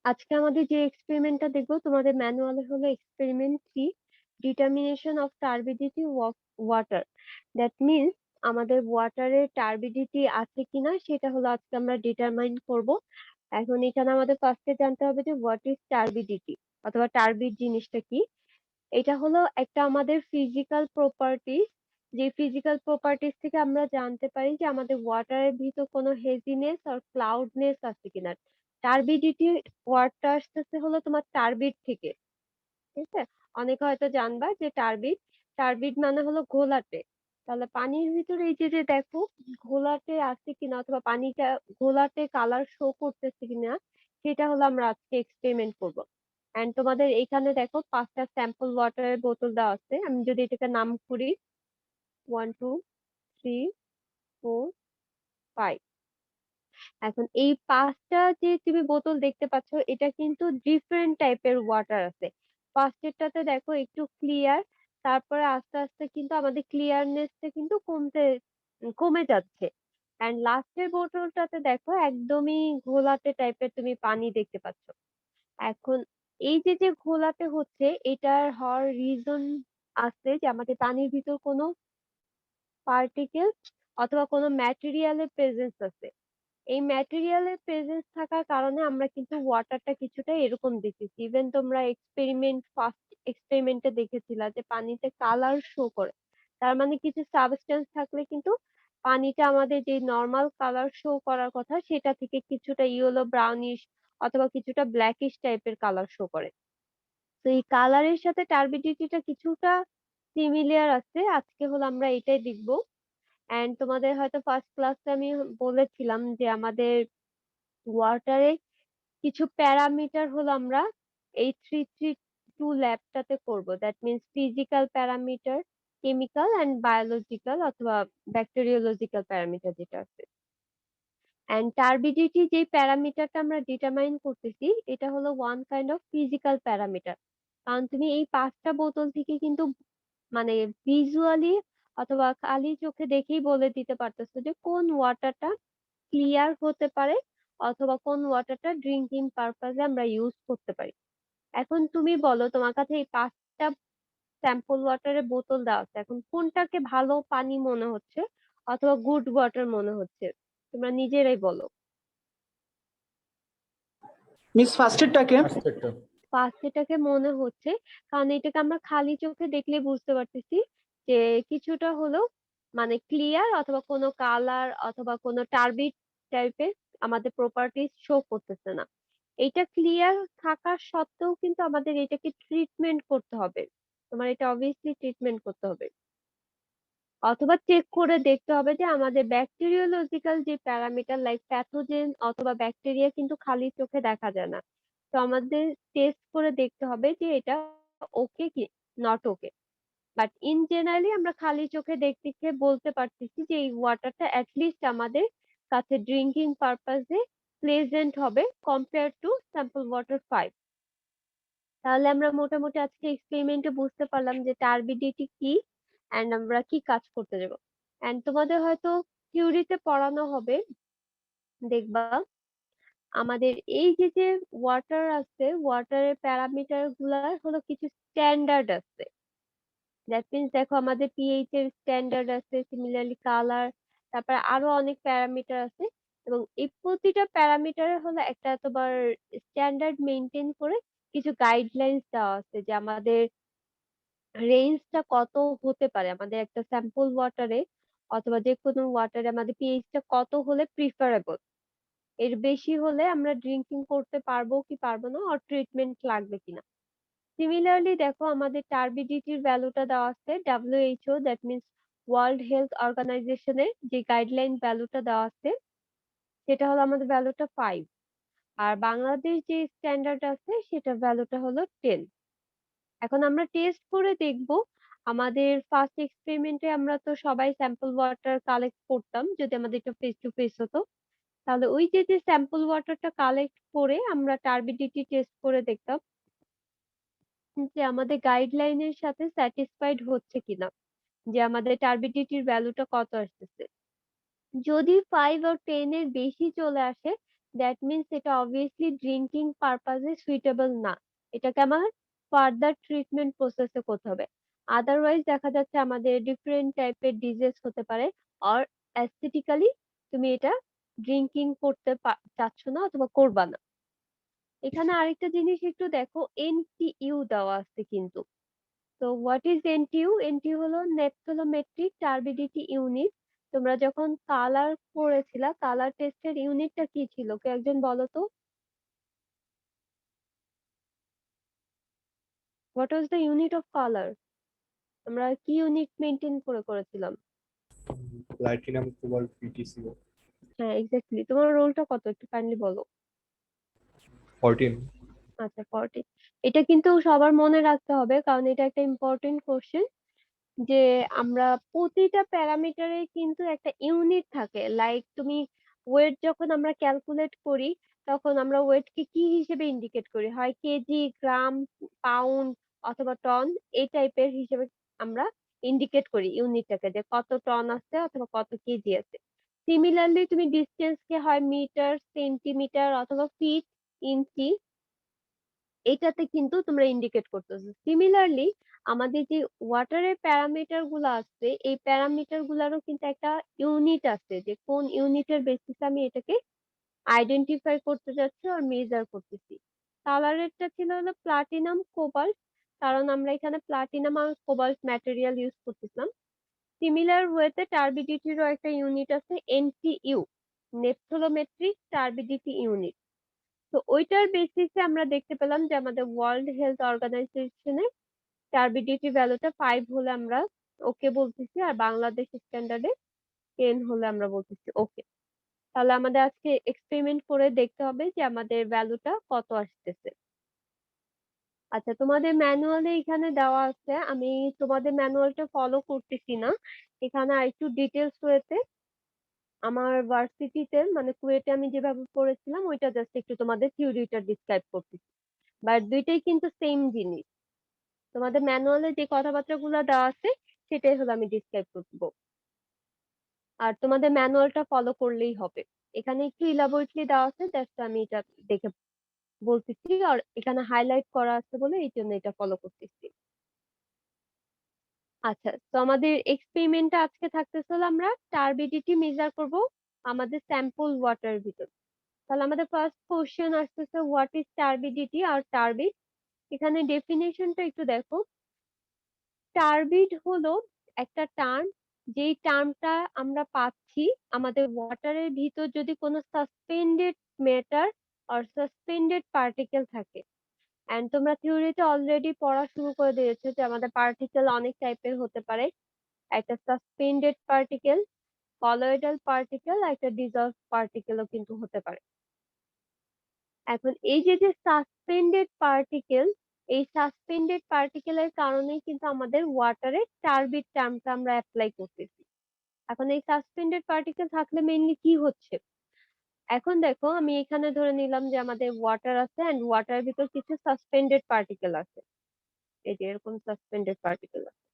আজকে আমাদের যে এক্সপেরিমেন্টটা দেখবো তোমাদের ম্যানুয়ালে হলো experiment 3, determination of turbidity of water. That means আমাদের ওয়াটারের টার্বিডিটি আছে কিনা সেটা হলো আজকে আমরা ডিটারমাইন করব। এখন এখানে আমাদের ফার্স্টে জানতে হবে যে হোয়াট ইজ টার্বিডিটি অথবা টার্বিড জিনিসটা কি। এটা হলো একটা আমাদের ফিজিক্যাল প্রপার্টিস, যে ফিজিক্যাল প্রপার্টিস থেকে আমরা জানতে পারি যে আমাদের ওয়াটারের ভিতর কোনো হেজিনেস আর ক্লাউডনেস আছে কিনা। টার্বিডিটি ওয়ার্ডটা আসতেছে হলো তোমার টার্বিড থেকে, ঠিক আছে? অনেকে হয়তো জানবা যে টার্বিড, টার্বিড মানে হলো ঘোলাটে। তাহলে পানির ভিতরে এই যে যে দেখো ঘোলাটে আছে কিনা অথবা পানিটা ঘোলাটে কালার শো করতেছে কিনা, সেটা হলো আমরা আজকে এক্সপেরিমেন্ট করব। এন্ড তোমাদের এখানে দেখো 5টা স্যাম্পল ওয়াটারের বোতল দেওয়া আছে। আমি যদি এটাকে নাম করি 1 2 3 4 5। এখন এই 5টা যে তুমি বোতল দেখতে পাচ্ছ এটা কিন্তু ডিফারেন্ট টাইপের ওয়াটার আছে। ফার্স্টেরটাতে দেখো একটু ক্লিয়ার, তারপরে আস্তে আস্তে কিন্তু আমাদের ক্লিয়ারনেসটা কিন্তু কমে যাচ্ছে। এন্ড লাস্টের বোতলটাতে দেখো একদমই ঘোলাটে টাইপের তুমি পানি দেখতে পাচ্ছ। এখন এই যে যে ঘোলাটে হচ্ছে এটার হওয়ার রিজন আছে যে আমাদের পানির ভিতর কোনো পার্টিকেল অথবা কোনো ম্যাটেরিয়ালের প্রেজেন্স আছে। এই ম্যাটেরিয়ালের প্রেজেন্স থাকার কারণে আমরা কিন্তু ওয়াটারটা কিছুটা এরকম দেখেছি। ইভেন তোমরা ফার্স্ট এক্সপেরিমেন্টে দেখেছিলা যে পানিতে কালার শো করে। তার মানে কিছু সাবস্টেন্স থাকলে কিন্তু পানিটা আমাদের যে নর্মাল কালার শো করার কথা সেটা থেকে কিছুটা ইয়েলো ব্রাউনিশ অথবা কিছুটা ব্ল্যাকিশ টাইপের কালার শো করে। তো এই কালারের সাথে টার্বিডিটিটা কিছুটা সিমিলিয়ার আছে। আজকে হলো আমরা এটাই দেখবো। এন্ড তোমাদের হয়তো ফার্স্ট ক্লাসে আমি বলেছিলাম যে আমাদের ওয়াটারে কিছু প্যারামিটার হলো আমরা এই 332 ল্যাবটাতে করব। That means physical parameter, chemical and biological অথবা ব্যাকটেরিওলজিক্যাল প্যারামিটার যেটা আছে। এন্ড টার্বিডিটি যে প্যারামিটারটা আমরা ডিটারমাইন করতেছি এটা হলো one kind of physical parameter. কারণ তুমি এই 5টা বোতল থেকে কিন্তু মানে ভিজুয়ালি অথবা খালি চোখে দেখেই বলে দিতে পারতেছো যে কোন ওয়াটারটা ক্লিয়ার হতে পারে অথবা কোন ওয়াটারটা ড্রিঙ্কিং পারপাজে আমরা ইউজ করতে পারি। এখন তুমি বলো তোমার কাছে এই 5টা স্যাম্পল ওয়াটারের বোতল দেওয়া আছে, এখন কোনটাকে ভালো পানি মনে হচ্ছে অথবা গুড ওয়াটার মনে হচ্ছে, তোমরা নিজেরাই বলো। মিস ফার্স্টেরটাকে ফার্স্টেরটা। ফার্স্ট এটাকে মনে হচ্ছে কারণ এটাকে আমরা খালি চোখে দেখলে বুঝতে পারতেছি যে কিছুটা হলেও মানে ক্লিয়ার অথবা কোনো কালার অথবা কোনো টার্বিড টাইপের আমাদের প্রপার্টিজ শো করতেছে না। এটা ক্লিয়ার থাকা সত্ত্বেও কিন্তু আমাদের এটাকে ট্রিটমেন্ট করতে হবে। তোমার এটা অবভিয়াসলি ট্রিটমেন্ট করতে হবে অথবা চেক করে দেখতে হবে যে আমাদের ব্যাকটেরিওলজিক্যাল যে প্যারামিটার লাইক প্যাথোজেন অথবা ব্যাকটেরিয়া কিন্তু খালি চোখে দেখা যায় না। তো আমাদের টেস্ট করে দেখতে হবে যে এটা ওকে কি not okay. But in generally আমরা খালি চোখে দেখতে বলতে পারতেছি যে এই ওয়াটারটা লিস্ট আমাদের কাছে ড্রিঙ্কিং পারপাসে প্লেজেন্ট হবে কম্পেয়ার টু স্যাম্পল ওয়াটার 5। তাহলে আমরা মোটামুটি আজকে এক্সপেরিমেন্টে বুঝতে পারলাম যে টার্বিডিটি কি এন্ড আমরা কি কাজ করতে যাব। এন্ড তোমাদের হয়তো থিওরিতে পড়ানো হবে, দেখবা আমাদের এই যে যে ওয়াটার আছে ওয়াটারের প্যারামিটার গুলার হলো কিছু স্ট্যান্ডার্ড আছে। দ্যাট মিনস দেখো আমাদের পিএইচ এর স্ট্যান্ডার্ড আছে, সিমিলারলি কালার, তারপর আরো অনেক প্যারামিটার আছে। এবং এই প্রতিটা প্যারামিটারের হলো একটা তোমার স্ট্যান্ডার্ড মেনটেন করে কিছু গাইডলাইন্স দেওয়া আছে যে আমাদের রেঞ্জটা কত হতে পারে আমাদের একটা স্যাম্পল ওয়াটারে অথবা যে কোনো ওয়াটারে আমাদের পিএইচটা কত হলে প্রিফারেবল। এর বেশি হলে আমরা ড্রিঙ্কিং করতে পারবো কি পারবো না আর ট্রিটমেন্ট লাগবে কিনা। সিমিলারলি দেখো আমাদের টার্বিডিটির ভ্যালুটা দেওয়া আছে WHO, that means world health অর্গানাইজেশনের যে গাইডলাইন ভ্যালুটা দেওয়া আছে সেটা হলো আমাদের ভ্যালুটা 5। আর বাংলাদেশ যে স্ট্যান্ডার্ড আছে সেটা ভ্যালুটা হলো 10। এখন আমরা টেস্ট করে দেখব। আমাদের ফার্স্ট এক্সপেরিমেন্টে আমরা তো সবাই স্যাম্পল ওয়াটার কালেক্ট করতাম যদি আমাদের এটা ফেস টু ফেস হতো। তাহলে ওই যে যে স্যাম্পল ওয়াটারটা কালেক্ট করে আমরা টার্বিডিটি টেস্ট করে দেখতাম যে আমাদের গাইডলাইনের সাথে স্যাটিসফাইড হচ্ছে কিনা, যে আমাদের টার্বিডিটির ভ্যালুটা কত আসতেছে। যদি 5 or 10 এর বেশি চলে আসে দ্যাট মিনস এটা অবভিয়াসলি ড্রিঙ্কিং পারপাজে সুইটেবল না। এটাকে আমার ফার্দার ট্রিটমেন্ট প্রসেসে করতে হবে। আদারওয়াইজ দেখা যাচ্ছে আমাদের ডিফারেন্ট টাইপের ডিজিজ হতে পারে, অর অ্যাস্থেটিক্যালি তুমি এটা ড্রিঙ্কিং করতে চাচ্ছ না অথবা করবা না। এখানে আরেকটা জিনিস একটু দেখো, এনটিইউ দেওয়া আছে কিন্তু। তো হোয়াট ইজ এনটিইউ? এনটিইউ হলো নেপথ্যালোমেট্রিক টার্বিডিটি ইউনিট। তোমরা যখন কালার পড়েছিলা, কালার টেস্টের ইউনিটটা কি ছিল? কে একজন বলো তো, what was the unit of colour? আমরা কি ইউনিট মেনটেন করে করেছিলাম? প্লাটিনাম কোবাল্ট পিটিসিও হ্যাঁ, এক্স্যাক্টলি। তোমার রোলটা কত একটু কাইন্ডলি বলো। 14। আচ্ছা, 40। এটা কিন্তু সবার মনে রাখতে হবে, কারণ এটা একটা ইম্পর্টেন্ট কোশ্চেন। যে আমরা প্রতিটা প্যারামিটারে কিন্তু একটা ইউনিট থাকে। লাইক তুমি ওয়েট যখন আমরা ক্যালকুলেট করি, তখন আমরা ওয়েট কে কি হিসেবে ইন্ডিকেট করি? হয় কেজি, গ্রাম, পাউন্ড অথবা টন, এই টাইপের হিসেবে আমরা ইন্ডিকেট করি ইউনিটটাকে, যে কত টন আছে অথবা কত কেজি আছে। সিমিলারলি তুমি ডিস্টেন্স কে হয় মিটার, সেন্টিমিটার অথবা ফিট, ইঞ্চি, এটাতে কিন্তু তোমরা ইন্ডিকেট করতেছো। সিমিলারলি আমাদের যে ওয়াটারের প্যারামিটার গুলো আছে, এই প্যারামিটার গুলারও কিন্তু একটা ইউনিট আছে, যে কোন ইউনিটের বেসিসে আমি এটাকে আইডেন্টিফাই করতে যাচ্ছি আর মেজার করতেছি। কালারেরটা ছিল হলো প্লাটিনাম কোবাল্ট, কারণ আমরা এখানে প্লাটিনাম আর কোবাল্ট ম্যাটেরিয়াল ইউজ করতেছিলাম। সিমিলার ওয়েতে টার্বিডিটিরও একটা ইউনিট আছে, এনটিইউ, নেপথ্যালোমেট্রিক টার্বিডিটি ইউনিট। তো ওইটার বেসিসে আমরা দেখতে পেলাম যে আমাদের ওয়ার্ল্ড হেলথ অর্গানাইজেশনে টার্বিডিটি ভ্যালুটা 5 হলে আমরা ওকে বলতেছি, আর বাংলাদেশ স্ট্যান্ডার্ডে 10 হলে আমরা বলতেছি ওকে। তাহলে আমাদের আজকে এক্সপেরিমেন্ট করে দেখতে হবে যে আমাদের ভ্যালুটা কত আসতেছে। আচ্ছা, তোমাদের ম্যানুয়ালে এখানে দেওয়া আছে, আমি তোমাদের ম্যানুয়ালটা ফলো করতেছি না। এখানে আরেকটু ডিটেলস রয়েছে। আমার ভার্সিটিতে মানে কুয়েটে আমি যেভাবে পড়েছিলাম ওইটা জাস্ট একটু তোমাদের থিওরিটা ডিসক্রাইব করতেছি, বাট দুইটাই কিন্তু সেম জিনিস। তোমাদের ম্যানুয়ালে যে কথাবার্তা গুলো দেওয়া আছে সেটাই হলো আমি ডিসক্রাইব করবো, আর তোমাদের ম্যানুয়ালটা ফলো করলেই হবে। এখানে একটু ইলাবোরেটলি দেওয়া আছে, দ্যাটস আমি এটা দেখে বলতেছি, আর এখানে হাইলাইট করা আছে বলে এই জন্য এটা ফলো করতেছি। আচ্ছা, তো আমাদের এক্সপেরিমেন্টটা আজকে থাকতেছে হলো আমরা টার্বিডিটি মেজার করব আমাদের স্যাম্পল ওয়াটার ভিতর। তাহলে আমাদের ফার্স্ট কোশ্চেন আসতেছে, হোয়াট ইজ টার্বিডিটি আর টার্বিড। এখানে ডেফিনেশনটা একটু দেখো। টার্বিড হলো একটা টার্ম, যেই টার্মটা আমরা পাচ্ছি আমাদের ওয়াটারের ভিতর যদি কোনো suspended matter are suspended particle থাকে। এন্ড তোমরা থিওরিতে অলরেডি পড়া শুরু করে দিয়েছো যে আমাদের পার্টিকেল অনেক টাইপের হতে পারে। একটা সাসপেন্ডেড পার্টিকেল, কলয়েডাল পার্টিকেল, একটা ডিজলভ পার্টিকেলও কিন্তু হতে পারে। এখন এই যে যে সাসপেন্ডেড পার্টিকেল, এই সাসপেন্ডেড পার্টিকেলের কারণেই কিন্তু আমাদের ওয়াটারে টার্বিড টার্মটা আমরা অ্যাপ্লাই করতেছি। এখন এই সাসপেন্ডেড পার্টিকেল থাকলে মেইনলি কি হচ্ছে? এখন দেখো, আমি এখানে ধরে নিলাম যে আমাদের ওয়াটার আছে এন্ড ওয়াটারের ভিতর কিছু সাসপেন্ডেড পার্টিকেল আছে। এই যে এরকম সাসপেন্ডেড পার্টিকেল আছে।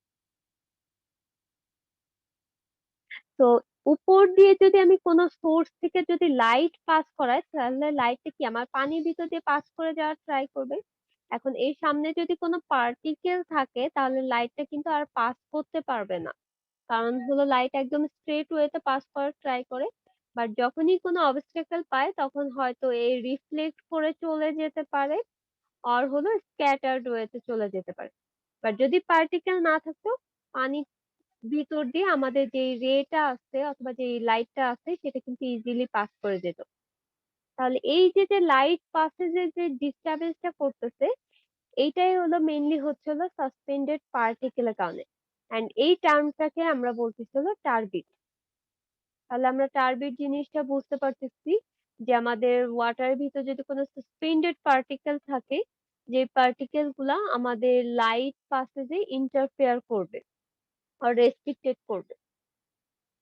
তো উপর দিয়ে যদি আমি কোনো সোর্স থেকে যদি লাইট পাস করাই, তাহলে লাইটটা কি আমার পানির ভিতর দিয়ে পাস করে যাওয়ার ট্রাই করবে। এখন এর সামনে যদি কোনো পার্টিকেল থাকে, তাহলে লাইটটা কিন্তু আর পাস করতে পারবে না, কারণ হলো লাইট একদম স্ট্রেট ওয়েতে পাস করার ট্রাই করে। বাট যখনই কোনো অবস্টাকেল পায়, তখন হয়তো এই রিফ্লেক্ট করে চলে যেতে পারে, আর হলো স্ক্যাটার্ড ওয়েতে চলে যেতে পারে। বাট যদি পার্টিকেল না থাকতো, পানি ভিতর দিয়ে আমাদের যে রেটা আছে অথবা যে লাইটটা আছে সেটা কিন্তু ইজিলি পাস করে যেত। তাহলে এই যে যে লাইট পাসেজের যে ডিস্টারবেন্সটা করতেছে, এইটাই হলো মেইনলি হচ্ছে হলো সাসপেন্ডেড পার্টিকেলের কারণে। এন্ড এই টার্মটাকে আমরা বলতেছি হলো টার্বিড। তাহলে আমরা টার্বিড জিনিসটা বুঝতে পারতেছি যে আমাদের ওয়াটারের ভিতর যদি কোনো সাসপেন্ডেড পার্টিকেল থাকে, যে পার্টিকেল গুলা আমাদের লাইট পাসেজে ইন্টারফেয়ার করবে আর রেস্ট্রিক্টেড করবে।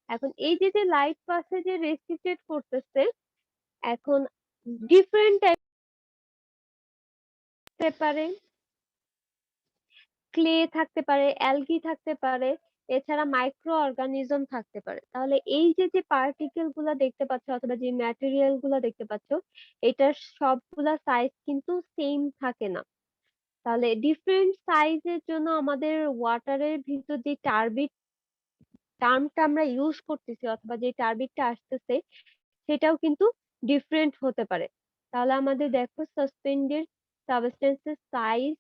এখন এই যে যে লাইট পাসেজে রেস্ট্রিক্টেড করতেছে, এখন ডিফারেন্ট টাইপ হতে পারে, ক্লে থাকতে পারে, অ্যালগি থাকতে পারে, এছাড়া মাইক্রো অর্গানিজম থাকতে পারে। তাহলে এই যে যে পার্টিকেল গুলা দেখতে পাচ্ছ অথবা যে ম্যাটেরিয়াল গুলা দেখতে পাচ্ছ, এটার সবগুলা সাইজ কিন্তু সেম থাকে না। তাহলে ডিফারেন্ট সাইজের জন্য আমাদের ওয়াটারের ভিতর যে টার্বিড টার্মটা আমরা ইউজ করতেছি অথবা যে টার্বিডটা আসতেছে সেটাও কিন্তু ডিফারেন্ট হতে পারে। তাহলে আমাদের দেখো সাসপেন্ডেড সাবস্টেন্সের সাইজ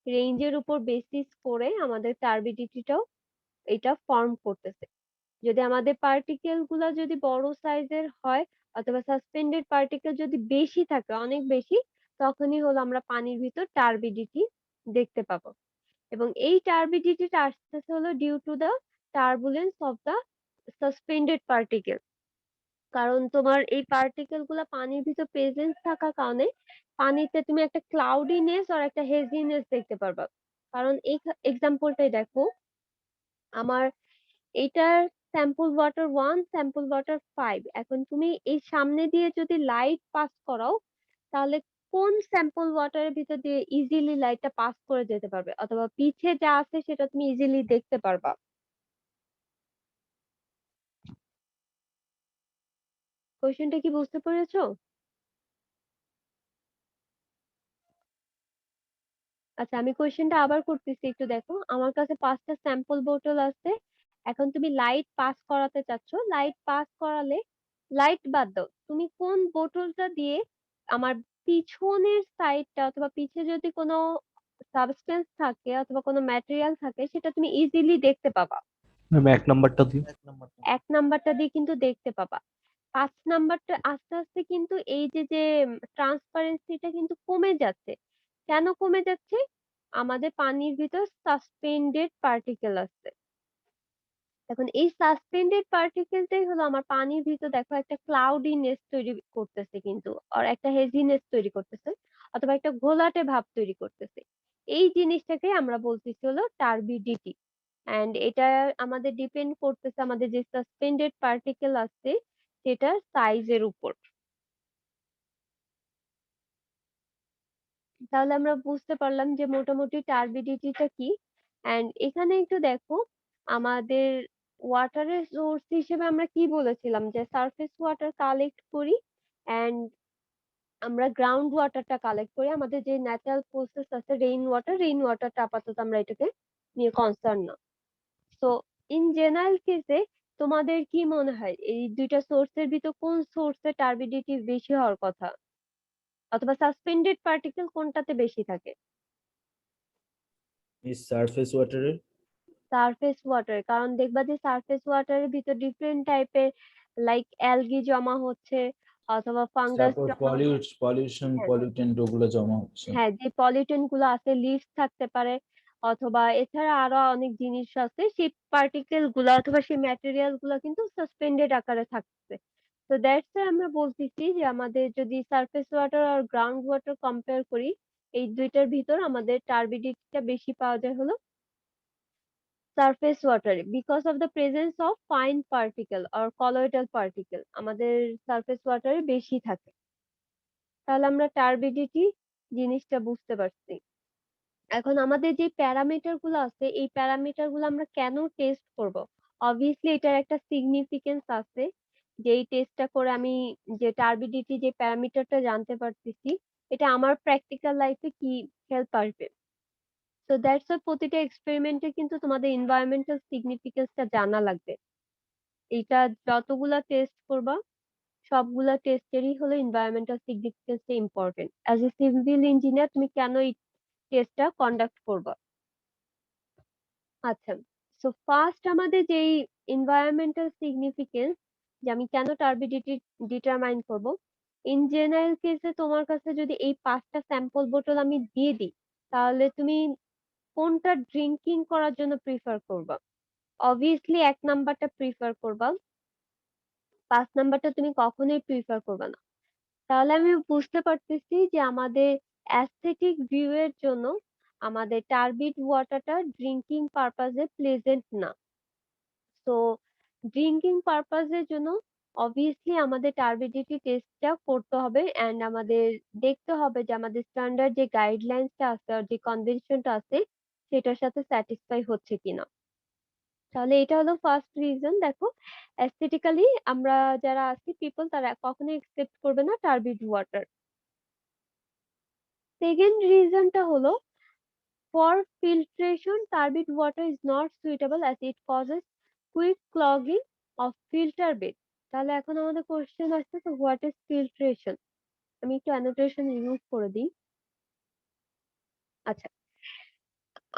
রেঞ্জের উপর বেসিস করে আমাদের টার্বিডিটিটাও এটা ফর্ম করতেছে। যদি আমাদের পার্টিকেল গুলা যদি বড় সাইজের হয় অথবা সাসপেন্ডেড পার্টিকেল যদি বেশি থাকে, অনেক বেশি, তখনই হলো আমরা পানির ভিতর টার্বিডিটি দেখতে পাবো। এবং এই টার্বিডিটিটা আসতেছে হলো due to the turbulence of the suspended particle. কারণ তোমার এই পার্টিকেল গুলা পানির ভিতর প্রেজেন্স থাকার কারণে পানিতে তুমি একটা ক্লাউডিনেস আর একটা হেজিনেস দেখতে পারবা। কারণ এই এক্সাম্পলটাই দেখো, আমার এইটার স্যাম্পল ওয়াটার 1, স্যাম্পল ওয়াটার 5। এখন তুমি এই সামনে দিয়ে যদি লাইট পাস করাও, তাহলে কোন স্যাম্পল ওয়াটারের ভিতর দিয়ে ইজিলি লাইটটা পাস করে যেতে পারবে অথবা পিছে যা আছে সেটা তুমি ইজিলি দেখতে পারবা। কোয়েশ্চেনটা কি বুঝতে পেরেছো? আচ্ছা, আমি কোয়েশ্চেনটা আবার করতেছি, একটু দেখো। আমার কাছে 5টা স্যাম্পল বোতল আছে। এখন তুমি লাইট পাস করাতে চাচ্ছ। লাইট পাস করালে, লাইট বাদ দাও, তুমি কোন বোতলটা দিয়ে আমার পিছনের সাইডটা অথবা পিছে যদি কোনো সাবস্টেন্স থাকে অথবা কোনো ম্যাটেরিয়াল থাকে সেটা তুমি ইজিলি দেখতে পাবা। ম্যাম 1 নাম্বারটা দিন। 1 নাম্বারটা দিয়ে কিন্তু দেখতে পাবা। 5 নাম্বারটা আস্তে আস্তে কিন্তু এই যে যে ট্রান্সপারেন্সিটা কিন্তু কমে যাচ্ছে। কেন কমে যাচ্ছে? আমাদের পানির ভিতর সাসপেন্ডেড পার্টিকেল আছে। এখন এই সাসপেন্ডেড পার্টিকেলটাই হলো আমার পানির ভিতর দেখো একটা ক্লাউডিনেস তৈরি করতেছে কিন্তু, আর একটা হেজিনেস তৈরি করতেছে অথবা একটা ঘোলাটে ভাব তৈরি করতেছে। এই জিনিসটাকে আমরা বলতেছি হলো টার্বিডিটি। এন্ড এটা আমাদের ডিপেন্ড করতেছে আমাদের যে সাসপেন্ডেড পার্টিকেল আছে সেটার সাইজের উপর। তাহলে আমরা বুঝতে পারলাম যে মোটামুটি টার্বিডিটিটা কি। এন্ড এখানে একটু দেখো, আমাদের ওয়াটারের সোর্স হিসেবে আমরা কি বলেছিলাম যে সারফেস ওয়াটার কালেক্ট করি এন্ড আমরা গ্রাউন্ড ওয়াটারটা কালেক্ট করি। আমাদের যে ন্যাচারাল প্রসেস আছে রেইন ওয়াটারটা আপাতত আমরা এটাকে নিয়ে কনসার্ন না। তো ইন জেনারেল কেসে তোমাদের কি মনে হয় এই দুইটা সোর্সের ভিতর কোন সোর্সে টার্বিডিটি বেশি হওয়ার কথা অথবা সাসপেন্ডেড পার্টিকেল কোনটাতে বেশি থাকে? এই সারফেস ওয়াটারের। সারফেস ওয়াটার, কারণ দেখবা যে সারফেস ওয়াটারের ভিতর ডিফারেন্ট টাইপের লাইক অ্যালগি জমা হচ্ছে অথবা ফাঙ্গাস তারপর জমা হচ্ছে। পলিউশন হ্যাঁ, পলিউটেন্ট ওগুলো জমা হচ্ছে। হ্যাঁ, যে পলিউটেন্ট গুলো আছে লিভস থাকতে পারে অথবা এছাড়া আরো অনেক জিনিস আছে, সেই পার্টিকেল গুলা অথবা সেই ম্যাটেরিয়াল গুলা কিন্তু সাসপেন্ডেড আকারে থাকছে। তো দ্যাটস আমরা বলতেছি যে আমাদের যদি সারফেস ওয়াটার আর গ্রাউন্ড ওয়াটার কম্পেয়ার করি, এই দুইটার ভিতর আমাদের টার্বিডিটিটা বেশি পাওয়া যায় হলো সারফেস ওয়াটারে, because of the presence of fine particle or colloidal particle আমাদের সারফেস ওয়াটারে বেশি থাকে। তাহলে আমরা টার্বিডিটি জিনিসটা বুঝতে পারছি। এখন আমাদের যে প্যারামিটার গুলো আছে এই প্যারামিটার গুলো আমরা কেন টেস্ট করব? অবভিয়াসলি এটার একটা সিগনিফিকেন্স আছে, যে এই টেস্টটা করে আমি যে টার্বিডিটি যে প্যারামিটারটা জানতে পারতেছি এটা আমার প্র্যাকটিক্যাল লাইফে কি হেল্প আসবে। তো দ্যাটস ওয়াই প্রতিটা এক্সপেরিমেন্টে কিন্তু তোমাদের এনভায়রনমেন্টাল সিগনিফিকেন্সটা জানা লাগবে। এইটা যতগুলা টেস্ট করবা সবগুলা টেস্টেরই হলো এনভায়রনমেন্টাল সিগনিফিকেন্সটা important. As a civil engineer তুমি কেন এই টেস্টটা কন্ডাক্ট করবা? আচ্ছা, সো ফার্স্ট আমাদের যেই এনভায়রনমেন্টাল সিগনিফিকেন্স, যে আমি কেন টার্বিডিটি ডিটারমাইন করব, ইন জেনারেল কেসে তোমার কাছে যদি এই 5টা স্যাম্পল বোতল আমি দিয়ে দিই, তাহলে তুমি কোনটা ড্রিঙ্কিং করার জন্য প্রিফার করবা? অবভিয়াসলি 1 নাম্বারটা প্রিফার করবা, 5 নাম্বারটা তুমি কখনোই প্রিফার করবে না। তাহলে আমি বুঝতে পারতেছি যে আমাদের অ্যাস্থেটিক ভিউ এর জন্য আমাদের টার্বিড ওয়াটারটা ড্রিঙ্কিং পারপাজে প্লেজেন্ট না। তো ড্রিঙ্কিং পারপাজের জন্য অবভিয়াসলি আমাদের টার্বিডিটি টেস্টটা করতে হবে এন্ড আমাদের দেখতে হবে যে আমাদের স্ট্যান্ডার্ড যে গাইডলাইন্সটা আছে আর যে কনভেনশনটা আছে সেটার সাথে স্যাটিসফাই হচ্ছে কিনা। তাহলে এটা হলো ফার্স্ট রিজন। দেখো অ্যাস্থেটিক্যালি আমরা যারা আছি পিপল তারা কখনোই একসেপ্ট করবে না টার্বিড ওয়াটার। সেকেন্ড রিজনটা হলো for filtration turbid water is not suitable as it causes quick clogging of filter bed. তাহলে এখন আমাদের কোশ্চেন আসছে তো হোয়াট ইজ ফিল্ট্রেশন। আমি একটু অ্যানোটেশন ইউজ করে দিই। আচ্ছা,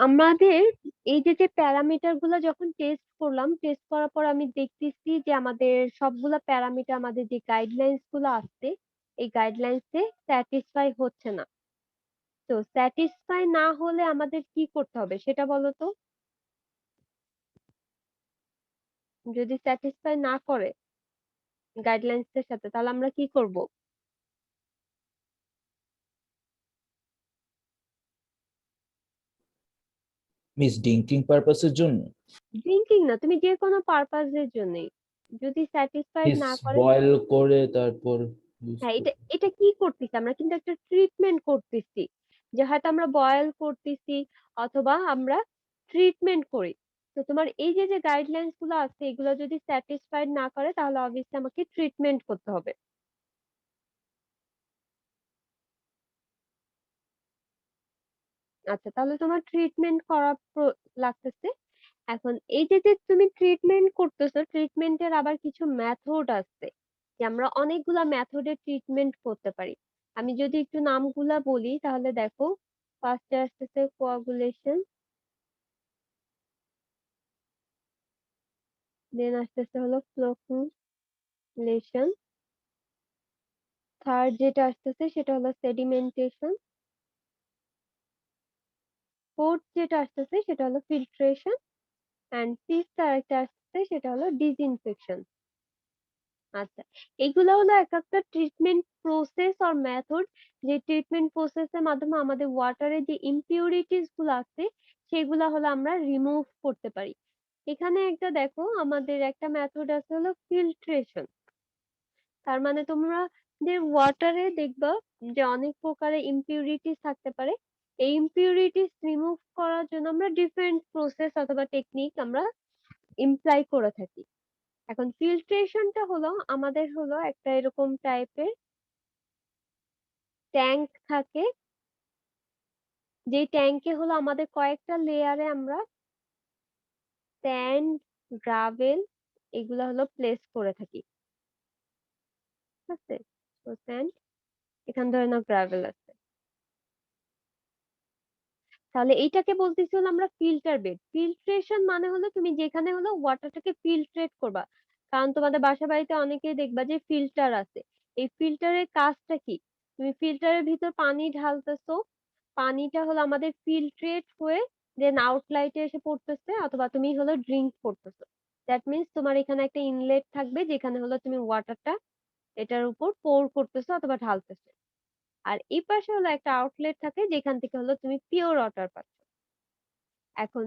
আমাদের এই যে প্যারামিটার গুলো যখন টেস্ট করলাম, টেস্ট করার পর আমি দেখতেছি যে আমাদের সবগুলা প্যারামিটার আমাদের যে গাইডলাইন্স গুলো আসছে এই গাইডলাইন্স এ স্যাটিসফাই হচ্ছে না। তো স্যাটিসফাই না হলে আমাদের কি করতে হবে সেটা বলো তো। যদি স্যাটিসফাই না করে গাইডলাইন্স এর সাথে তাহলে আমরা কি করব? মিস ড্রিঙ্কিং পারপাসের জন্য ড্রিঙ্কিং না, তুমি যে কোনো পারপাজের জন্যই যদি স্যাটিসফাইড মিস না করে। বয়েল করে তারপর use হ্যাঁ, এটা করতে। এটা কি করতেছি আমরা, কিন্তু একটা ট্রিটমেন্ট করতেছি, যে হয়তো আমরা বয়েল করতেছি অথবা আমরা ট্রিটমেন্ট করি। তো তোমার এই যে গাইডলাইন্স গুলো আছে এগুলো যদি স্যাটিসফাইড না করে তাহলে অবভিয়াসলি আমাকে ট্রিটমেন্ট করতে হবে। আচ্ছা, তাহলে তোমার ট্রিটমেন্ট করা লাগতেছে। এখন এই যে তুমি ট্রিটমেন্ট করতেছো, ট্রিটমেন্টের আবার কিছু মেথড আছে, যে আমরা অনেকগুলা মেথডে ট্রিটমেন্ট করতে পারি। আমি যদি একটু নামগুলা বলি তাহলে দেখো, ফার্স্টে আসতেছে কোয়াগুলেশন, দেন আসতেছে হলো ফ্লোকুলেশন, থার্ড যেটা আসতেছে সেটা হলো সেডিমেন্টেশন, ফোর্থ যেটা আসতেছে সেটা হলো ফিল্ট্রেশন, এন্ড ফিফথ আরেকটা আসতেছে সেটা হলো ডিসইনফেকশন। আচ্ছা, এগুলো হলো এক একটা ট্রিটমেন্ট প্রসেস আর মেথড, যে ট্রিটমেন্ট প্রসেসের মাধ্যমে আমাদের ওয়াটারে যে ইমপিউরিটিস গুলো আছে সেগুলা হলো আমরা রিমুভ করতে পারি। এখানে একটা দেখো আমাদের একটা মেথড আছে হলো ফিল্ট্রেশন। তার মানে তোমরা যে ওয়াটারে দেখবা যে অনেক প্রকারের ইমপিউরিটিস থাকতে পারে, এই ইমপিউরিটিস রিমুভ করার জন্য আমরা ডিফারেন্ট প্রসেস অথবা টেকনিক আমরা ইমপ্লাই করে থাকি। এখন ফিল্ট্রেশনটা হলো আমাদের হলো একটা এরকম টাইপের ট্যাঙ্ক থাকে, যে ট্যাঙ্কে হলো আমাদের কয়েকটা লেয়ারে আমরা স্যান্ড, গ্রাভেল এগুলা হলো প্লেস করে থাকি। ঠিক আছে, তো স্যান্ড, এখান ধরে না গ্রাভেল আছে, তাহলে এইটাকে বলতেছি হলো আমরা ফিল্টার বেড। ফিল্ট্রেশন মানে হলো তুমি যেখানে হলো ওয়াটারটাকে ফিল্ট্রেট করবা, কারণ তোমাদের বাসা বাড়িতে অনেকেই দেখবা যে ফিল্টার আছে। এই ফিল্টারের কাজটা কি? তুমি ফিল্টারের ভিতর পানি ঢালতেছো, পানিটা হলো আমাদের ফিল্ট্রেট হয়ে দেন আউটলাইটে এসে পড়তেছে অথবা তুমি হলো ড্রিঙ্ক করতেছো। দ্যাট মিন্স তোমার এখানে একটা ইনলেট থাকবে যেখানে হলো তুমি ওয়াটারটা এটার উপর পোর করতেছো অথবা ঢালতেছো, আর এই পাশে হলো একটা আউটলেট থাকে যেখান থেকে হলো তুমি পিওর ওয়াটার পাচ্ছ। এখন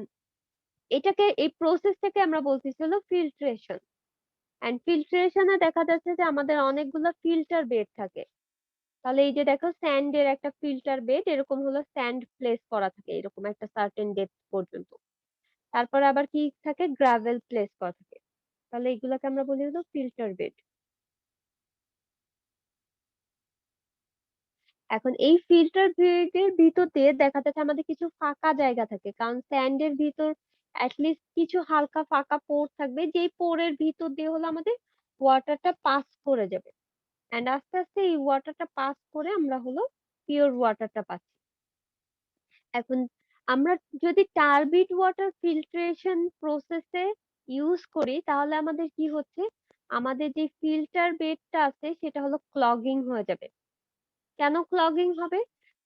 এটাকে এই প্রসেসটাকে আমরা বলতেছি হলো ফিল্ট্রেশন। এন্ড ফিল্ট্রেশনে দেখা যাচ্ছে যে আমাদের অনেকগুলো ফিল্টার বেড থাকে। তাহলে এই যে দেখো স্যান্ডের একটা ফিল্টার বেড, এরকম হলো স্যান্ড প্লেস করা থাকে এরকম একটা সার্টেন ডেপথ পর্যন্ত। তারপরে আবার কি থাকে, গ্রাভেল প্লেস করা থাকে। তাহলে এগুলাকে আমরা বলি হলো ফিল্টার বেড। এখন এই ফিল্টার বেডের ভিতর দিয়ে দেখা যাচ্ছে আমাদের কিছু ফাঁকা জায়গা থাকে, কারণ স্যান্ডের ভিতর অ্যাটলিস্ট কিছু হালকা ফাঁকা পোর থাকবে, যেই পোরের ভিতর দিয়ে হলো আমাদের ওয়াটারটা পাস করে যাবে। এন্ড আস্তে আস্তে এই ওয়াটারটা পাস করে আমরা হলো পিওর ওয়াটারটা পাচ্ছি। এখন আমরা যদি টার্বিড ওয়াটার ফিল্ট্রেশন প্রসেসে ইউজ করি তাহলে আমাদের কি হচ্ছে, আমাদের যে ফিল্টার বেডটা আছে সেটা হলো ক্লগিং হয়ে যাবে। কেন ক্লগিং হবে?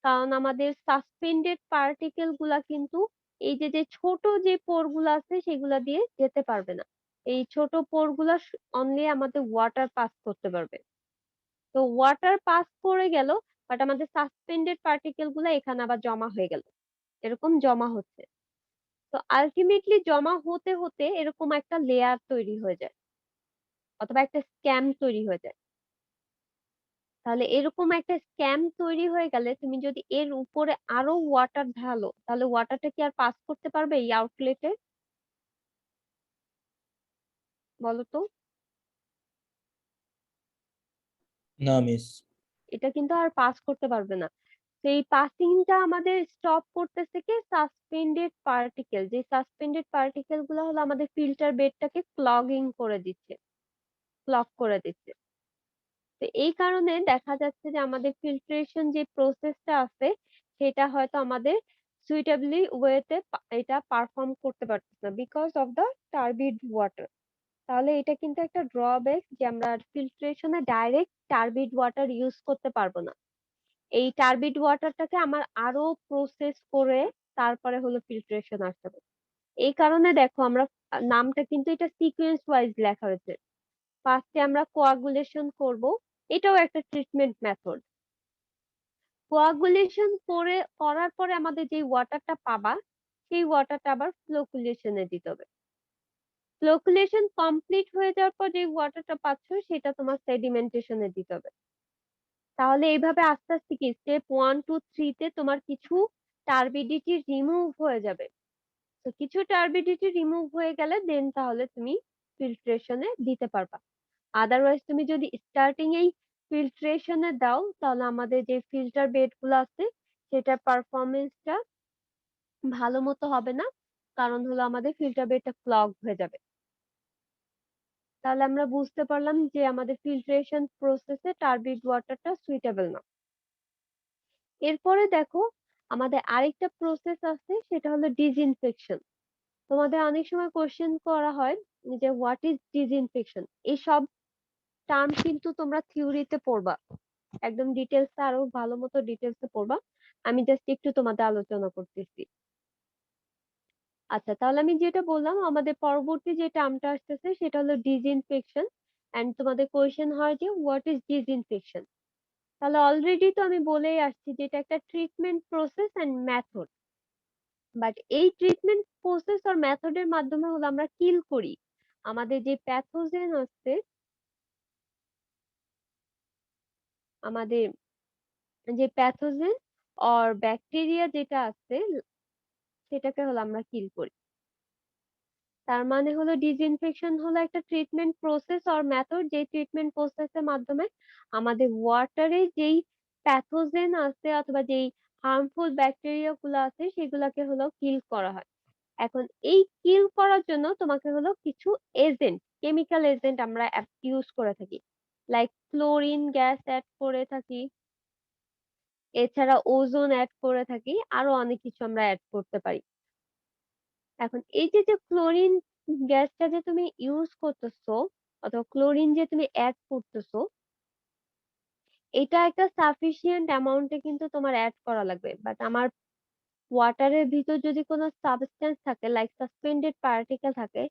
কারণ আমাদের সাসপেন্ডেড পার্টিকেল গুলা কিন্তু এই যে ছোট যে পোর গুলা আছে সেগুলা দিয়ে যেতে পারবে না। এই ছোট পোর গুলা অনলি আমাদের ওয়াটার পাস করতে পারবে। তো ওয়াটার পাস করে গেল, বাট আমাদের সাসপেন্ডেড পার্টিকেল গুলা এখানে আবার জমা হয়ে গেল, এরকম জমা হচ্ছে। তো আলটিমেটলি জমা হতে হতে এরকম একটা লেয়ার তৈরি হয়ে যায় অথবা একটা স্ক্যাম তৈরি হয়ে যায়। তাহলে এরকম একটা স্ক্যাম তৈরি হয়ে গেলে তুমি যদি এর উপরে আরো ওয়াটার ঢালো তাহলে ওয়াটারটা কি আর পাস করতে পারবে এই আউটলেটে? বলো তো? না মিস। এটা কিন্তু আর পাস করতে পারবে না। সেই পাসিংটা আমাদের স্টপ করতেছে কি সাসপেন্ডেড পার্টিকেল, যে সাসপেন্ডেড পার্টিকেল গুলো হলো আমাদের ফিল্টার বেডটাকে ক্লগিং করে দিচ্ছে, ক্লগ করে দিচ্ছে। তো এই কারণে দেখা যাচ্ছে যে আমাদের ফিল্ট্রেশন যে প্রসেসটা আছে সেটা হয়তো আমাদের সুইটেবলি ওয়েতে এটা পারফর্ম করতে পারতেছে না বিকজ অফ দ্য টার্বিড ওয়াটার। তাহলে এটা কিন্তু একটা ড্রব্যাক যে আমরা ফিল্ট্রেশনে ডাইরেক্ট টার্বিড ওয়াটার ইউজ করতে পারবো না। এই টার্বিড ওয়াটারটাকে আমার আরো প্রসেস করে তারপরে হলো ফিল্ট্রেশন আসতে হবে। এই কারণে দেখো আমরা নামটা কিন্তু এটা সিকোয়েন্স ওয়াইজ লেখা হয়েছে। ফার্স্টে আমরা কোয়াগুলেশন করব, এটাও একটা ট্রিটমেন্ট মেথড। কোয়াগুলেশন করে করার পরে আমাদের যে ওয়াটারটা পাবা সেই ওয়াটারটা আবার ফ্লোকুলেশনে দিতে হবে। ফ্লোকুলেশন কমপ্লিট হয়ে যাওয়ার পর যে ওয়াটারটা পাচ্ছ সেটা তোমার সেডিমেন্টেশনে দিতে হবে। তাহলে এইভাবে আস্তে আস্তে কি স্টেপ 1 2 3 তে তোমার কিছু টার্বিডিটি রিমুভ হয়ে যাবে। তো কিছু টার্বিডিটি রিমুভ হয়ে গেলে দেন তাহলে তুমি ফিল্ট্রেশনে দিতে পারবা। আদারওয়াইজ তুমি যদি স্টার্টিং এই ফিল্ট্রেশনে দাও তাহলে আমাদের যে ফিল্টার বেড গুলো আছে সেটার পারফরমেন্সটা ভালো মতো হবে না, কারণ হলো আমাদের ফিল্টার বেডটা ক্লগ হয়ে যাবে। তাহলে আমরা বুঝতে পারলাম যে আমাদের ফিল্ট্রেশন প্রসেসে টার্বিড ওয়াটারটা সুইটেবল না। এরপরে দেখো আমাদের আরেকটা প্রসেস আছে সেটা হলো ডিসইনফেকশন। তোমাদের অনেক সময় কোশ্চেন করা হয় যে হোয়াট ইজ ডিসইনফেকশন। এই সব টার্ম কিন্তু তোমরা থিওরিতে পড়বা, একদম ডিটেলস আরো ভালো মতো ডিটেলসে পড়বা। আমি জাস্ট একটু তোমাদের আলোচনা করতেছি। আচ্ছা, তাহলে আমি যেটা বললাম আমাদের পরবর্তী যে টার্মটা আসতেছে সেটা হলো ডিসইনফেকশন। এন্ড তোমাদের কোয়েশ্চেন হয় যে হোয়াট ইজ ডিসইনফেকশন। তাহলে অলরেডি তো আমি বলেই আসছি যে এটা একটা treatment process and method. But এই ট্রিটমেন্ট প্রসেস আর মেথডের মাধ্যমে হলো আমরা কিল করি আমাদের যে প্যাথোজেন আছে, আমাদের যে প্যাথোজেন অর ব্যাকটেরিয়া যেটা আছে সেটাকে হলো আমরা কিল করি। তার মানে হলো ডিসইনফেকশন হলো একটা ট্রিটমেন্ট প্রসেস অর মেথড, যে ট্রিটমেন্ট প্রসেসের মাধ্যমে আমাদের ওয়াটারে যেই প্যাথোজেন আছে অথবা যেই হার্মফুল ব্যাকটেরিয়া গুলো আছে সেগুলাকে হলো কিল করা হয়। এখন এই কিল করার জন্য তোমাকে হলো কিছু এজেন্ট, কেমিক্যাল এজেন্ট আমরা ইউজ করে থাকি, লাইক ক্লোরিন গ্যাস অ্যাড করে থাকি, এছাড়া ওজোন অ্যাড করে থাকি, আরো অনেক কিছু আমরা অ্যাড করতে পারি। এখন এই যে যে ক্লোরিন গ্যাসটা যে তুমি ইউজ করতেছো অথবা ক্লোরিন যে তুমি অ্যাড করতেছো, এটা একটা সাফিসিয়েন্ট অ্যামাউন্টে কিন্তু তোমার অ্যাড করা লাগবে। বাট আমার ওয়াটারের ভিতর যদি কোনো সাবস্টেন্স থাকে লাইক সাসপেন্ডেড পার্টিকেল থাকে,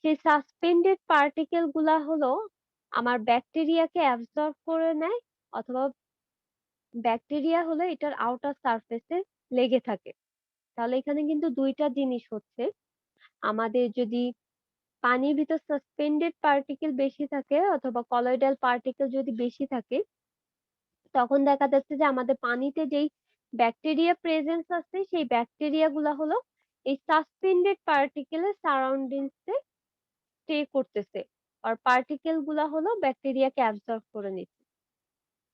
সেই সাসপেন্ডেড পার্টিকেল গুলা হলো আমার ব্যাকটেরিয়াকে অ্যাবজর্ব করে নেয় অথবা ব্যাকটেরিয়া হলো এটার আউটার সারফেসে লেগে থাকে। তাহলে এখানে কিন্তু দুইটা জিনিস হচ্ছে, আমাদের যদি পানির ভিতর সাসপেন্ডেড পার্টিকেল বেশি থাকে অথবা কলয়েডাল পার্টিকেল যদি বেশি থাকে তখন দেখা যাচ্ছে যে আমাদের পানিতে যেই ব্যাকটেরিয়া প্রেজেন্স আছে সেই ব্যাকটেরিয়া গুলা হলো এই সাসপেন্ডেড পার্টিকেলের সারাউন্ডিংস এ স্টে করতেছে, আর পার্টিকেল গুলা হলো ব্যাকটেরিয়াকে অ্যাবজর্ব করে নিচ্ছে।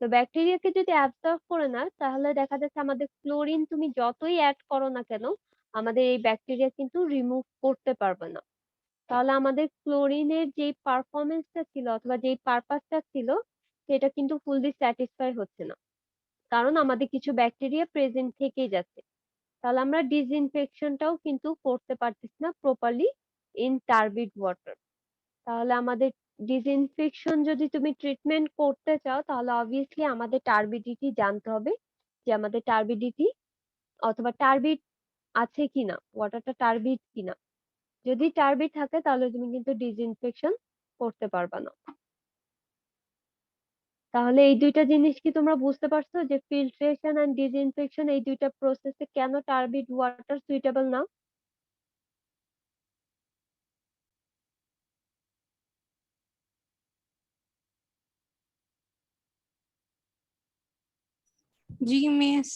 তো ব্যাকটেরিয়াকে যদি অ্যাবজর্ব করে না তাহলে দেখা যাচ্ছে আমাদের ক্লোরিন তুমি যতই অ্যাড করো না কেন আমাদের এই ব্যাকটেরিয়া কিন্তু রিমুভ করতে পারবে না। তাহলে আমাদের ক্লোরিনের যেই পারফরমেন্সটা ছিল অথবা যেই পারপাসটা ছিল সেটা কিন্তু ফুললি স্যাটিসফাই হচ্ছে না, কারণ আমাদের কিছু ব্যাকটেরিয়া প্রেজেন্ট থেকেই যাচ্ছে। তাহলে আমরা ডিসইনফেকশনটাও কিন্তু করতে পারতেছি না প্রপারলি ইন টার্বিড ওয়াটার। তাহলে আমাদের ডিসইনফেকশন যদি তুমি ট্রিটমেন্ট করতে চাও তাহলে অবভিয়াসলি আমাদের টার্বিডিটি জানতে হবে, যে আমাদের টার্বিডিটি অথবা টার্বিড আছে কিনা, ওয়াটারটা টার্বিড কিনা। যদি টার্বিড থাকে তাহলে তুমি কিন্তু ডিসইনফেকশন করতে পারবা না। তাহলে এই দুইটা জিনিস কি তোমরা বুঝতে পারছো যে ফিল্ট্রেশন এন্ড ডিসইনফেকশন এই দুইটা প্রসেসে কেন টার্বিড ওয়াটার সুইটেবল না? জি মিস।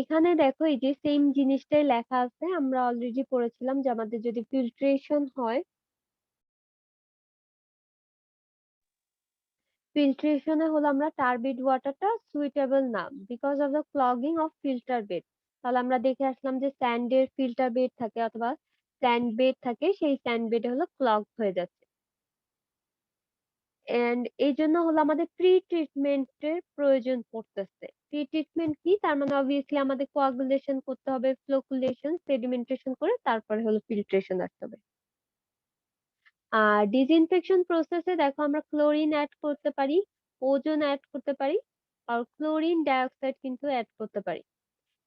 এখানে দেখো এই যে সেম জিনিসটাই লেখা আছে, আমরা অলরেডি পড়েছিলাম যে আমাদের যদি ফিল্ট্রেশন হয়, ফিল্ট্রেশনে হলো আমরা টার্বিড ওয়াটারটা সুইটেবল না because of the clogging of filter bed. তাহলে আমরা দেখে আসলাম যে স্যান্ডের ফিল্টার বেড থাকে অথবা স্যান্ড বেড থাকে, সেই স্যান্ড বেড হলো ক্লগ হয়ে যাচ্ছে। এন্ড এই জন্য হলো আমাদের প্রি ট্রিটমেন্টের প্রয়োজন পড়তেছে। প্রি ট্রিটমেন্ট কি? তার মানে অবভিয়াসলি আমাদের কোয়াগুলেশন করতে হবে, ফ্লোকুলেশন, সেডিমেন্টেশন করে তারপরে হলো ফিল্ট্রেশন আসতে হবে। আর ডিসইনফেকশন প্রসেসে দেখো আমরা ক্লোরিন অ্যাড করতে পারি, ওজোন অ্যাড করতে পারি, আর ক্লোরিন ডাইঅক্সাইড কিন্তু অ্যাড করতে পারি।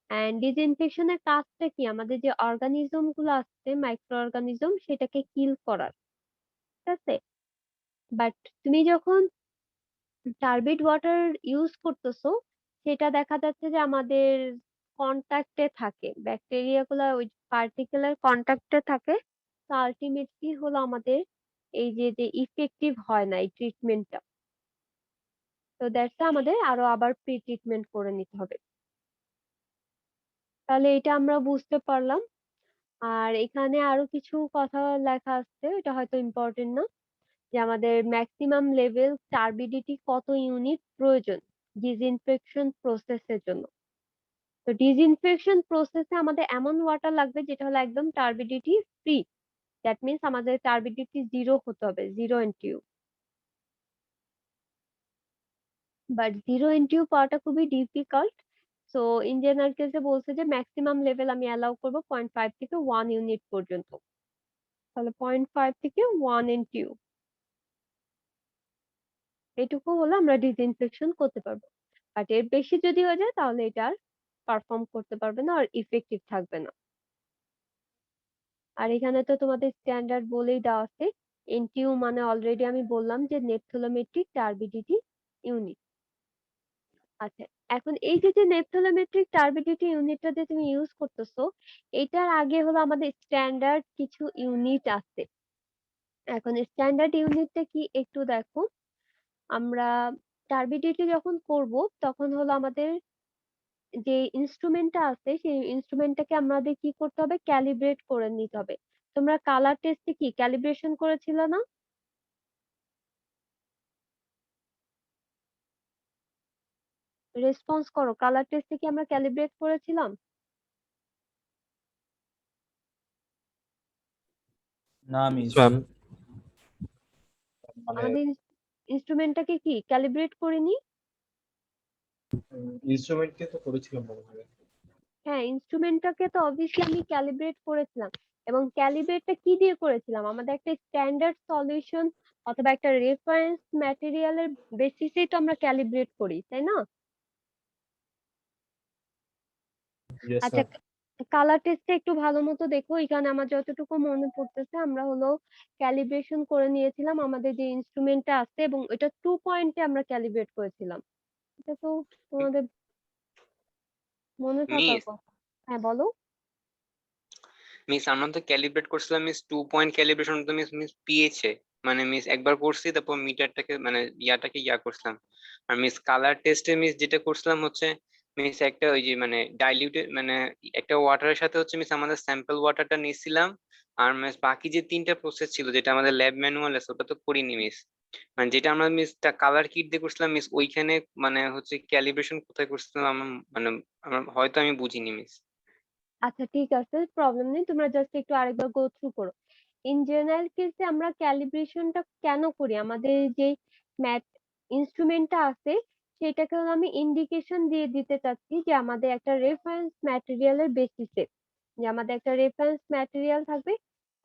এন্ড ডিসইনফেকশনের কাজটা কি? আমাদের যে অর্গানিজম গুলো আছে, মাইক্রো অর্গানিজম, সেটাকে কিল করার। ঠিক আছে, বাট তুমি যখন টার্বিড ওয়াটার ইউজ করতেছো, সেটা দেখা যাচ্ছে যে আমাদের কন্টাক্টে থাকে, ব্যাকটেরিয়া গুলা ওই পার্টিকুলার কন্টাক্টে থাকে। তো আলটিমেটলি হলো আমাদের এই যে যে ইফেক্টিভ হয় না এই ট্রিটমেন্টটা। তো দ্যাটস আমাদের আরো আবার প্রি ট্রিটমেন্ট করে নিতে হবে। তাহলে এটা আমরা বুঝতে পারলাম। আর এখানে আরো কিছু কথা লেখা আছে, এটা হয়তো ইম্পর্টেন্ট না, যে আমাদের ম্যাক্সিমাম লেভেল টার্বিডিটি কত ইউনিট প্রয়োজন ডিসইনফেকশন প্রসেসের জন্য। তো ডিসইনফেকশন প্রসেসে আমাদের এমন ওয়াটার লাগবে যেটা হলো একদম টার্বিডিটি ফ্রি। দ্যাট মিন্স আমাদের টার্বিডিটি জিরো হতে হবে, zero NTU. But zero NTU পাওয়াটা খুবই ডিফিকাল্ট। সো ইন্ডিয়ান আর্কেলসে বলছে যে ম্যাক্সিমাম লেভেল আমি অ্যালাউ করবো 0.5 থেকে 1 ইউনিট পর্যন্ত। তাহলে 0.5 থেকে 1 এনটিইউ, এটুকু হলে আমরা ডিসইনফেকশন করতে পারবো। বাট এর বেশি যদি হয়ে যায় তাহলে এটা আর পারফর্ম করতে পারবে না আর ইফেক্টিভ থাকবে না। আর এখানে তো তোমাদের স্ট্যান্ডার্ড বলেই দেওয়া আছে, এনটিইউ মানে অলরেডি আমি বললাম যে নেপথ্যালোমেট্রিক টার্বিডিটি ইউনিট। আচ্ছা, এখন এই যে যে নেপথ্যালোমেট্রিক টার্বিডিটি ইউনিটটা যে তুমি ইউজ করতেছো, এটার আগে হলো আমাদের স্ট্যান্ডার্ড কিছু ইউনিট আছে। এখন স্ট্যান্ডার্ড ইউনিটটা কি একটু দেখো। আমরা টার্বিডিটি যখন করব তখন হলো আমাদের যে ইনস্ট্রুমেন্টটা আছে সেই ইনস্ট্রুমেন্টটাকে আমাদের কি করতে হবে? ক্যালিব্রেট করে নিতে হবে। তোমরা কালার টেস্টে কি ক্যালিব্রেশন করেছিল না? রেসপন্স করো, কালার টেস্টে কি আমরা ক্যালিব্রেট করেছিলাম? না মিস। ম্যাম মানে আমাদের ইনস্ট্রুমেন্টটাকে কি ক্যালিব্রেট করিনি? ইনস্ট্রুমেন্টকে তো করেছিলাম মনে হয়। হ্যাঁ, ইনস্ট্রুমেন্টটাকে তো অবভিয়াসলি আমি ক্যালিব্রেট করেছিলাম। এবং ক্যালিব্রেটটা কি দিয়ে করেছিলাম? আমাদের একটা স্ট্যান্ডার্ড সলিউশন অথবা একটা রেফারেন্স ম্যাটেরিয়ালের বেসিসেই তো আমরা ক্যালিব্রেট করি, তাই না? ইয়েস আচ্ছা, ম্যাম। কালার টেস্টে একটু ভালো মতো দেখো। এখানে আমার যতটুকু মনে পড়তেছে আমরা হলো ক্যালিব্রেশন করে নিয়েছিলাম আমাদের যে ইনস্ট্রুমেন্টটা আছে, এবং এটা 2 পয়েন্টে আমরা ক্যালিব্রেট করেছিলাম। এটা তো তোমাদের মনে থাকার মিস কথা। হ্যাঁ, বলো। মিস আমরা তো ক্যালিব্রেট করছিলাম মিস 2 পয়েন্ট ক্যালিব্রেশন তো মিস মিস পিএইচে মানে মিস একবার করছি, তারপর মিটারটাকে মানে ইয়াটাকে ইয়া করছিলাম। আর মিস কালার টেস্টে মিস যেটা করছিলাম হচ্ছে মিস একটা ওই যে মানে ডাইলিউটেড মানে একটা ওয়াটারের সাথে হচ্ছে মিস আমাদের স্যাম্পল ওয়াটারটা নিয়েছিলাম। আর মিস বাকি যে 3টা প্রসেস ছিল যেটা আমাদের ল্যাব ম্যানুয়াল আছে ওটা তো করিনি মিস। মানে যেটা আমরা মিস কালার কিট দিয়ে করছিলাম মিস, ওইখানে মানে হচ্ছে ক্যালিব্রেশন কোথায় করছিলাম আমার মানে আমার হয়তো আমি বুঝিনি মিস। আচ্ছা, ঠিক আছে, প্রবলেম নেই, তোমরা জাস্ট একটু আরেকবার গো থ্রু করো। ইন জেনারেল কেসে আমরা ক্যালিব্রেশনটা কেন করি? আমাদের যে ম্যাথ ইনস্ট্রুমেন্টটা আছে সেটাকে আমি ইন্ডিকেশন দিয়ে দিতে চাচ্ছি যে আমাদের একটা রেফারেন্স ম্যাটেরিয়ালের বেসিসে, যে আমাদের একটা রেফারেন্স ম্যাটেরিয়াল থাকবে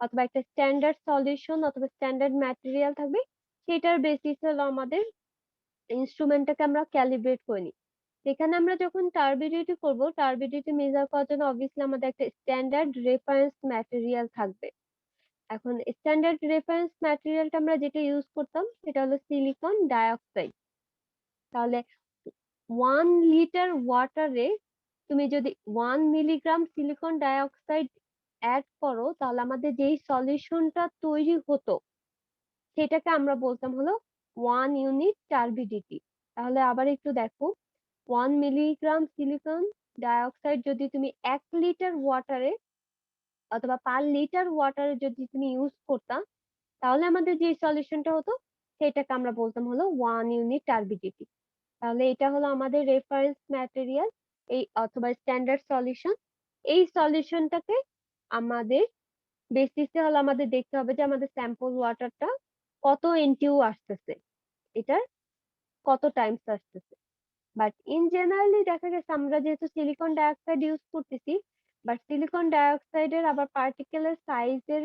অথবা একটা স্ট্যান্ডার্ড সলিউশন অথবা স্ট্যান্ডার্ড ম্যাটেরিয়াল থাকবে, সেটার বেসিসে হলো আমাদের ইনস্ট্রুমেন্টটাকে আমরা ক্যালিব্রেট করে নিই। এখানে আমরা যখন টার্বিডিটি করব, টার্বিডিটি মেজার করার জন্য অবভিয়াসলি আমাদের একটা স্ট্যান্ডার্ড রেফারেন্স ম্যাটেরিয়াল থাকবে। এখন স্ট্যান্ডার্ড রেফারেন্স ম্যাটেরিয়ালটা আমরা যেটা ইউজ করতাম সেটা হলো সিলিকন ডাইঅক্সাইড। তাহলে 1 লিটার ওয়াটারে তুমি যদি 1 মিলিগ্রাম সিলিকন ডাইঅক্সাইড অ্যাড করো, তাহলে আমাদের যেই সলিউশনটা তৈরি হতো সেটাকে আমরা বলতাম হলো 1 ইউনিট টার্বিডিটি। তাহলে আবার একটু দেখো, 1 মিলিগ্রাম সিলিকন ডাইঅক্সাইড যদি তুমি 1 লিটার ওয়াটারে অথবা পার লিটার ওয়াটারে যদি তুমি ইউজ করতাম, তাহলে আমাদের যে সলিউশনটা হতো সেটাকে আমরা বলতাম হলো 1 ইউনিট টার্বিডিটি। তাহলে এটা হলো আমাদের রেফারেন্স ম্যাটেরিয়াল এই অথবা স্ট্যান্ডার্ড সলিউশন। এই সলিউশনটাকে আমাদের বেসিসে হলো আমাদের দেখতে হবে যে আমাদের স্যাম্পল ওয়াটারটা কত এনটিইউ আসতেছে, এটার কত টাইমস আসতেছে। বাট ইন জেনারেলি দেখা গেছে আমরা যেহেতু সিলিকন ডাইঅক্সাইড ইউজ করতেছি, বাট সিলিকন ডাইঅক্সাইডের আবার পার্টিকেলের সাইজের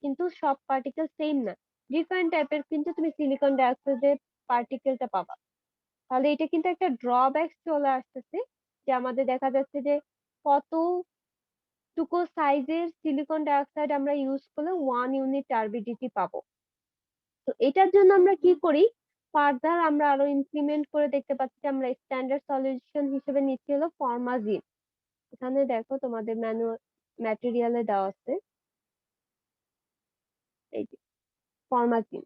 কিন্তু সব পার্টিকেল সেম না, ডিফারেন্ট টাইপের কিন্তু তুমি সিলিকন ডাইঅক্সাইডের পার্টিকেলটা পাবা। তাহলে এটা কিন্তু একটা ড্রব্যাক চলে আসতেছে যে আমাদের দেখা যাচ্ছে যে কতটুকু সাইজের সিলিকন ডাইঅক্সাইড আমরা ইউজ করলে 1 ইউনিট টার্বিডিটি পাবো। তো এটার জন্য আমরা কি করি, ফার্দার আমরা আরো ইমপ্লিমেন্ট করে দেখতে পাচ্ছি আমরা স্ট্যান্ডার্ড সলিউশন হিসেবে নিচ্ছি হলো ফরমাজিন। এখানে দেখো তোমাদের ম্যাটেরিয়ালে দেওয়া আছে এই যে ফরমাজিন।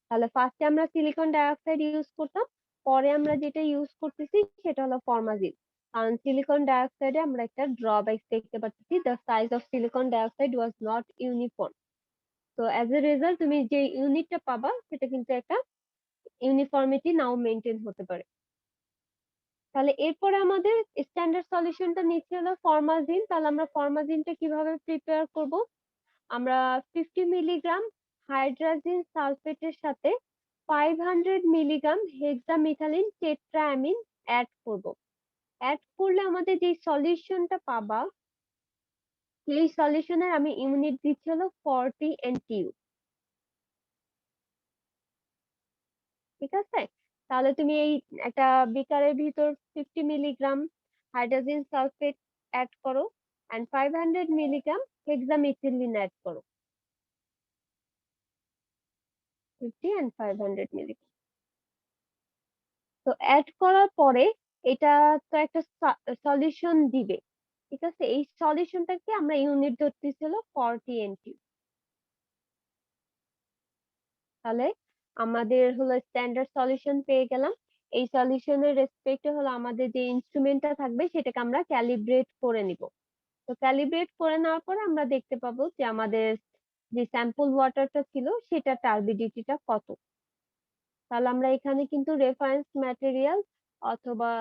তাহলে ফার্স্টে আমরা সিলিকন ডাইঅক্সাইড ইউজ করতাম, পরে আমরা যেটা ইউজ করতেছি সেটা হলো ফরমাজিন। কারণ সিলিকন ডাইঅক্সাইডে আমরা একটা ড্রব্যাক দেখতে পাচ্ছি, the size of silicon dioxide was not uniform. তো অ্যাজ এ রেজাল্ট তুমি যে ইউনিটটা পাবা সেটা কিন্তু একটা ইউনিফর্মিটি নাও মেনটেন হতে পারে। তাহলে এরপরে আমাদের স্ট্যান্ডার্ড সলিউশনটা নিচ্ছে হলো ফরমাজিন। তাহলে আমরা ফরমাজিনটা কিভাবে প্রিপেয়ার করব, আমরা 50 মিলিগ্রাম হাইড্রোজেন সালফেটের সাথে 500 মিলিগ্রাম হেক্সামিথাইলিন টেট্রাঅ্যামিন অ্যাড করব। অ্যাড করলে আমাদের যে সলিউশনটা পাবা সেই সলিউশনের আমি ইউনিট দিচ্ছি হলো 40 এনটিইউ। ঠিক আছে, তাহলে তুমি এই একটা বিকারের ভিতর 50 মিলিগ্রাম হাইড্রোজেন সালফেট অ্যাড করো এন্ড 500 মিলিগ্রাম হেক্সামিথিলিন অ্যাড করো, 50 এন্ড 500 মিলিগ্রাম। তো অ্যাড করার পরে এটা তো একটা সলিউশন দিবে, ঠিক আছে। এই সলিউশনটাকে আমরা ইউনিট ধরতেছি হলো 40 এনটিইউ। তাহলে আমাদের হলো স্ট্যান্ডার্ড সলিউশন পেয়ে গেলাম। এই সলিউশনের রেসপেক্টে হলো আমাদের যে ইনস্ট্রুমেন্টটা থাকবে সেটাকে আমরা ক্যালিব্রেট করে নিব। তো ক্যালিব্রেট করে নেওয়ার পর আমরা দেখতে পাবো যে আমাদের যে স্যাম্পল ওয়াটারটা ছিল সেটা টার্বিডিটিটা কত। তাহলে আমরা এখানে কিন্তু রেফারেন্স ম্যাটেরিয়াল অথবা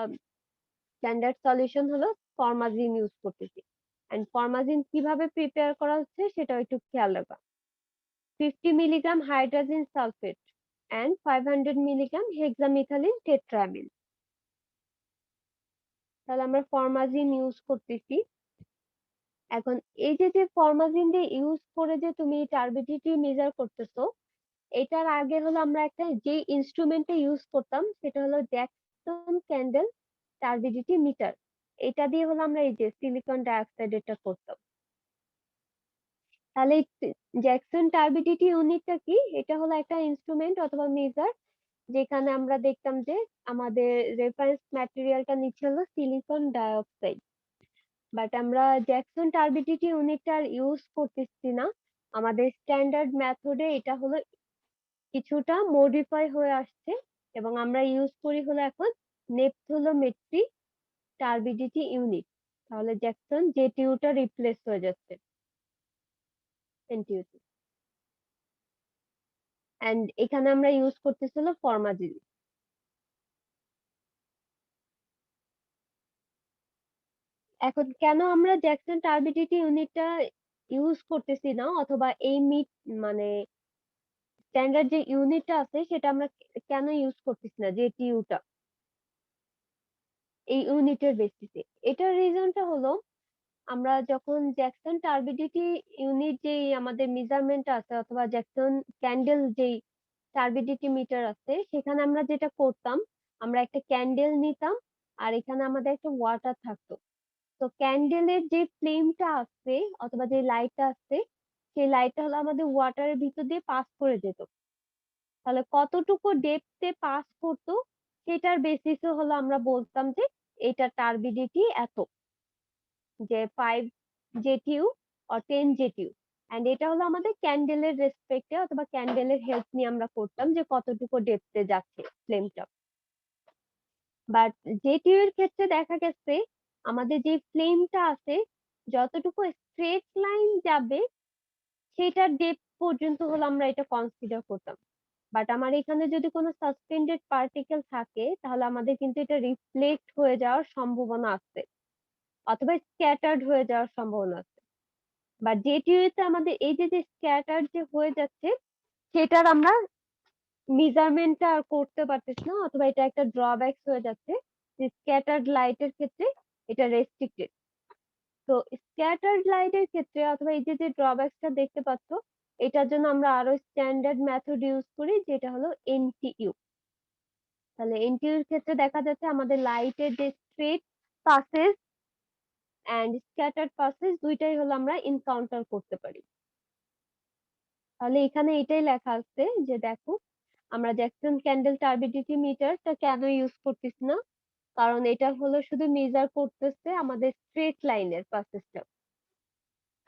স্ট্যান্ডার্ড সলিউশন হলো ফরমাজিন ইউজ করতেছি। এন্ড ফরমাজিন কিভাবে প্রিপেয়ার করা হচ্ছে সেটা একটু খেয়াল রাখবা। 50 milligram hydrogen sulphate and 500 milligram hexamethylene tetramine. তাহলে আমরা ফরমাজিন ইউজ করতেছি। এখন এই যে ফরমাজিন দিয়ে ইউজ করে যে তুমি টার্বিডিটি মেজার করতেছো, এটার আগে হলো আমরা একটা যে ইনস্ট্রুমেন্টে ইউজ করতাম সেটা হলো জ্যাকসন ক্যান্ডেল টার্বিডিটি মিটার। এটা দিয়ে হলো আমরা এই যে সিলিকন ডাইঅক্সাইড এটা করতাম। তাহলে জ্যাকসন টার্বিডিটি ইউনিটটা কি, এটা হলো একটা ইনস্ট্রুমেন্ট অথবা মেজার যেখানে আমরা দেখতাম যে আমাদের রেফারেন্স ম্যাটেরিয়ালটা নিচ্ছে হলো সিলিকন ডাইঅক্সাইড। বাট আমরা জ্যাকসন টার্বিডিটি ইউনিটটা ইউজ করতেছি না, আমাদের স্ট্যান্ডার্ড মেথডে এটা হলো কিছুটা মডিফাই হয়ে আসছে এবং আমরা ইউজ করি হলো এখন নেপথোলোমেট্রি টার্বিডিটি ইউনিট। তাহলে জ্যাকসন জেটিইউটা রিপ্লেস হয়ে যাচ্ছে এনটিইউ তে। এন্ড এখানে আমরা ইউজ করতেছি হলো ফরমাজিন। এখন কেন আমরা জ্যাকসন টার্বিডিটি ইউনিটটা ইউজ করতেছি না অথবা এই মানে স্ট্যান্ডার্ড যে ইউনিটটা আছে সেটা আমরা কেন ইউজ করতেছি না জেটিইউটা এই ইউনিটের বেসিসে, এটার রিজনটা হলো আমরা যখন জ্যাকসন টার্বিডিটি ইউনিট যেই আমাদের মেজারমেন্ট আছে অথবা জ্যাকসন ক্যান্ডেল যেই টার্বিডিটি মিটার আছে সেখানে আমরা যেটা করতাম, আমরা একটা ক্যান্ডেল নিতাম আর এখানে আমাদের একটা ওয়াটার থাকতো। তো ক্যান্ডেলের যে ফ্লেমটা আছে অথবা যে লাইটটা আছে সেই লাইটটা হলো আমাদের ওয়াটারের ভিতর দিয়ে পাস করে যেত। তাহলে কতটুকু ডেপথে পাস করতো সেটার বেসিসে হলো আমরা বলতাম যে এটা টার্বিডিটি এত, যে 5 জেটিইউ or 10 জেটিইউ। এন্ড এটা হলো আমাদের ক্যান্ডেলের রেসপেক্টে অথবা ক্যান্ডেলের হেল্প নিয়ে আমরা করতাম যে কতটুকু ডেপথে যাচ্ছে ফ্লেমটা। বাট জেটিইউ এর ক্ষেত্রে দেখা গেছে আমাদের যে ফ্লেমটা আছে যতটুকু স্ট্রেট লাইন যাবে সেটার ডেপথ পর্যন্ত হলো আমরা এটা কনসিডার করতাম। বাট আমার এখানে যদি কোনো সাসপেন্ডেড পার্টিকেল থাকে তাহলে আমাদের কিন্তু এটা রিফ্লেক্ট হয়ে যাওয়ার সম্ভাবনা আছে অথবা স্ক্যাটার্ড হয়ে যাওয়ার সম্ভাবনা আছে। বা যেটিতে আমাদের এই যে যে স্ক্যাটার্ড যে হয়ে যাচ্ছে সেটার আমরা মেজারমেন্টটা আর করতে পারতেছি না অথবা এটা একটা ড্রব্যাকস হয়ে যাচ্ছে। যে স্ক্যাটার্ড লাইটের ক্ষেত্রে এটা রেস্ট্রিক্টেড। তো স্ক্যাটার্ড লাইটের ক্ষেত্রে অথবা এই যে যে ড্রব্যাকসটা দেখতে পাচ্ছ এটার জন্য আমরা আরো স্ট্যান্ডার্ড মেথড ইউজ করি যেটা হলো এনটিইউ। তাহলে এনটিইউ এর ক্ষেত্রে দেখা যাচ্ছে আমাদের লাইটের যে straight passes and scattered passes দুইটাই হলো আমরা এনকাউন্টার করতে পারি। তাহলে এখানে এটাই লেখা আছে যে দেখো আমরা জ্যাকসন ক্যান্ডেল টার্বিডিটি মিটারটা কেন ইউজ করতেছি না, কারণ এটা হলো শুধু মেজার করতেছে আমাদের স্ট্রেট লাইনের পাসেসটা।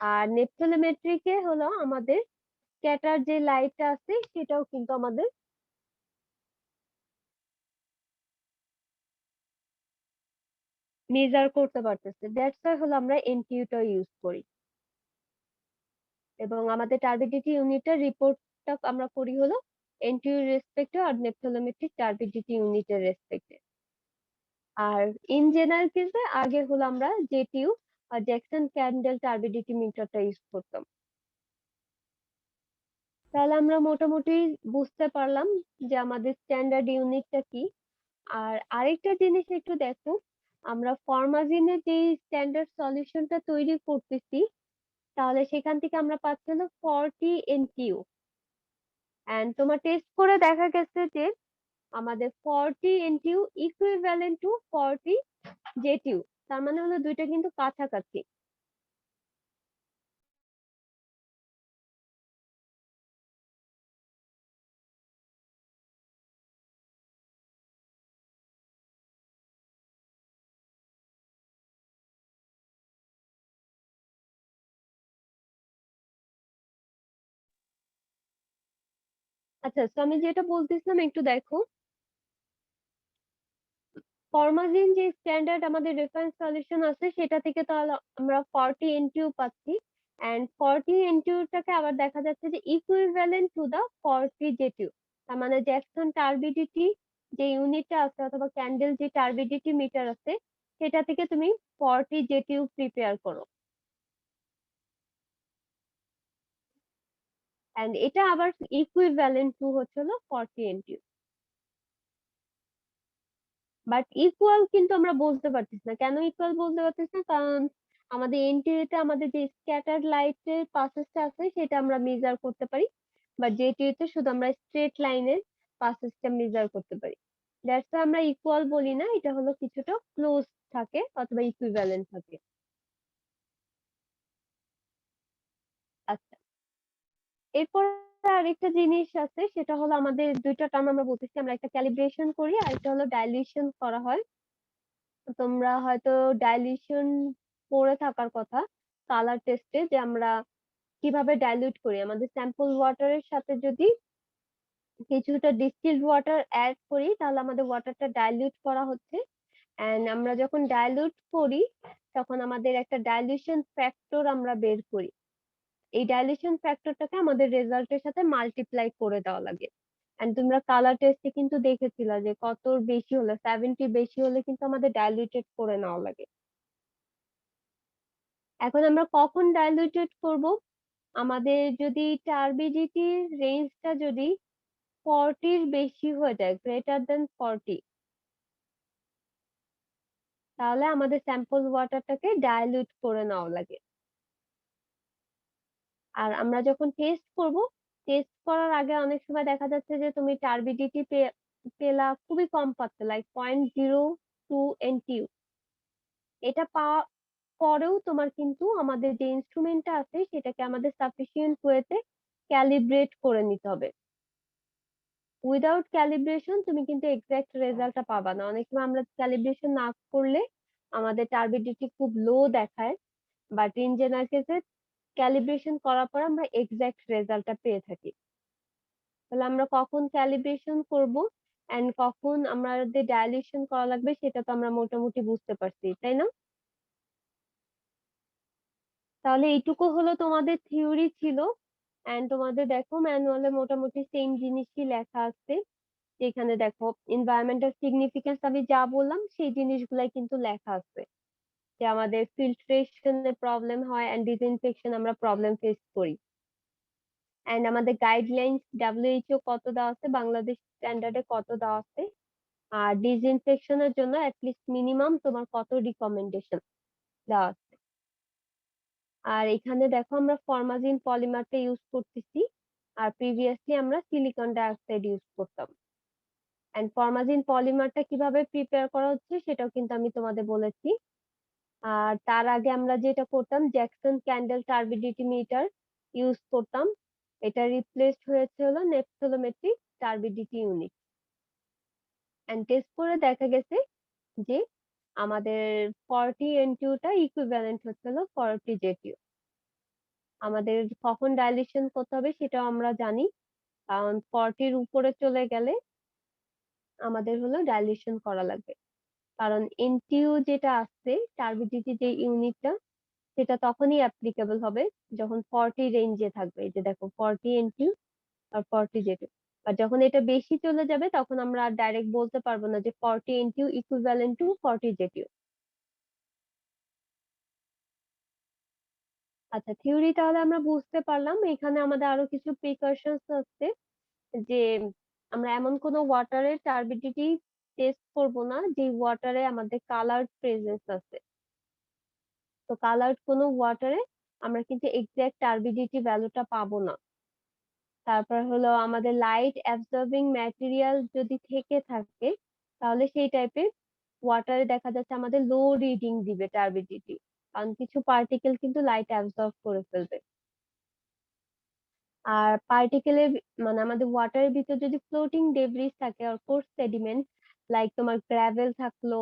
আর নেপথ্যালোমেট্রিকে হলো আমাদের স্ক্যাটার যে লাইটটা আছে সেটাও কিন্তু আমাদের মেজার করতে পারতেছে। দ্যাটস ওয়াই হলো আমরা এনটিইউটা ইউজ করি এবং আমাদের টার্বিডিটি ইউনিটের রিপোর্টটা আমরা করি হলো এনটিইউ রেসপেক্টে আর নেপথ্যালোমেট্রিক টার্বিডিটি ইউনিটের রেসপেক্টে। আর ইন জেনারেল কেসে আগে হলো আমরা জেটিইউ আর জ্যাকসন ক্যান্ডেল টার্বিডিটি মিটারটা ইউজ করতাম। তাহলে আমরা মোটামুটি বুঝতে পারলাম যে আমাদের স্ট্যান্ডার্ড ইউনিটটা কি। আর আরেকটা জিনিস একটু দেখো, আমরা ফরমাজিনের যে স্ট্যান্ডার্ড সলিউশনটা তৈরি করতেছি তাহলে সেখান থেকে আমরা পাচ্ছি হলো 40 এনটিইউ এন্ড তোমার টেস্ট করে দেখা গেছে যে আমাদের 40 এনটিইউ ইকুইভ্যালেন্ট টু 40 জেটিইউ। তার মানে হলো দুইটা কিন্তু কাছাকাছি। আচ্ছা, তো আমি যেটা বলতেছিলাম একটু দেখো, ফরমাজিন যে স্ট্যান্ডার্ড আমাদের রেফারেন্স সলিউশন আছে সেটা থেকে তাহলে আমরা 40 এনটিইউ পাচ্ছি এন্ড 40 এনটিইউটাকে আবার দেখা যাচ্ছে যে ইকুইভ্যালেন্ট টু দা 40 জেটিইউ। তার মানে জ্যাকসন টার্বিডিটি যে ইউনিটটা আছে অথবা ক্যান্ডেল যে টার্বিডিটি মিটার আছে সেটা থেকে তুমি 40 জেটিইউ প্রিপেয়ার করো এন্ড এটা আবার ইকুইভ্যালেন্ট টু হচ্ছে হলো 40 এনটিইউ। বাট ইকুয়াল কিন্তু আমরা বলতে পারতেছি না। কেন ইকুয়াল বলতে পারতেছি না? কারণ আমাদের এনটিইউতে আমাদের যে স্ক্যাটার্ড লাইটের পাসেসটা আছে সেটা আমরা মেজার করতে পারি, বাট জেটিইউতে শুধু আমরা স্ট্রেট লাইনের পাসেসটা মেজার করতে পারি। দ্যাটস আমরা ইকুয়াল বলি না, এটা হলো কিছুটা ক্লোজ থাকে অথবা ইকুইভ্যালেন্ট থাকে। আচ্ছা, এরপর আরেকটা জিনিস আছে সেটা হলো আমাদের দুইটা টার্ম আমরা বলতেছি, আমরা একটা ক্যালিব্রেশন করি আর একটা হলো ডাইলিউশন করা হয়। তোমরা হয়তো ডাইলিউশন পড়ে থাকার কথা কালার টেস্টে, যে আমরা কিভাবে ডাইলিউট করি। আমাদের স্যাম্পল ওয়াটারের সাথে যদি কিছুটা ডিস্টিলড ওয়াটার অ্যাড করি তাহলে আমাদের ওয়াটারটা ডাইলিউট করা হচ্ছে এন্ড আমরা যখন ডাইলিউট করি তখন আমাদের একটা ডাইলিউশন ফ্যাক্টর আমরা বের করি। এই ডাইলিউশন ফ্যাক্টরটাকে আমাদের রেজাল্টের সাথে মাল্টিপ্লাই করে দেওয়া লাগে। এন্ড তোমরা কালার টেস্টে কিন্তু দেখেছিলা যে কত বেশি হলে 70 বেশি হলে কিন্তু আমাদের ডাইলিউটেড করে নেওয়া লাগে। এখন আমরা কখন ডাইলিউটেড করব? আমাদের যদি টার্বিডিটির রেঞ্জটা যদি 40 এর বেশি হয়ে যায়, গ্রেটার দেন 40, তাহলে আমাদের স্যাম্পল ওয়াটারটাকে ডাইলিউট করে নেওয়া লাগে। আর আমরা যখন টেস্ট করব, টেস্ট করার আগে অনেক সময় দেখা যাচ্ছে যে তুমি টার্বিডিটি পেলা খুবই কম পাচ্ছ, লাইক 0.02 এনটিইউ। এটা পাওয়া পরেও তোমার কিন্তু আমাদের যে ইনস্ট্রুমেন্টটা আছে সেটাকে আমাদের সাফিসিয়েন্ট ওয়েতে ক্যালিব্রেট করে নিতে হবে। উইদাউট ক্যালিব্রেশন তুমি কিন্তু এক্সাক্ট রেজাল্টটা পাবা না। অনেক সময় আমরা ক্যালিব্রেশন না করলে আমাদের টার্বিডিটি খুব লো দেখায়, বাট ইন জেনারেল কেসে ক্যালিব্রেশন করার পর আমরা এক্সাক্ট রেজাল্টটা পেয়ে থাকি। তাহলে আমরা কখন ক্যালিব্রেশন করব এন্ড কখন আমাদের ডাইলিউশন করা লাগবে সেটা তো আমরা মোটামুটি বুঝতে পারছি, তাই না? তাহলে এইটুকু হলো তোমাদের থিওরি ছিল। এন্ড তোমাদের দেখো ম্যানুয়ালে মোটামুটি সেম জিনিসই লেখা আছে। এখানে দেখো এনভায়রনমেন্টাল সিগনিফিকেন্স আমি যা বললাম সেই জিনিসগুলাই কিন্তু লেখা আছে, যে আমাদের ফিল্ট্রেশনের প্রবলেম হয় এন্ড ডিসইনফেকশন আমরা প্রবলেম ফেস করি। এন্ড আমাদের গাইডলাইন্স ডাব্লিউএইচও কত দেওয়া আছে, বাংলাদেশ স্ট্যান্ডার্ডে কত দেওয়া আছে, আর ডিসইনফেকশনের জন্য অ্যাটলিস্ট মিনিমাম তোমার কত রিকমেন্ডেশন দেওয়া আছে। আর এখানে দেখো আমরা ফরমাজিন পলিমারটা ইউজ করতেছি, আর প্রিভিয়াসলি আমরা সিলিকন ডাইঅক্সাইড ইউজ করতাম। এন্ড ফরমাজিন পলিমারটা কিভাবে প্রিপেয়ার করা হচ্ছে সেটাও কিন্তু আমি তোমাদের বলেছি। আর তার আগে আমরা যেটা করতাম, Jackson candle turbidity metre use করতাম। এটা রিপ্লেসড হয়েছে হলো নেপথ্যালোমেট্রিক টার্বিডিটি ইউনিট। এন্ড টেস্ট করে দেখা গেছে যে আমাদের 40 NTU টা ইকুইভ্যালেন্ট হচ্ছিল 40 JTU। আমাদের কখন ডাইলিউশন করতে হবে সেটাও আমরা জানি, কারণ 40 এর উপরে চলে গেলে আমাদের হলো ডাইলিউশন করা লাগবে। কারণ এনটিইউ যেটা আছে টার্বিডিটি যে ইউনিটটা, সেটা তখনই অ্যাপ্লিকেবল হবে যখন 40 রেঞ্জে থাকবে। এই যে দেখো 40 NTU আর 40 JTU। আর যখন এটা বেশি চলে যাবে তখন আমরা আর ডাইরেক্ট বলতে পারবো না যে 40 NTU ইকুইভ্যালেন্ট টু 40 JTU। আচ্ছা, থিওরি তাহলে আমরা বুঝতে পারলাম। এখানে আমাদের আরো কিছু প্রিকশনস আছে, যে আমরা এমন কোনো ওয়াটারের টার্বিডিটি টেস্ট করব না যে ওয়াটারে আমাদের কালার প্রেজেন্স আছে। তো কালার্ড কোনো ওয়াটারে আমরা কিন্তু এক্সাক্ট টার্বিডিটি ভ্যালুটা পাবো না। তারপর হলো আমাদের লাইট অ্যাবজর্বিং ম্যাটেরিয়াল যদি থেকে থাকে তাহলে সেই টাইপের ওয়াটারে দেখা যাচ্ছে আমাদের লো রিডিং দিবে টার্বিডিটি, কারণ কিছু পার্টিকেল কিন্তু লাইট অ্যাবজর্ব করে ফেলবে। আর পার্টিকেলের মানে আমাদের ওয়াটারের ভিতর যদি ফ্লোটিং ডেব্রিস থাকে আর কোর্স সেডিমেন্ট, লাইক তোমার গ্রাভেল থাকলো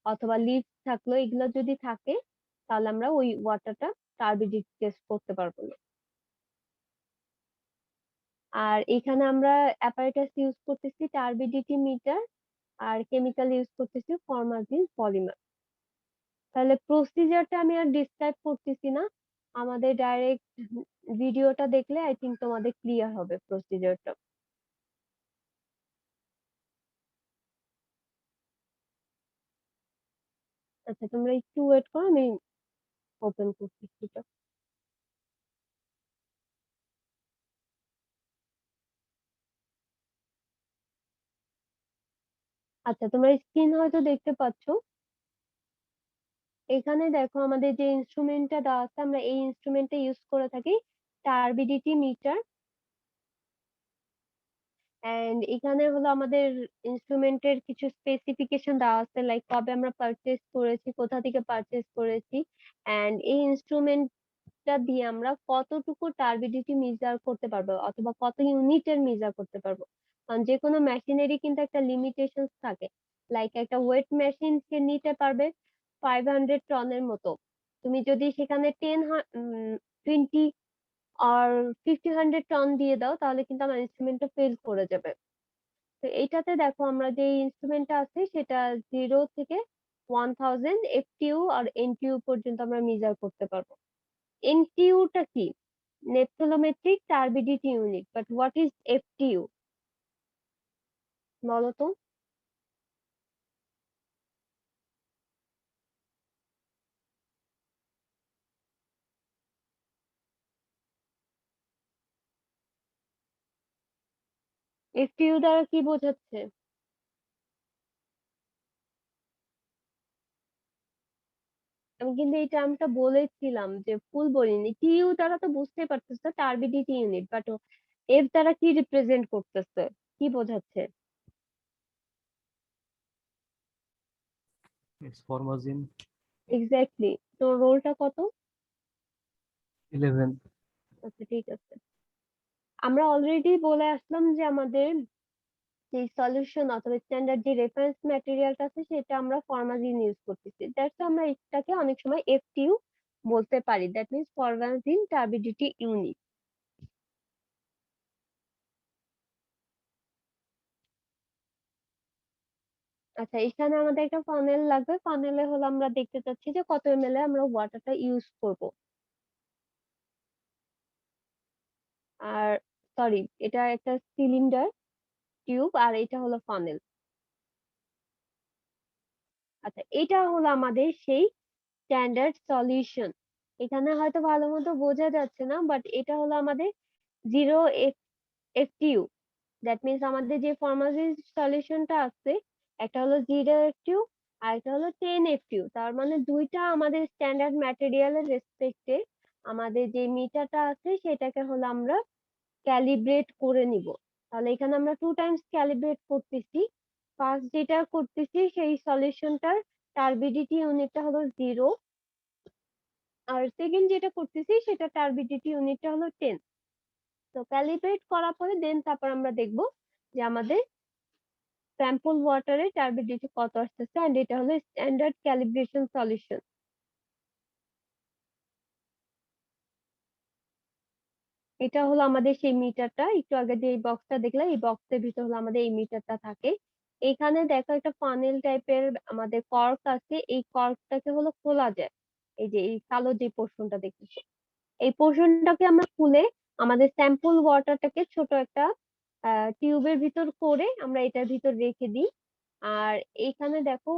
অথবা লিভস থাকলো, এগুলো যদি থাকে তাহলে আমরা ওই ওয়াটারটা টার্বিডিটি টেস্ট করতে পারবো না। আর এখানে আমরা অ্যাপারেটাস ইউজ করতেছি টার্বিডিটি মিটার, আর কেমিক্যাল ইউজ করতেছি ফরমাজিন পলিমার। তাহলে প্রসিজারটা আমি আর ডিসক্রাইব করতেছি না, আমাদের ডাইরেক্ট ভিডিওটা দেখলে আই থিঙ্ক তোমাদের ক্লিয়ার হবে প্রসিজারটা। আচ্ছা, তোমরা একটু ওয়েট করো, আমি ওপেন করতেছি এটা। আচ্ছা, তোমরা স্ক্রিন হয়তো দেখতে পাচ্ছো। এখানে দেখো আমাদের যে ইনস্ট্রুমেন্টটা দেওয়া আছে, আমরা এই ইনস্ট্রুমেন্টটা ইউজ করে থাকি টার্বিডিটি মিটার। এন্ড এখানে হলো আমাদের ইনস্ট্রুমেন্টের কিছু স্পেসিফিকেশন দেওয়া আছে, লাইক কবে আমরা পারচেজ করেছি, কোথা থেকে পারচেজ করেছি, এন্ড এই ইনস্ট্রুমেন্টটা দিয়ে আমরা কতটুকু টার্বিডিটি মেজার করতে পারবো অথবা কত ইউনিটের মেজার করতে পারবো। কারণ যে কোনো মেশিনেরই কিন্তু একটা লিমিটেশন থাকে, লাইক একটা ওয়েট মেশিন সে নিতে পারবে 500 টনের মতো। তুমি যদি সেখানে 20 আর 100 টন দিয়ে দাও তাহলে কিন্তু আমার ইনস্ট্রুমেন্টটা ফেল করে যাবে। তো এইটাতে দেখো আমরা যে ইনস্ট্রুমেন্টটা আছে সেটা 0 থেকে 1000 FTU আর NTU পর্যন্ত আমরা মেজার করতে পারবো। NTU টা কি? Nephelometric turbidity unit, but what is FTU বলো তো? FTU দ্বারা কি বোঝাচ্ছে? আমি কিন্তু এই টার্মটা বলেছিলাম, যে ফুল বলিনি। টিইউ দ্বারা তো বুঝতেই পারতেছো টার্বিডিটি ইউনিট, বাট এফ দ্বারা কি রিপ্রেজেন্ট করতেছে, কি বোঝাচ্ছে? ফরমাজিন এক্স্যাক্টলি। তো রোলটা কত? 11। আচ্ছা, ঠিক আছে। আমরা অলরেডি বলে আসলাম যে আমাদের যে সলিউশন অথবা স্ট্যান্ডার্ড যে রেফারেন্স ম্যাটেরিয়ালটা আছে সেটা আমরা ফরমাজিন ইউজ করতেছি, দ্যাটস আমরা এটাকে অনেক সময় FTU বলতে পারি, দ্যাট মিন্স ফরমাজিন টার্বিডিটি ইউনিট। আচ্ছা, এখানে আমাদের একটা ফানেল লাগবে। ফানেলে হলো আমরা দেখতে চাচ্ছি যে কত ml এ আমরা ওয়াটারটা ইউজ করব। আর সরি, এটা একটা সিলিন্ডার টিউব, আর এটা হলো ফানেল। আচ্ছা, এটা হলো আমাদের সেই স্ট্যান্ডার্ড সলিউশন। এখানে হয়তো ভালো মতো বোঝা যাচ্ছে না, বাট এটা হলো আমাদের 0 FTU। দ্যাট মিনস আমাদের যে ফর্মালিন সলিউশনটা আছে, একটা হলো 0 FTU আর একটা হলো 10 FTU। তার মানে দুইটা আমাদের স্ট্যান্ডার্ড ম্যাটেরিয়ালের রেসপেক্টে আমাদের যে মিটারটা আছে সেটাকে হলো আমরা ক্যালিব্রেট করে নিব। তাহলে এখানে আমরা 2 টাইমস ক্যালিব্রেট করতেছি। ফার্স্ট যেটা করতেছি সেই সলিউশনটার টার্বিডিটি ইউনিটটা হলো 0, আর সেকেন্ড যেটা করতেছি সেটা টার্বিডিটি ইউনিটটা হলো 10। তো ক্যালিব্রেট করার পরে দেন তারপর আমরা দেখব যে আমাদের স্যাম্পল ওয়াটারের টার্বিডিটি কত আসতেছে, এন্ড এটা হলো স্ট্যান্ডার্ড ক্যালিব্রেশন সলিউশন। এটা হলো আমাদের সেই মিটারটা, একটু আগে যে বক্সটা দেখলাম এই বক্সের ভিতর হলো আমাদের এই মিটারটা থাকে। এখানে দেখো একটা ফানেল টাইপের আমাদের কর্ক আছে, এই কর্কটাকে হলো খোলা যায়। এই যে এই কালো যে পোর্শনটা দেখতেছো, এই পোর্শনটাকে আমরা খুলে আমাদের স্যাম্পল ওয়াটারটাকে ছোট একটা টিউবের ভিতর করে আমরা এটার ভিতর রেখে দিই। আর এইখানে দেখো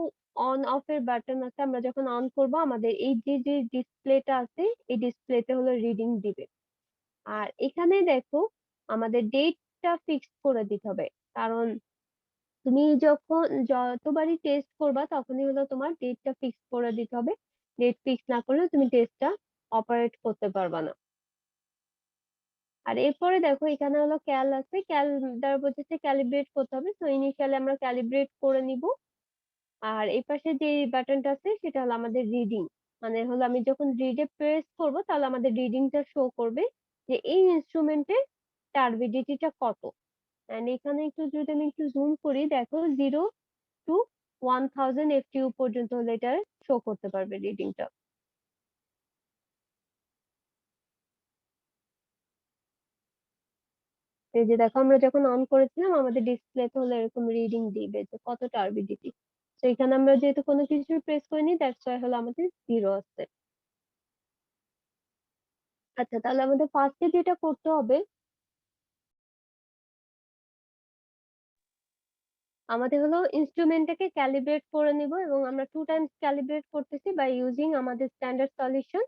অন অফ এর বাটন আছে, আমরা যখন অন করব আমাদের এই যে যে ডিসপ্লেটা আছে এই ডিসপ্লেতে হলো রিডিং দিবে। আর এখানে দেখো আমাদের ডেটটা ফিক্স করে দিতে হবে, কারণ তুমি যখন যতবারই টেস্ট করবা তখনই হলো তোমার ডেটটা ফিক্স করে দিতে হবে। ডেট ফিক্স না করলে তুমি টেস্টটা অপারেট করতে পারবা না। আর এরপরে দেখো এখানে হলো ক্যাল আছে, ক্যাল দ্বারা বোঝাচ্ছে ক্যালিব্রেট করতে হবে। তো ইনিশিয়ালি আমরা ক্যালিব্রেট করে নিব। আর এই পাশে যে বাটনটা আছে সেটা হলো আমাদের রিডিং, মানে হলো আমি যখন রিডে প্রেস করব তাহলে আমাদের রিডিংটা শো করবে যে এই ইনস্ট্রুমেন্টের টার্বিডিটিটা কত। এন্ড এখানে একটু যদি আমি একটু জুম করি, দেখো 0 to 1000 FTU পর্যন্ত হলে এটা শো করতে পারবে রিডিংটা। এই যে দেখো আমরা যখন অন করেছিলাম আমাদের ডিসপ্লেতে হলো এরকম রিডিং দিবে যে কত টার্বিডিটি। তো এখানে আমরা যেহেতু কোনো কিছু প্রেস করিনি দ্যাটস ওয়াই হলো আমাদের 0 আসছে। আচ্ছা, তাহলে আমাদের ফার্স্টে যেটা করতে হবে, আমাদের হলো ইনস্ট্রুমেন্টটাকে ক্যালিব্রেট করে নিব, এবং আমরা 2 টাইমস ক্যালিব্রেট করতেছি বাই ইউজিং আমাদের standard solution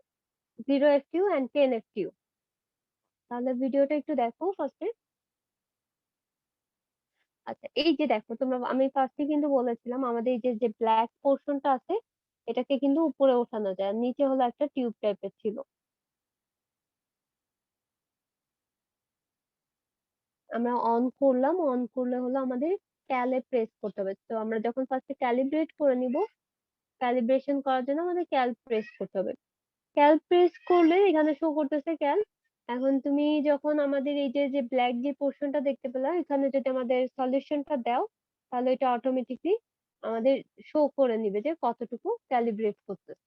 0 FTU and 10 FTU। তাহলে ভিডিওটা একটু দেখো ফার্স্টে। আচ্ছা, এই যে দেখো তোমরা, আমি ফার্স্টে কিন্তু বলেছিলাম আমাদের এই যে যে ব্ল্যাক পোর্শনটা আছে এটাকে কিন্তু উপরে ওঠানো যায়, আর নিচে হলো একটা টিউব টাইপের ছিল। আমরা অন করলাম, অন করলে হলো আমাদের ক্যালে প্রেস করতে হবে। তো আমরা যখন ফার্স্টে ক্যালিব্রেট করে নিব, ক্যালিব্রেশন করার জন্য আমাদের ক্যাল প্রেস করতে হবে। ক্যাল প্রেস করলে এখানে শো করতেছে ক্যাল। এখন তুমি যখন আমাদের এই যে যে ব্ল্যাক যে পোর্শনটা দেখতে পেলা, এখানে যদি আমাদের সলিউশনটা দাও তাহলে এটা অটোমেটিকলি আমাদের শো করে নিবে যে কতটুকু ক্যালিব্রেট করতেছে।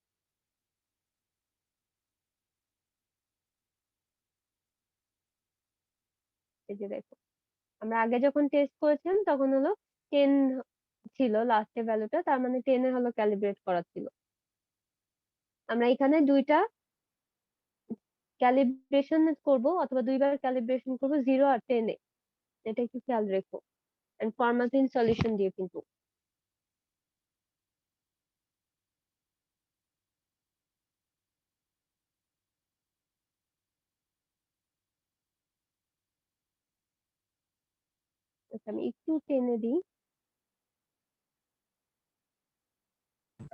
এই যে দেখো, আমরা আগে যখন টেস্ট করেছিলাম তখন হলো 10 ছিল লাস্টে ভ্যালুটা, তার মানে 10 এ হলো ক্যালিব্রেট করা ছিল। আমরা এখানে দুইটা ক্যালিব্রেশন করব অথবা দুইবার ক্যালিব্রেশন করব, 0 আর 10 এ। এটা একটু খেয়াল রেখো, এন্ড ফরমালিন সলিউশন দিয়ে কিন্তু। আচ্ছা, আমি একটু টেনে দিই।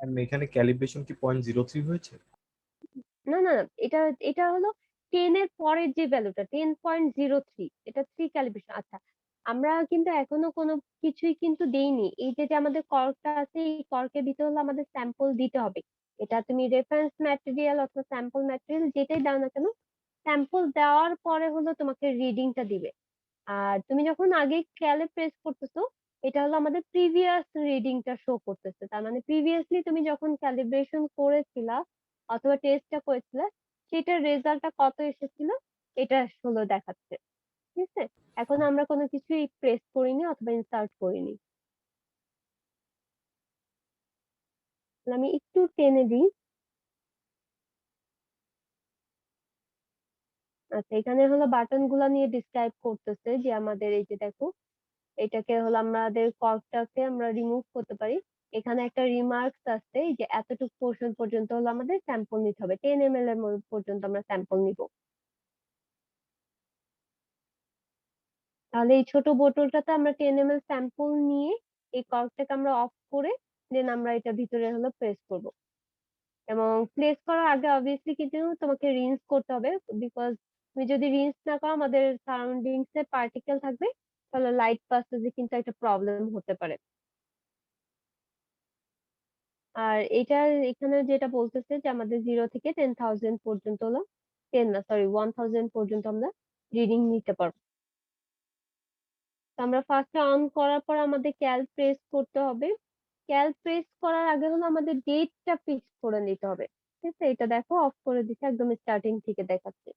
আর এখানে ক্যালিব্রেশন কি 0.03 হয়েছে? না না না, এটা এটা হলো 10 এর পরের যে ভ্যালুটা 10.03, এটা 3 ক্যালিব্রেশন। আচ্ছা, আমরা কিন্তু এখনো কোনো কিছুই কিন্তু দেইনি। এই যে যে আমাদের কর্কটা আছে এই কর্কের ভিতরে হলো আমাদের স্যাম্পল দিতে হবে। এটা তুমি রেফারেন্স ম্যাটেরিয়াল অথবা স্যাম্পল ম্যাটেরিয়াল যেটাই দাও না কেন, স্যাম্পল দেওয়ার পরে হলো তোমাকে রিডিংটা দিবে। আর তুমি যখন আগে ক্যালে প্রেস করতেছো এটা হলো আমাদের প্রিভিয়াস রিডিংটা শো করতেছে। তার মানে প্রিভিয়াসলি তুমি যখন ক্যালিব্রেশন করেছিলা অথবা টেস্টটা করেছিলা সেটার রেজাল্টটা কত এসেছিল এটা হলো দেখাচ্ছে। ঠিক আছে, এখন আমরা কোনো কিছুই প্রেস করিনি অথবা ইনসার্ট করিনি। তাহলে আমি একটু টেনে দিই। আচ্ছা, এখানে হলো বাটন গুলা নিয়ে ডিসক্রাইব করতেছে যে আমাদের এই যে দেখো, এটাকে হলো আমাদের কর্কটাকে আমরা রিমুভ করতে পারি। এখানে একটা রিমার্কস আছে, এই যে এতটুকু পোর্শন পর্যন্ত হলো আমাদের স্যাম্পল নিতে হবে, 10 ml এর পর্যন্ত আমরা স্যাম্পল নিব। তাহলে এই ছোট বোতলটাতে আমরা 10 ml স্যাম্পল নিয়ে এই কর্কটাকে আমরা অফ করে দেন আমরা এটা ভিতরে হলো প্রেস করব। এবং প্লেস করার আগে অবভিয়াসলি কিন্তু তোমাকে রিন্স করতে হবে, বিকজ তুমি যদি রিন্স না করো আমাদের সারাউন্ডিংস এ পার্টিকেল থাকবে, তাহলে লাইট পাসেজে কিন্তু একটা প্রবলেম হতে পারে। আর এটার এখানে যেটা বলতেছে যে আমাদের 0 থেকে 10,000 পর্যন্ত হলো, 10 না সরি 1000 পর্যন্ত আমরা রিডিং নিতে পারবো। তো আমরা ফার্স্টে অন করার পর আমাদের ক্যাল প্রেস করতে হবে। ক্যাল প্রেস করার আগে হলো আমাদের ডেটটা ফিক্স করে নিতে হবে। ঠিক আছে, এটা দেখো অফ করে দিচ্ছে, একদম স্টার্টিং থেকে দেখাচ্ছে।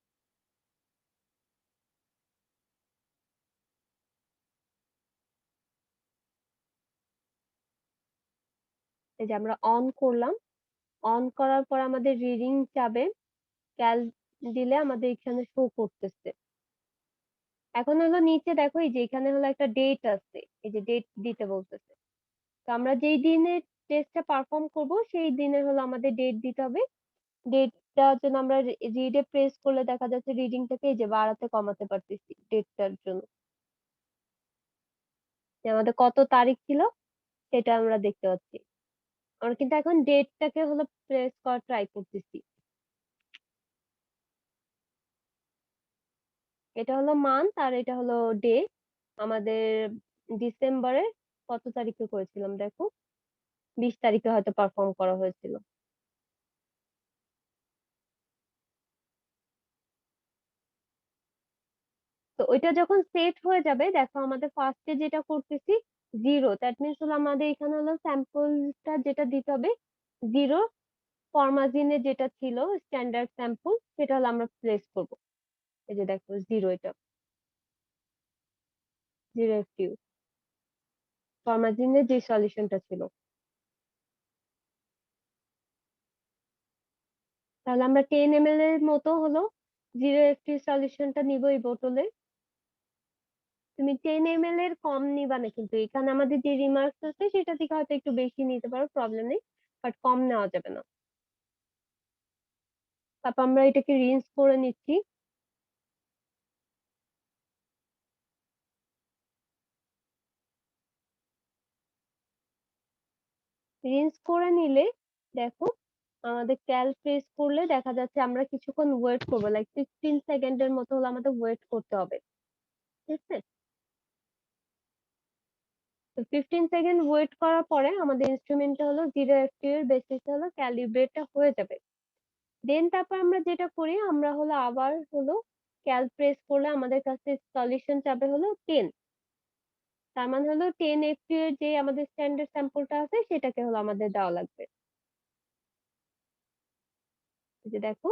এই যে আমরা অন করলাম, অন করার পর আমাদের রিডিং যাবে, ক্যাল দিলে আমাদের এখানে শো করতেছে। এখন হলো নিচে দেখো, এই যে এখানে হলো একটা ডেট আছে, এই যে ডেট দিতে বলতেছে। তো আমরা যেই দিনে টেস্টটা পারফর্ম করব সেই দিনে হলো আমাদের ডেট দিতে হবে। ডেটটা যেন আমরা রিডে প্রেস করলে দেখা যাচ্ছে রিডিংটাকে এই যে বাড়াতে কমাতে পারতেছি ডেটটার জন্য, যে আমাদের কত তারিখ ছিল সেটা আমরা দেখতে পাচ্ছি। আমরা কিন্তু এখন ডেটটাকে হলো প্রেস করা ট্রাই করতেছি। এটা হলো মান্থ আর এটা হলো ডে। আমাদের ডিসেম্বরের কত তারিখে করেছিলাম দেখো, 20 তারিখে হয়তো পারফর্ম করা হয়েছিল। তো ওইটা যখন সেট হয়ে যাবে, দেখো আমাদের ফার্স্টে যেটা করতেছি 0, দ্যাট মিনস হলো আমাদের এখানে হলো স্যাম্পলটা যেটা দিতে হবে 0, ফরমাজিনে যেটা ছিল স্ট্যান্ডার্ড স্যাম্পল সেটা হলো আমরা প্লেস করব। এই যে দেখো 0, এটা 0 FTU ফরমাজিনের যে সলিউশনটা ছিল। তাহলে আমরা 10 ml এর মতো হলো 0 FTU সলিউশনটা নিব এই বোতলে। তুমি 10 ml এর কম নিবা না, কিন্তু এখানে আমাদের যে রিমার্কস আছে সেটা থেকে হয়তো একটু বেশি নিতে পারো, প্রবলেম নেই, বাট কম নেওয়া যাবে না। তারপর আমরা এটাকে রিন্স করে নিচ্ছি। রিন্স করে নিলে দেখো আমাদের ক্যাল প্রেস করলে দেখা যাচ্ছে আমরা কিছুক্ষণ ওয়েট করবো, লাইক 15 সেকেন্ডের মতো হলো আমাদের ওয়েট করতে হবে। ঠিক আছে, তো 15 সেকেন্ড ওয়েট করার পরে আমাদের ইনস্ট্রুমেন্টটা হলো 0 FTU এর বেসিসে হলো ক্যালিব্রেটটা হয়ে যাবে। দেন তারপর আমরা যেটা করি, আমরা হলো আবার হলো ক্যাল প্রেস করলে আমাদের কাছে সলিউশন যাবে হলো 10। তার মানে হলো 10 FTU এর যে আমাদের স্ট্যান্ডার্ড স্যাম্পলটা আছে সেটাকে হলো আমাদের দেওয়া লাগবে। এই যে দেখো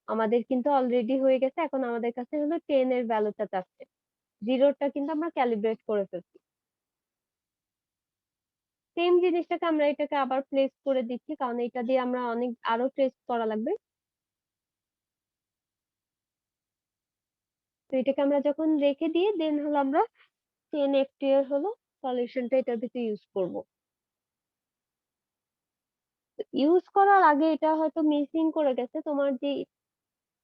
আমাদের কিন্তু অলরেডি হয়ে গেছে, এখন আমাদের কাছে হলো 10 এর ভ্যালুটা চাচ্ছে, 0টা কিন্তু আমরা ক্যালিব্রেট করে ফেলছি। সেম জিনিসটাকে আমরা এটাকে আবার প্লেস করে দিচ্ছি, কারণ এটা দিয়ে আমরা অনেক আরো টেস্ট করা লাগবে। তো এটাকে আমরা যখন রেখে দিয়ে দেন হলো আমরা 10 FTU এর হলো সলিউশনটা এটার ভিতরে ইউজ করব। ইউজ করার আগে এটা হয়তো মিসিং করে গেছে, তোমার যে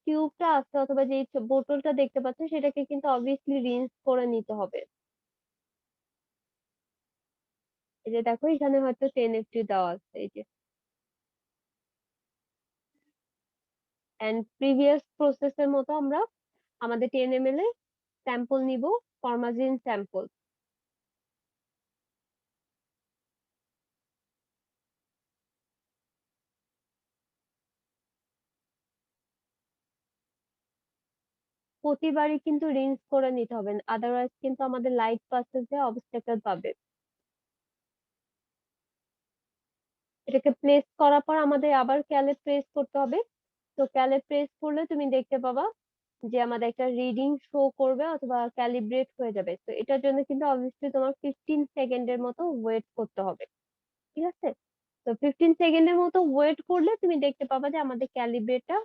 টিউবটা আছে অথবা যে বোতলটা দেখতে পাচ্ছ সেটাকে কিন্তু অবভিয়াসলি রিন্স করে নিতে হবে। এই যে দেখো এখানে হয়তো 10 FTU দেওয়া আছে, এই যে। এন্ড প্রিভিয়াস প্রসেসের মতো আমরা আমাদের 10 ml এর স্যাম্পল নিব, ফরমাজিন স্যাম্পল। প্রতিবারই কিন্তু রিন্স করে নিতে হবে, আদারওয়াইজ কিন্তু আমাদের লাইট পাসেজে অবস্টাকেল পাবে। এটাকে প্লেস করার পর আমাদের আবার ক্যালে প্রেস করতে হবে। তো ক্যালে প্রেস করলে তুমি দেখতে পাবা যে আমাদের একটা রিডিং শো করবে অথবা ক্যালিব্রেট হয়ে যাবে। তো এটার জন্য কিন্তু অবভিয়াসলি তোমার 15 সেকেন্ডের মতো ওয়েট করতে হবে। ঠিক আছে, তো 15 সেকেন্ডের মতো ওয়েট করলে তুমি দেখতে পাবা যে আমাদের ক্যালিব্রেটটা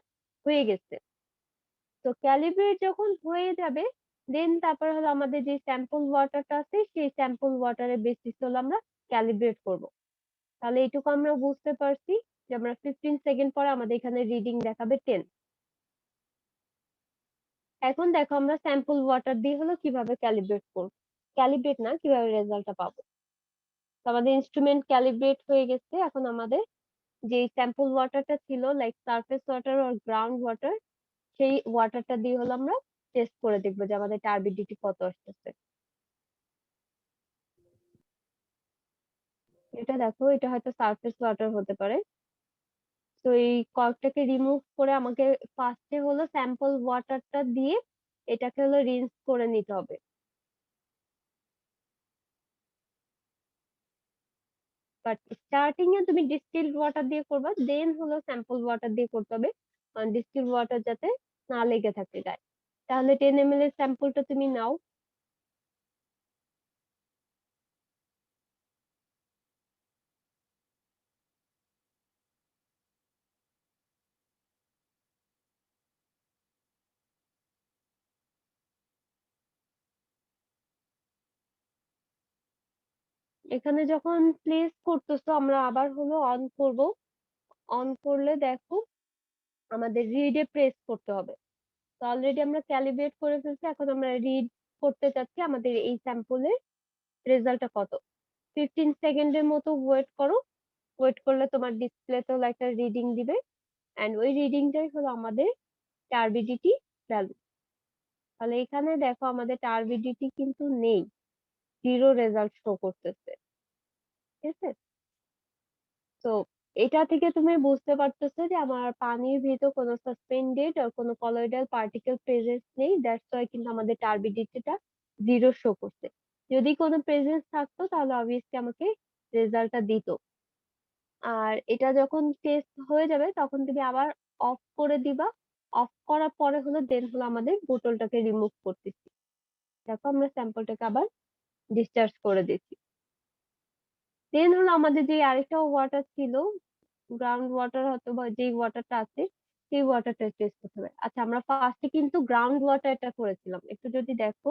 হয়ে গেছে। তো ক্যালিব্রেট যখন হয়ে যাবে দেন তারপর হলো আমাদের যে স্যাম্পল ওয়াটারটা আছে সেই স্যাম্পল ওয়াটারের বেসিস হলো আমরা ক্যালিব্রেট করব। তাহলে এইটুকু আমরা বুঝতে পারছি যে আমরা 15 সেকেন্ড পরে আমাদের এখানে রিডিং দেখাবে 10। এখন দেখো আমরা স্যাম্পল ওয়াটার দিয়ে হলো কিভাবে ক্যালিব্রেট করব, ক্যালিব্রেট না কিভাবে রেজাল্টটা পাবো। তো আমাদের ইনস্ট্রুমেন্ট ক্যালিব্রেট হয়ে গেছে। এখন আমাদের যে স্যাম্পল ওয়াটারটা ছিল লাইক সারফেস ওয়াটার আর গ্রাউন্ড ওয়াটার, সেই ওয়াটারটা দিয়ে হলো আমরা টেস্ট করে দেখবো যে আমাদের টার্বিডিটি কত আসতেছে। এটা দেখো, এটা হয়তো সারফেস ওয়াটার হতে পারে। তো এই কর্কটাকে রিমুভ করে আমাকে ফার্স্টে হলো স্যাম্পল ওয়াটারটা দিয়ে এটাকে হলো রিন্স করে নিতে হবে। বাট স্টার্টিং এ তুমি ডিস্টিলড ওয়াটার দিয়ে করবা, দেন হলো স্যাম্পল ওয়াটার দিয়ে করতে হবে, কারণ ডিস্টিলড ওয়াটার যাতে না লেগে থাকে গায়ে। তাহলে 10 ml এর স্যাম্পলটা তুমি নাও। এখানে যখন প্লেস করতেছো আমরা আবার হলো অন করব। অন করলে দেখো আমাদের রিডে প্রেস করতে হবে। তো অলরেডি আমরা ক্যালিব্রেট করে ফেলছি, এখন আমরা রিড করতে চাচ্ছি আমাদের এই স্যাম্পলের রেজাল্টটা কত। 15 সেকেন্ডের মতো ওয়েট করো। ওয়েট করলে তোমার ডিসপ্লেতেও একটা রিডিং দিবে, এন্ড ওই রিডিংটাই হলো আমাদের টার্বিডিটি ভ্যালু। তাহলে এখানে দেখো আমাদের টার্বিডিটি কিন্তু নেই, জিরো রেজাল্ট শো করতেছে। ঠিক আছে, তো এটা থেকে তুমি বুঝতে পারতেছো যে আমার পানির ভিতর কোনো সাসপেন্ডেড আর কোনো কলয়েডাল পার্টিকেল প্রেজেন্স নেই, দ্যাটস ওয়াই কিন্তু আমাদের টার্বিডিটিটা জিরো শো করছে। যদি কোনো প্রেজেন্স থাকতো তাহলে অবভিয়াসলি আমাকে রেজাল্টটা দিত। আর এটা যখন টেস্ট হয়ে যাবে তখন তুমি আবার অফ করে দিবা। অফ করার পরে হলো দেন হলো আমাদের বোতলটাকে রিমুভ করতেছি। দেখো আমরা স্যাম্পলটাকে আবার ডিসচার্জ করে দিচ্ছি। দেন হলো আমাদের যে আরেকটা ওয়াটার ছিল গ্রাউন্ড ওয়াটার, হয়তো বা যেই ওয়াটারটা আছে সেই ওয়াটারটা টেস্ট করতে হবে। আচ্ছা, আমরা ফার্স্টে কিন্তু গ্রাউন্ড ওয়াটারটা করেছিলাম, একটু যদি দেখো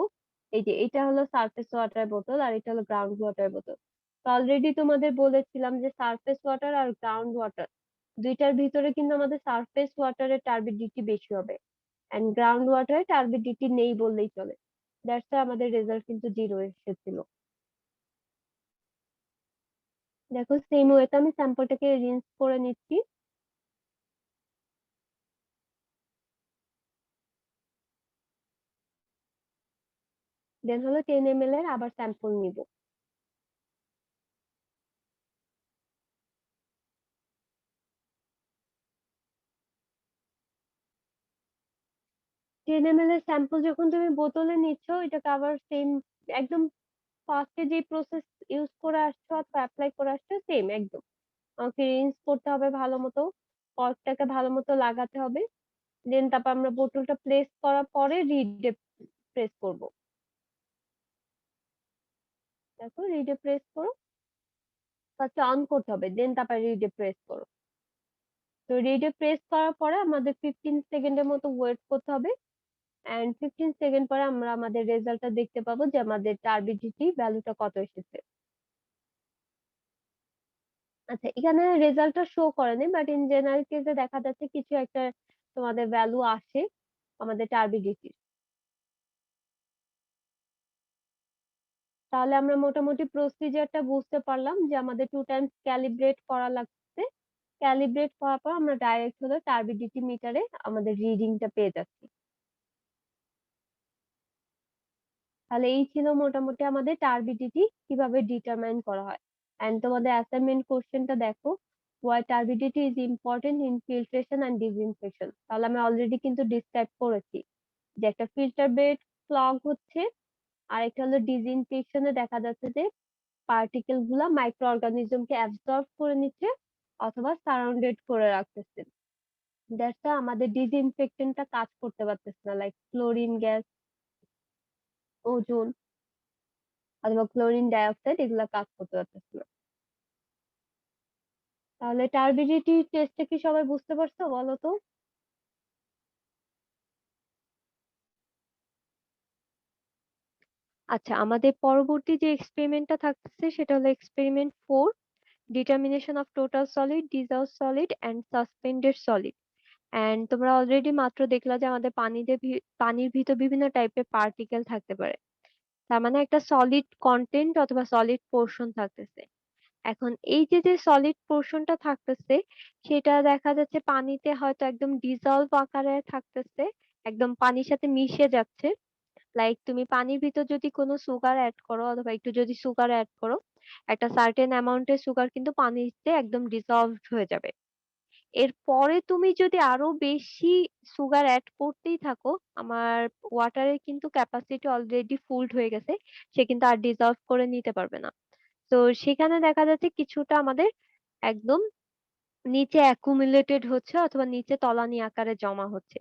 এই যে এটা হলো সারফেস ওয়াটার বোতল আর এটা হলো গ্রাউন্ড ওয়াটার বোতল। তো অলরেডি তোমাদের বলেছিলাম যে সারফেস ওয়াটার আর গ্রাউন্ড ওয়াটার দুইটার ভিতরে কিন্তু আমাদের সারফেস ওয়াটারের টার্বিডিটি বেশি হবে, এন্ড গ্রাউন্ড ওয়াটারে টার্বিডিটি নেই বললেই চলে। দ্যাটস আমাদের রেজাল্ট কিন্তু জিরো এসেছিল। দেখো সেম ওয়েতে আমি স্যাম্পলটাকে রিন্স করে নিচ্ছি। দেন হলো 10 ml এর আবার স্যাম্পল নিব। 10 ml এর স্যাম্পল যখন তুমি বোতলে নিচ্ছ এটাকে আবার সেম একদম ফার্স্টে যে প্রসেস ইউজ করে আসছো অথবা অ্যাপ্লাই করে আসছো সেম একদম আমাকে রিন্স করতে হবে ভালো মতো, কর্কটাকে ভালো মতো লাগাতে হবে। দেন তারপর আমরা বোতলটা প্লেস করার পরে রিডে প্রেস করব। দেখো রিডে প্রেস করো, ফার্স্টে অন করতে হবে দেন তারপর রিডে প্রেস করো। তো রিডে প্রেস করার পরে আমাদের 15 সেকেন্ডের মতো ওয়েট করতে হবে, এন্ড 15 সেকেন্ড পরে আমরা আমাদের রেজাল্টটা দেখতে পাবো যে আমাদের টার্বিডিটি ভ্যালুটা কত এসেছে। আচ্ছা, এখানে রেজাল্টটা শো করেনি বাট ইন জেনারেল কেসে দেখা যাচ্ছে কিছু একটা তোমাদের ভ্যালু আসে আমাদের টার্বিডিটি। তাহলে আমরা মোটামুটি প্রসিজারটা বুঝতে পারলাম যে আমাদের 2 টাইমস ক্যালিব্রেট করা লাগছে। ক্যালিব্রেট করার পর আমরা ডাইরেক্ট হলো টার্বিডিটি মিটারে আমাদের রিডিংটা পেয়ে যাচ্ছি। তাহলে এই ছিল মোটামুটি আমাদের টার্বিডিটি কিভাবে ডিটারমাইন করা হয়। এন্ড তোমাদের অ্যাসাইনমেন্ট কোশ্চেনটা দেখো, why turbidity is important in filtration and disinfection। তাহলে আমি অলরেডি কিন্তু ডিসক্রাইব করেছি যে একটা ফিল্টার বেড ক্লগ হচ্ছে, আর একটা হলো ডিসইনফেকশনে দেখা যাচ্ছে যে পার্টিকেল গুলা মাইক্রো অর্গানিজমকে অ্যাবজর্ব করে নিচ্ছে অথবা সারাউন্ডেড করে রাখতেছে। দ্যাটস আমাদের ডিসইনফেক্টেন্টটা কাজ করতে পারতেছে না, লাইক ক্লোরিন গ্যাস, ওজোন অথবা ক্লোরিন ডাইঅক্সাইড এগুলা কাজ করতে পারতেছে না। তাহলে টার্বিডিটি টেস্টে কি সবাই বুঝতে পারছো বলো তো? আচ্ছা, আমাদের পরবর্তী যে এক্সপেরিমেন্টটা থাকতেছে সেটা হলো experiment 4, determination of total solid, dissolved solid and suspended solid. And তোমরা অলরেডি মাত্র দেখলা যে আমাদের পানির ভিতর বিভিন্ন টাইপের পার্টিকেল থাকতে পারে। তার মানে একটা সলিড কন্টেন্ট অথবা সলিড পোর্শন থাকতেছে। এখন এই যে যে সলিড পোর্শনটা থাকতেছে সেটা দেখা যাচ্ছে পানিতে হয়তো একদম ডিজলভ আকারে থাকতেছে, একদম পানির সাথে মিশে যাচ্ছে। লাইক তুমি পানির ভিতর যদি কোনো সুগার অ্যাড করো অথবা একটু যদি সুগার অ্যাড করো, একটা সার্টেন অ্যামাউন্টের সুগার কিন্তু পানিতে একদম ডিসলভড হয়ে যাবে। এরপরে তুমি যদি আরো বেশি সুগার অ্যাড করতেই থাকো, আমার ওয়াটারের কিন্তু ক্যাপাসিটি অলরেডি ফুলড হয়ে গেছে, সে কিন্তু আর ডিসলভ করে নিতে পারবে না। তো সেখানে দেখা যাচ্ছে কিছুটা আমাদের একদম নিচে অ্যাকুমুলেটেড হচ্ছে অথবা নিচে তলানি আকারে জমা হচ্ছে।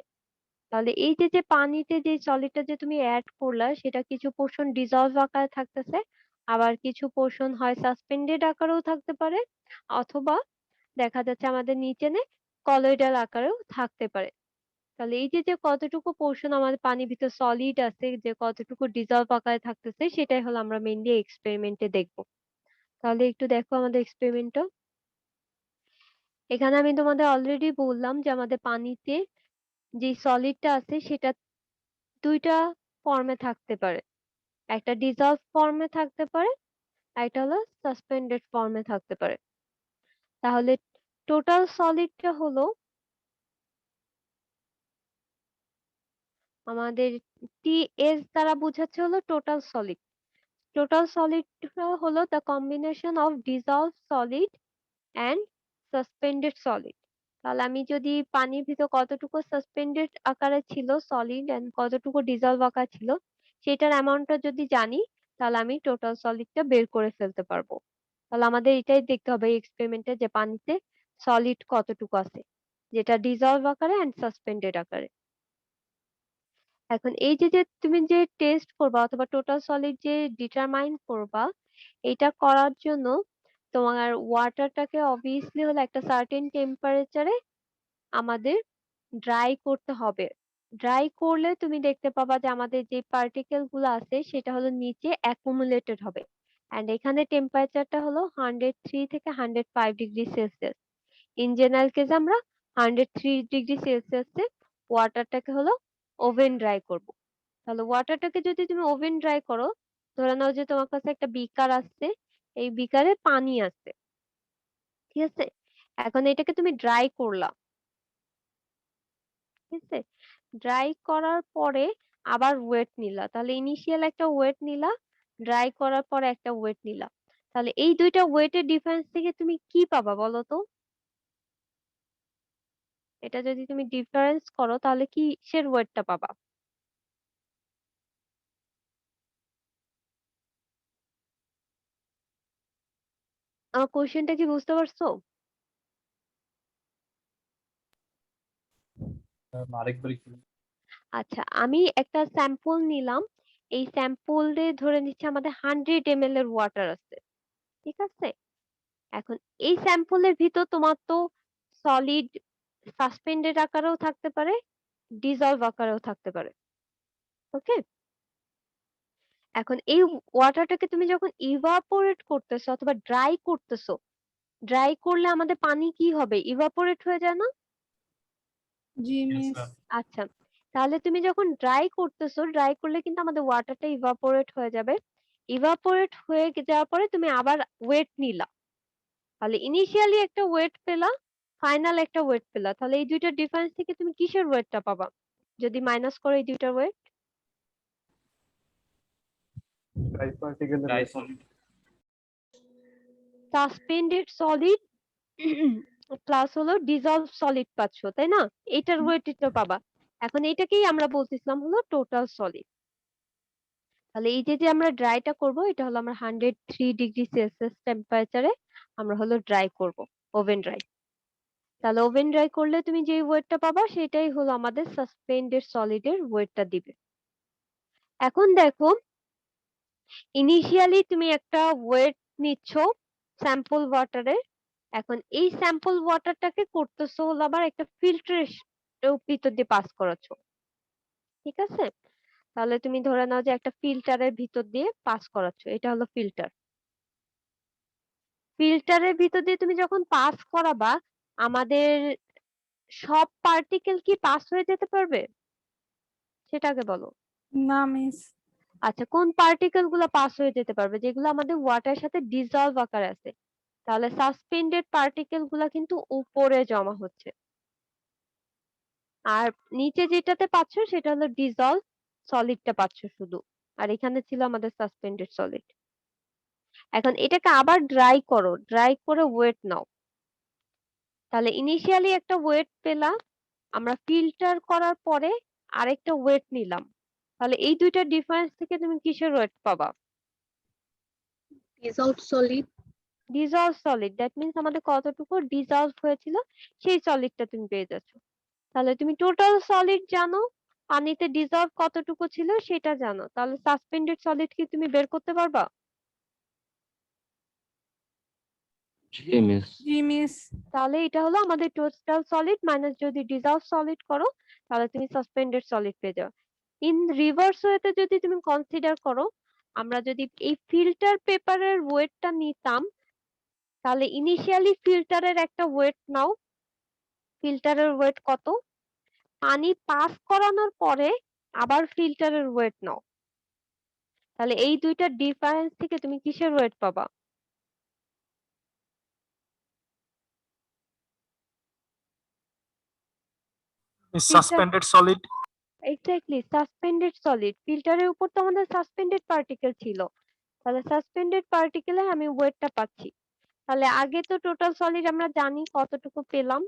তাহলে এই যে যে পানিতে যে সলিডটা যে তুমি অ্যাড করলা সেটা কিছু পোর্শন ডিসলভ আকারে থাকতেছে, আবার কিছু পোর্শন হয় সাসপেন্ডেড আকারেও থাকতে পারে, অথবা দেখা যাচ্ছে আমাদের নিচে কলয়েডাল আকারেও থাকতে পারে। তাহলে এই যে যে কতটুকু পোর্শন আমাদের পানির ভিতর সলিড আছে, যে কতটুকু ডিসলভ আকারে থাকতেছে, সেটাই হলো আমরা মেইনলি এক্সপেরিমেন্টে দেখবো। তাহলে একটু দেখো আমাদের এক্সপেরিমেন্টটা। এখানে আমি তোমাদের অলরেডি বললাম যে আমাদের পানিতে যে সলিডটা আছে সেটা দুইটা ফর্মে থাকতে পারে, একটা ডিসলভ ফর্মে থাকতে পারে, আর একটা হলো সাসপেন্ডেড ফর্মে থাকতে পারে। তাহলে টোটাল সলিডটা হলো আমাদের টিএস দ্বারা বোঝাচ্ছে হলো টোটাল সলিড। টোটাল সলিড হলো the combination of dissolve solid and suspended solid. তাহলে আমি যদি পানির ভিতর কতটুকু সাসপেন্ডেড আকারে ছিল সলিড এন্ড কতটুকু ডিসলভ আকার ছিল সেটার অ্যামাউন্টটা যদি জানি, তাহলে আমি টোটাল সলিডটা বের করে ফেলতে পারবো। তাহলে আমাদের এটাই দেখতে হবে এই এক্সপেরিমেন্টে যে পানিতে সলিড কতটুকু আছে, যেটা ডিসলভ আকারে এন্ড সাসপেন্ডেড আকারে। এখন এই যে যে তুমি যে টেস্ট করবা অথবা টোটাল সলিড যে ডিটারমাইন করবা, এটা করার জন্য তোমার ওয়াটারটাকে অবভিয়াসলি হলো একটা সার্টেন টেম্পারেচারে আমাদের ড্রাই করতে হবে। ড্রাই করলে তুমি দেখতে পাবা যে আমাদের যে পার্টিকেল গুলো আছে সেটা হলো নিচে অ্যাকুমুলেটেড হবে। এন্ড এখানে টেম্পারেচারটা হলো 103 থেকে 105 degree Celsius. In general case আমরা 103 ডিগ্রি সেলসিয়াসে ওয়াটারটাকে হলো ওভেন ড্রাই করব। তাহলে ওয়াটারটাকে যদি তুমি ওভেন ড্রাই করো, ধরে নাও যে তোমার কাছে একটা বিকার আছে, এই বিকারে পানি আছে, ঠিক আছে? এখন এটাকে তুমি ড্রাই করলা, ঠিক আছে? ড্রাই করার পরে আবার ওয়েট নিলা, তাহলে ইনিশিয়াল একটা ওয়েট নিলা, ড্রাই করার পরে একটা ওয়েট নিলা। তাহলে এই দুইটা ওয়েটের ডিফারেন্স থেকে তুমি কি পাবা বলো তো? এটা যদি তুমি ডিফারেন্স করো তাহলে কিসের ওয়েটটা পাবা? আমার কোশ্চেনটা কি বুঝতে পারছো? আরেকবার একটু আচ্ছা, আমি একটা স্যাম্পল নিলাম, এই স্যাম্পলে ধরে নিচ্ছে আমাদের 100 ml এর ওয়াটার আছে, ঠিক আছে? এখন এই স্যাম্পলের ভিতর তোমার তো সলিড সাসপেন্ডেড আকারেও থাকতে পারে, ডিজলভ আকারেও থাকতে পারে, ওকে? এখন এই ওয়াটারটাকে তুমি যখন ইভাপোরেট করতেছো অথবা ড্রাই করতেছো, ড্রাই করলে আমাদের পানি কি হবে? ইভাপোরেট হয়ে যায় না? জি Yes, মিস। ma'am. আচ্ছা, তাহলে তুমি যখন ড্রাই করতেছো, ড্রাই করলে কিন্তু আমাদের ওয়াটারটা ইভাপোরেট হয়ে যাবে। ইভাপোরেট হয়ে যাওয়ার পরে তুমি আবার ওয়েট নিলা, তাহলে ইনিশিয়ালি একটা ওয়েট পেলা, ফাইনাল একটা ওয়েট পেলা। তাহলে এই দুইটার ডিফারেন্স থেকে তুমি কিসের ওয়েটটা পাবা যদি মাইনাস করো এই দুইটার ওয়েট? ড্রাই পার্টিকেলের Dry weight। solid. Suspended solid plus হলো ডিজলভ সলিড পাচ্ছ, তাই না? এটার ওয়েট এটা পাবা। এখন এটাকেই আমরা বলতেছিলাম হলো টোটাল সলিড। তাহলে এই যে যে আমরা ড্রাইটা করব, এটা হলো আমরা 103 ডিগ্রি সেলসিয়াস টেম্পারেচারে আমরা হলো ড্রাই করব, ওভেন ড্রাই। তাহলে ওভেন ড্রাই করলে তুমি যে ওয়েটটা পাবা সেটাই হলো আমাদের সাসপেন্ডেড সলিডের ওয়েটটা দিবে। এখন দেখো, ইনিশিয়ালি তুমি একটা ওয়েট নিচ্ছ স্যাম্পল ওয়াটারের। এখন এই স্যাম্পল ওয়াটারটাকে করতেছো হলো আবার একটা ফিল্টারের ভিতর দিয়ে পাস করাচ্ছ, ঠিক আছে? তাহলে তুমি ধরে নাও যে একটা ফিল্টারের ভিতর দিয়ে পাস করাচ্ছ, এটা হলো ফিল্টার। ফিল্টারের ভিতর দিয়ে তুমি যখন পাস করাবা, আমাদের সব পার্টিকেল কি পাস হয়ে যেতে পারবে সেটা আগে বলো। না মিস। আচ্ছা, কোন পার্টিকেল গুলো পাস হয়ে যেতে পারবে? যেগুলো আমাদের ওয়াটারের সাথে ডিজলভ আকারে আছে। তাহলে সাসপেন্ডেড পার্টিকেল গুলা কিন্তু উপরে জমা হচ্ছে, আর নিচে যেটাতে পাচ্ছ সেটা হলো ডিজলভ সলিডটা পাচ্ছ শুধু। আর এখানে ছিল আমাদের সাসপেন্ডেড সলিড। এখন এটাকে আবার ড্রাই করো, ড্রাই করে ওয়েট নাও। তাহলে ইনিশিয়ালি একটা ওয়েট পেলাম, আমরা ফিল্টার করার পরে আরেকটা ওয়েট নিলাম। তাহলে এই দুইটা ডিফারেন্স থেকে তুমি কিসের ওয়েট পাবা? Dissolved solid. Dissolved solid, that means আমাদের কতটুকু ডিজলভ হয়েছিল সেই সলিডটা তুমি পেয়ে যাচ্ছ। তাহলে তুমি টোটাল সলিড জানো, পানিতে ডিজলভ কতটুকু ছিল সেটা জানো, তাহলে সাসপেন্ডেড সলিড কি তুমি বের করতে পারবা? জি মিস। জি মিস। তাহলে এটা হলো আমাদের টোটাল সলিড মাইনাস যদি ডিজলভ সলিড করো, তাহলে তুমি সাসপেন্ডেড সলিড পেয়ে যাও। ইন রিভার্স ওয়েতে যদি তুমি কনসিডার করো, আমরা যদি এই ফিল্টার পেপারের ওয়েটটা নিতাম, তাহলে ইনিশিয়ালি ফিল্টারের একটা ওয়েট নাও। ফিল্টারের ওয়েট কত? পানি পাস করানোর পরে আবার ফিল্টারের ওয়েট নাও। তাহলে এই দুইটা ডিফারেন্স থেকে তুমি কিসের ওয়েট পাবা? Suspended solid. Exactly, suspended solid. ফিল্টারের উপর তো আমাদের সাসপেন্ডেড পার্টিকেল ছিল, তাহলে সাসপেন্ডেড পার্টিকেলে আমি ওয়েটটা পাচ্ছি। তাহলে আগে তো টোটাল সলিড আমরা জানি কতটুকু পেলাম,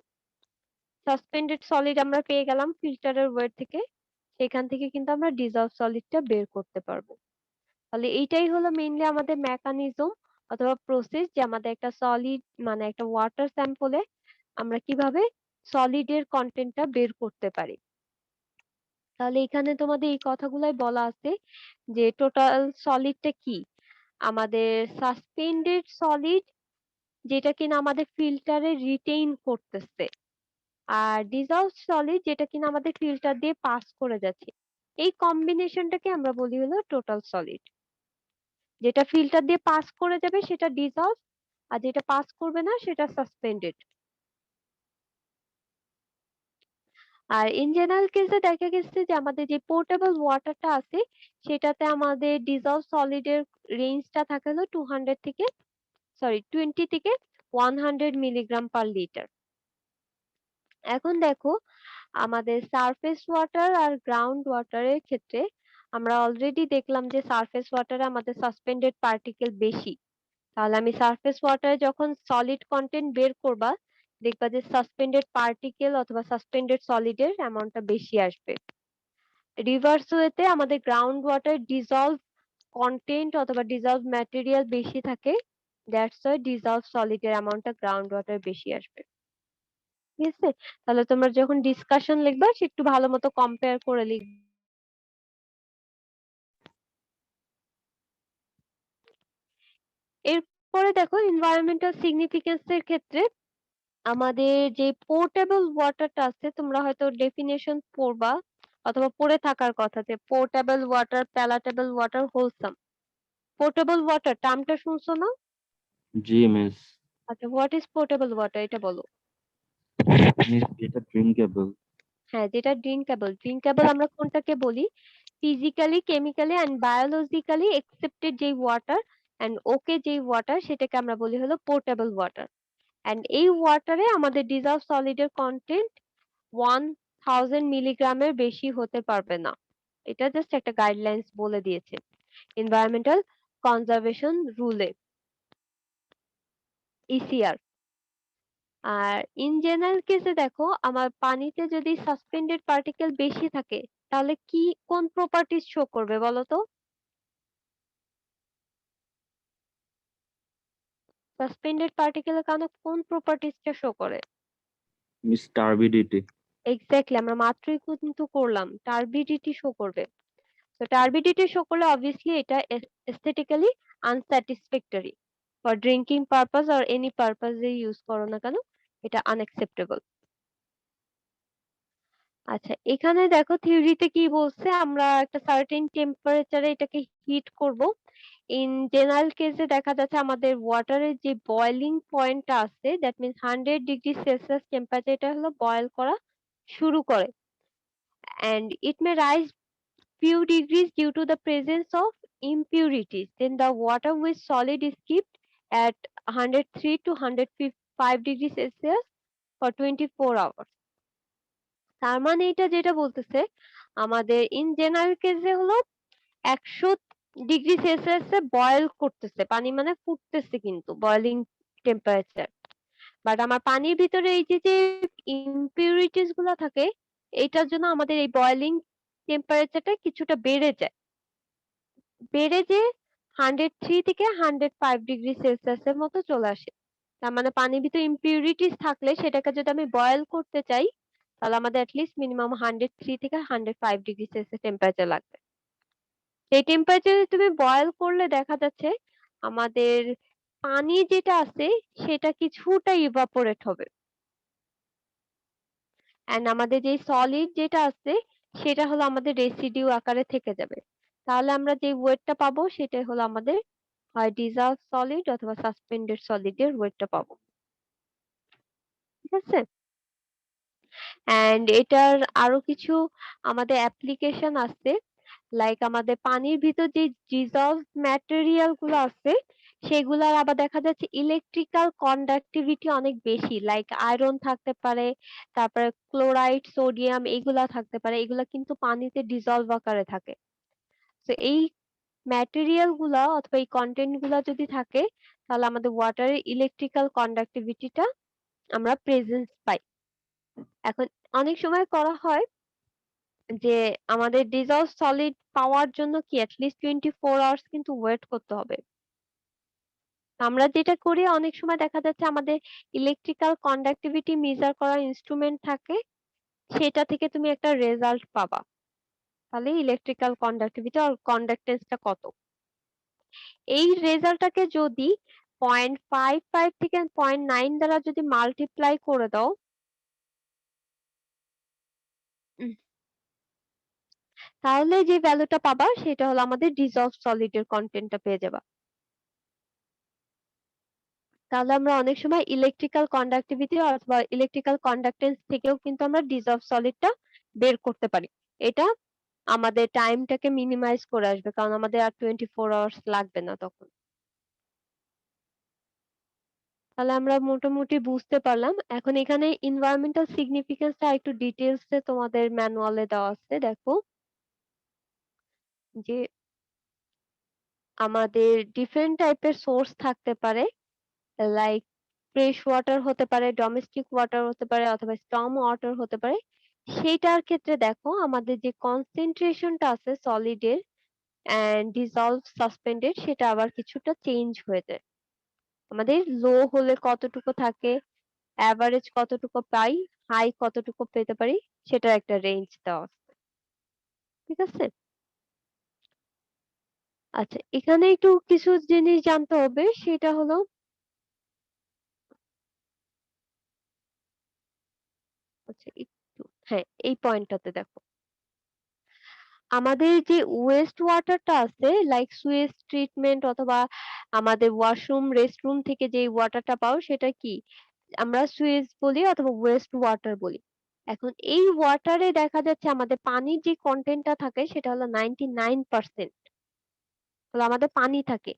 সাসপেন্ডেড সলিড আমরা পেয়ে গেলাম ফিল্টারের ওয়েট থেকে, সেখান থেকে কিন্তু আমরা ডিজলভ সলিডটা বের করতে পারবো। তাহলে এইটাই হলো মেইনলি আমাদের মেকানিজম অথবা প্রসেস, যে আমাদের একটা সলিড মানে একটা ওয়াটার স্যাম্পলে আমরা কিভাবে সলিডের কন্টেন্টটা বের করতে পারি। তাহলে এখানে তোমাদের এই কথাগুলাই বলা আছে যে টোটাল সলিডটা কি, আমাদের সাসপেন্ডেড সলিড যেটা কিনা আমাদের ফিল্টারে রিটেইন করতেছে, আর ডিজলভ সলিড যেটা কিনা আমাদের ফিল্টার দিয়ে পাস করে যাচ্ছে। এই কম্বিনেশনটাকে আমরা বলি হলো টোটাল সলিড। যেটা ফিল্টার দিয়ে পাস করে যাবে সেটা ডিজলভ, আর যেটা পাস করবে না সেটা সাসপেন্ডেড। আর ইন জেনারেল কেসে দেখা গেছে যে আমাদের যে পোর্টেবল ওয়াটারটা আছে সেটাতে আমাদের ডিজলভ সলিডের রেঞ্জটা থাকে হলো 20 থেকে 100 মিলিগ্রাম পার লিটার। এখন দেখো, আমাদের সারফেস ওয়াটার আর গ্রাউন্ড ওয়াটারের ক্ষেত্রে আমরা অলরেডি দেখলাম যে সারফেস ওয়াটারে আমাদের সাসপেন্ডেড পার্টিকেল বেশি। তাহলে আমি সারফেস ওয়াটারে যখন সলিড কন্টেন্ট বের করবা, দেখবা যে সাসপেন্ডেড পার্টিকেল অথবা সাসপেন্ডেড সলিডের অ্যামাউন্টটা বেশি আসবে। রিভার্স ওয়েতে আমাদের গ্রাউন্ড ওয়াটার ডিজলভ কন্টেন্ট অথবা ডিজলভ ম্যাটেরিয়াল বেশি থাকে, দ্যাটস ওয়াই ডিজলভ সলিডের অ্যামাউন্টটা গ্রাউন্ড ওয়াটার বেশি আসবে। ঠিক আছে, তাহলে তোমরা যখন ডিসকাশন লিখবা সে একটু ভালো মতো কম্পেয়ার করে লিখবে। এরপরে দেখো এনভায়রনমেন্টাল সিগনিফিকেন্স এর ক্ষেত্রে আমাদের যে পোর্টেবল ওয়াটারটা আছে, তোমরা হয়তো ডেফিনেশন পড়বা অথবা পড়ে থাকার কথা যে portable water, palatable water, wholesome. Portable water টার্মটা শুনছো না? জি মিস। আচ্ছা, হোয়াট ইজ পোর্টেবল ওয়াটার এটা বলো। মিস এটা ড্রিঙ্কেবল। হ্যাঁ, যেটা ড্রিঙ্কেবল। ড্রিঙ্কেবল আমরা কোনটাকে বলি? Physically, chemically and biologically accepted যেই ওয়াটার এন্ড ওকে যেই ওয়াটার সেটাকে আমরা বলি হলো পোর্টেবল ওয়াটার। এন্ড এই ওয়াটারে আমাদের ডিজলভ সলিডের কন্টেন্ট 1000 মিলিগ্রামের বেশি হতে পারবে না। এটা জাস্ট একটা গাইডলাইন্স বলে দিয়েছে এনভায়রনমেন্টাল কনজারভেশন রুলে, ইসিআর। আর ইন জেনারেল কেসে দেখো, আমার পানিতে যদি সাসপেন্ডেড পার্টিকেল বেশি থাকে তাহলে কি কোন প্রপার্টিজ শো করবে বলো তো? সাসপেন্ডেড পার্টিকেলের কারণে কোন প্রপার্টিজটা শো করে? Miss turbidity. এক্স্যাক্টলি, আমরা মাত্রই কিন্তু করলাম, টার্বিডিটি শো করবে। তো টার্বিডিটি শো করলে অবভিয়াসলি এটা aesthetically unsatisfactory for drinking purpose or any purpose যে ইউজ করো না কেন, এটা আনএক্সেপ্টেবল। আচ্ছা, এখানে দেখো থিওরিতে কি বলছে, আমরা একটা সার্টেন টেম্পারেচারে এটাকে হিট করব। ইন জেনারেল কেসে দেখা যাচ্ছে আমাদের ওয়াটারের যে বয়লিং পয়েন্টটা আছে, দ্যাট মিনস 100°C টেম্পারেচার, এটা হলো বয়েল করা শুরু করে, and it may rise few degrees due to the presence of impurities. Then the water with solid is kept at 103 to 105°C for 24 hours. তার মানে এটা যেটা বলতেছে, আমাদের ইন জেনারেল কেসে হলো 100°C বয়েল করতেছে পানি, মানে ফুটতেছে কিন্তু বয়েলিং টেম্পারেচার। বাট আমার পানির ভিতরে এই যে যে ইম্পিউরিটিস গুলা থাকে, এটার জন্য আমাদের এই বয়েলিং টেম্পারেচারটা কিছুটা বেড়ে যায়, বেড়ে যে 103 থেকে 105°C এর মতো চলে আসে। তার মানে পানির ভিতরে ইম্পিউরিটিস থাকলে সেটাকে যদি আমি বয়েল করতে চাই, তাহলে আমাদের অ্যাটলিস্ট মিনিমাম 103 থেকে 105°C টেম্পারেচার লাগবে। এই টেম্পারেচারে তুমি বয়েল করলে দেখা যাচ্ছে আমাদের পানি যেটা আছে সেটা কিছুটা ইভাপোরেট হবে, এন্ড আমাদের যে সলিড যেটা আছে সেটা হলো আমাদের রেসিডিউ আকারে থেকে যাবে। তাহলে আমরা যে ওয়েটটা পাবো সেটাই হলো আমাদের হয় ডিজলভ সলিড অথবা সাসপেন্ডেড সলিডের ওয়েটটা পাবো। ঠিক আছে, এন্ড এটার আরো কিছু আমাদের অ্যাপ্লিকেশন আছে, লাইক আমাদের পানির ভিতর যে ডিজলভ ম্যাটেরিয়াল গুলো আছে সেগুলার আবার দেখা যাচ্ছে ইলেকট্রিক্যাল কন্ডাক্টিভিটি অনেক বেশি, লাইক আয়রন থাকতে পারে, তারপরে ক্লোরাইড, সোডিয়াম এগুলা থাকতে পারে, এগুলা কিন্তু পানিতে ডিজলভ আকারে থাকে। তো এই ম্যাটেরিয়াল গুলা অথবা এই কন্টেন্ট গুলা যদি থাকে, তাহলে আমাদের ওয়াটারের ইলেকট্রিক্যাল কন্ডাক্টিভিটিটা আমরা প্রেজেন্স পাই। এখন অনেক সময় করা হয় যে আমাদের ডিজলভ সলিড পাওয়ার জন্য কি অ্যাটলিস্ট 24 আওয়ার্স কিন্তু ওয়েট করতে হবে। আমরা যেটা করি অনেক সময় দেখা যাচ্ছে আমাদের ইলেকট্রিক্যাল কন্ডাক্টিভিটি মেজার করার ইনস্ট্রুমেন্ট থাকে, সেটা থেকে তুমি একটা রেজাল্ট পাবা, তাহলে ইলেকট্রিক্যাল কন্ডাক্টিভিটি আর কন্ডাক্টেন্সটা কত। এই রেজাল্টটাকে যদি 0.55 থেকে 0.9 দ্বারা যদি মাল্টিপ্লাই করে দাও, তাহলে যে ভ্যালুটা পাবা সেটা হলো আমাদের ডিজলভ সলিডের কন্টেন্টটা পেয়ে যাবা। তাহলে আমরা অনেক সময় ইলেকট্রিক্যাল কন্ডাক্টিভিটি অথবা ইলেকট্রিক্যাল কন্ডাক্টেন্স থেকেও কিন্তু আমরা ডিজলভ সলিডটা বের করতে পারি। এটা আমাদের টাইমটাকে মিনিমাইজ করে আসবে, কারণ আমাদের আর 24 আওয়ার্স লাগবে না তখন। তাহলে আমরা মোটামুটি বুঝতে পারলাম। এখন এখানে এনভায়রনমেন্টাল সিগনিফিকেন্সটা একটু ডিটেইলসে তোমাদের ম্যানুয়ালে দেওয়া আছে, দেখো যে আমাদের ডিফারেন্ট টাইপের সোর্স থাকতে পারে, লাইক ফ্রেশ ওয়াটার হতে পারে, ডোমেস্টিক ওয়াটার হতে পারে, অথবা স্টর্ম ওয়াটার হতে পারে। সেইটার ক্ষেত্রে দেখো আমাদের যে কনসেন্ট্রেশনটা আছে সলিডের এন্ড ডিজলভ সাসপেন্ডেড, সেটা আবার কিছুটা চেঞ্জ হয়ে যায়। আমাদের লো হলে কতটুকু থাকে, এভারেজ কতটুকু পাই, হাই কতটুকু পেতে পারি, সেটার একটা রেঞ্জ দেওয়া আছে। ঠিক আছে, আচ্ছা এখানে একটু কিছু জিনিস জানতে হবে, সেটা হলো আচ্ছা একটু, হ্যাঁ এই পয়েন্টটাতে দেখো আমাদের যে ওয়েস্ট ওয়াটারটা আছে, লাইক সুয়েজ ট্রিটমেন্ট অথবা আমাদের ওয়াশরুম রেস্টরুম থেকে যে ওয়াটারটা পাও সেটা কি আমরা সুয়েজ বলি অথবা ওয়েস্ট ওয়াটার বলি। এখন এই ওয়াটারে দেখা যাচ্ছে আমাদের পানির যে কন্টেন্টটা থাকে সেটা হলো 99% হলো আমাদের পানি থাকে,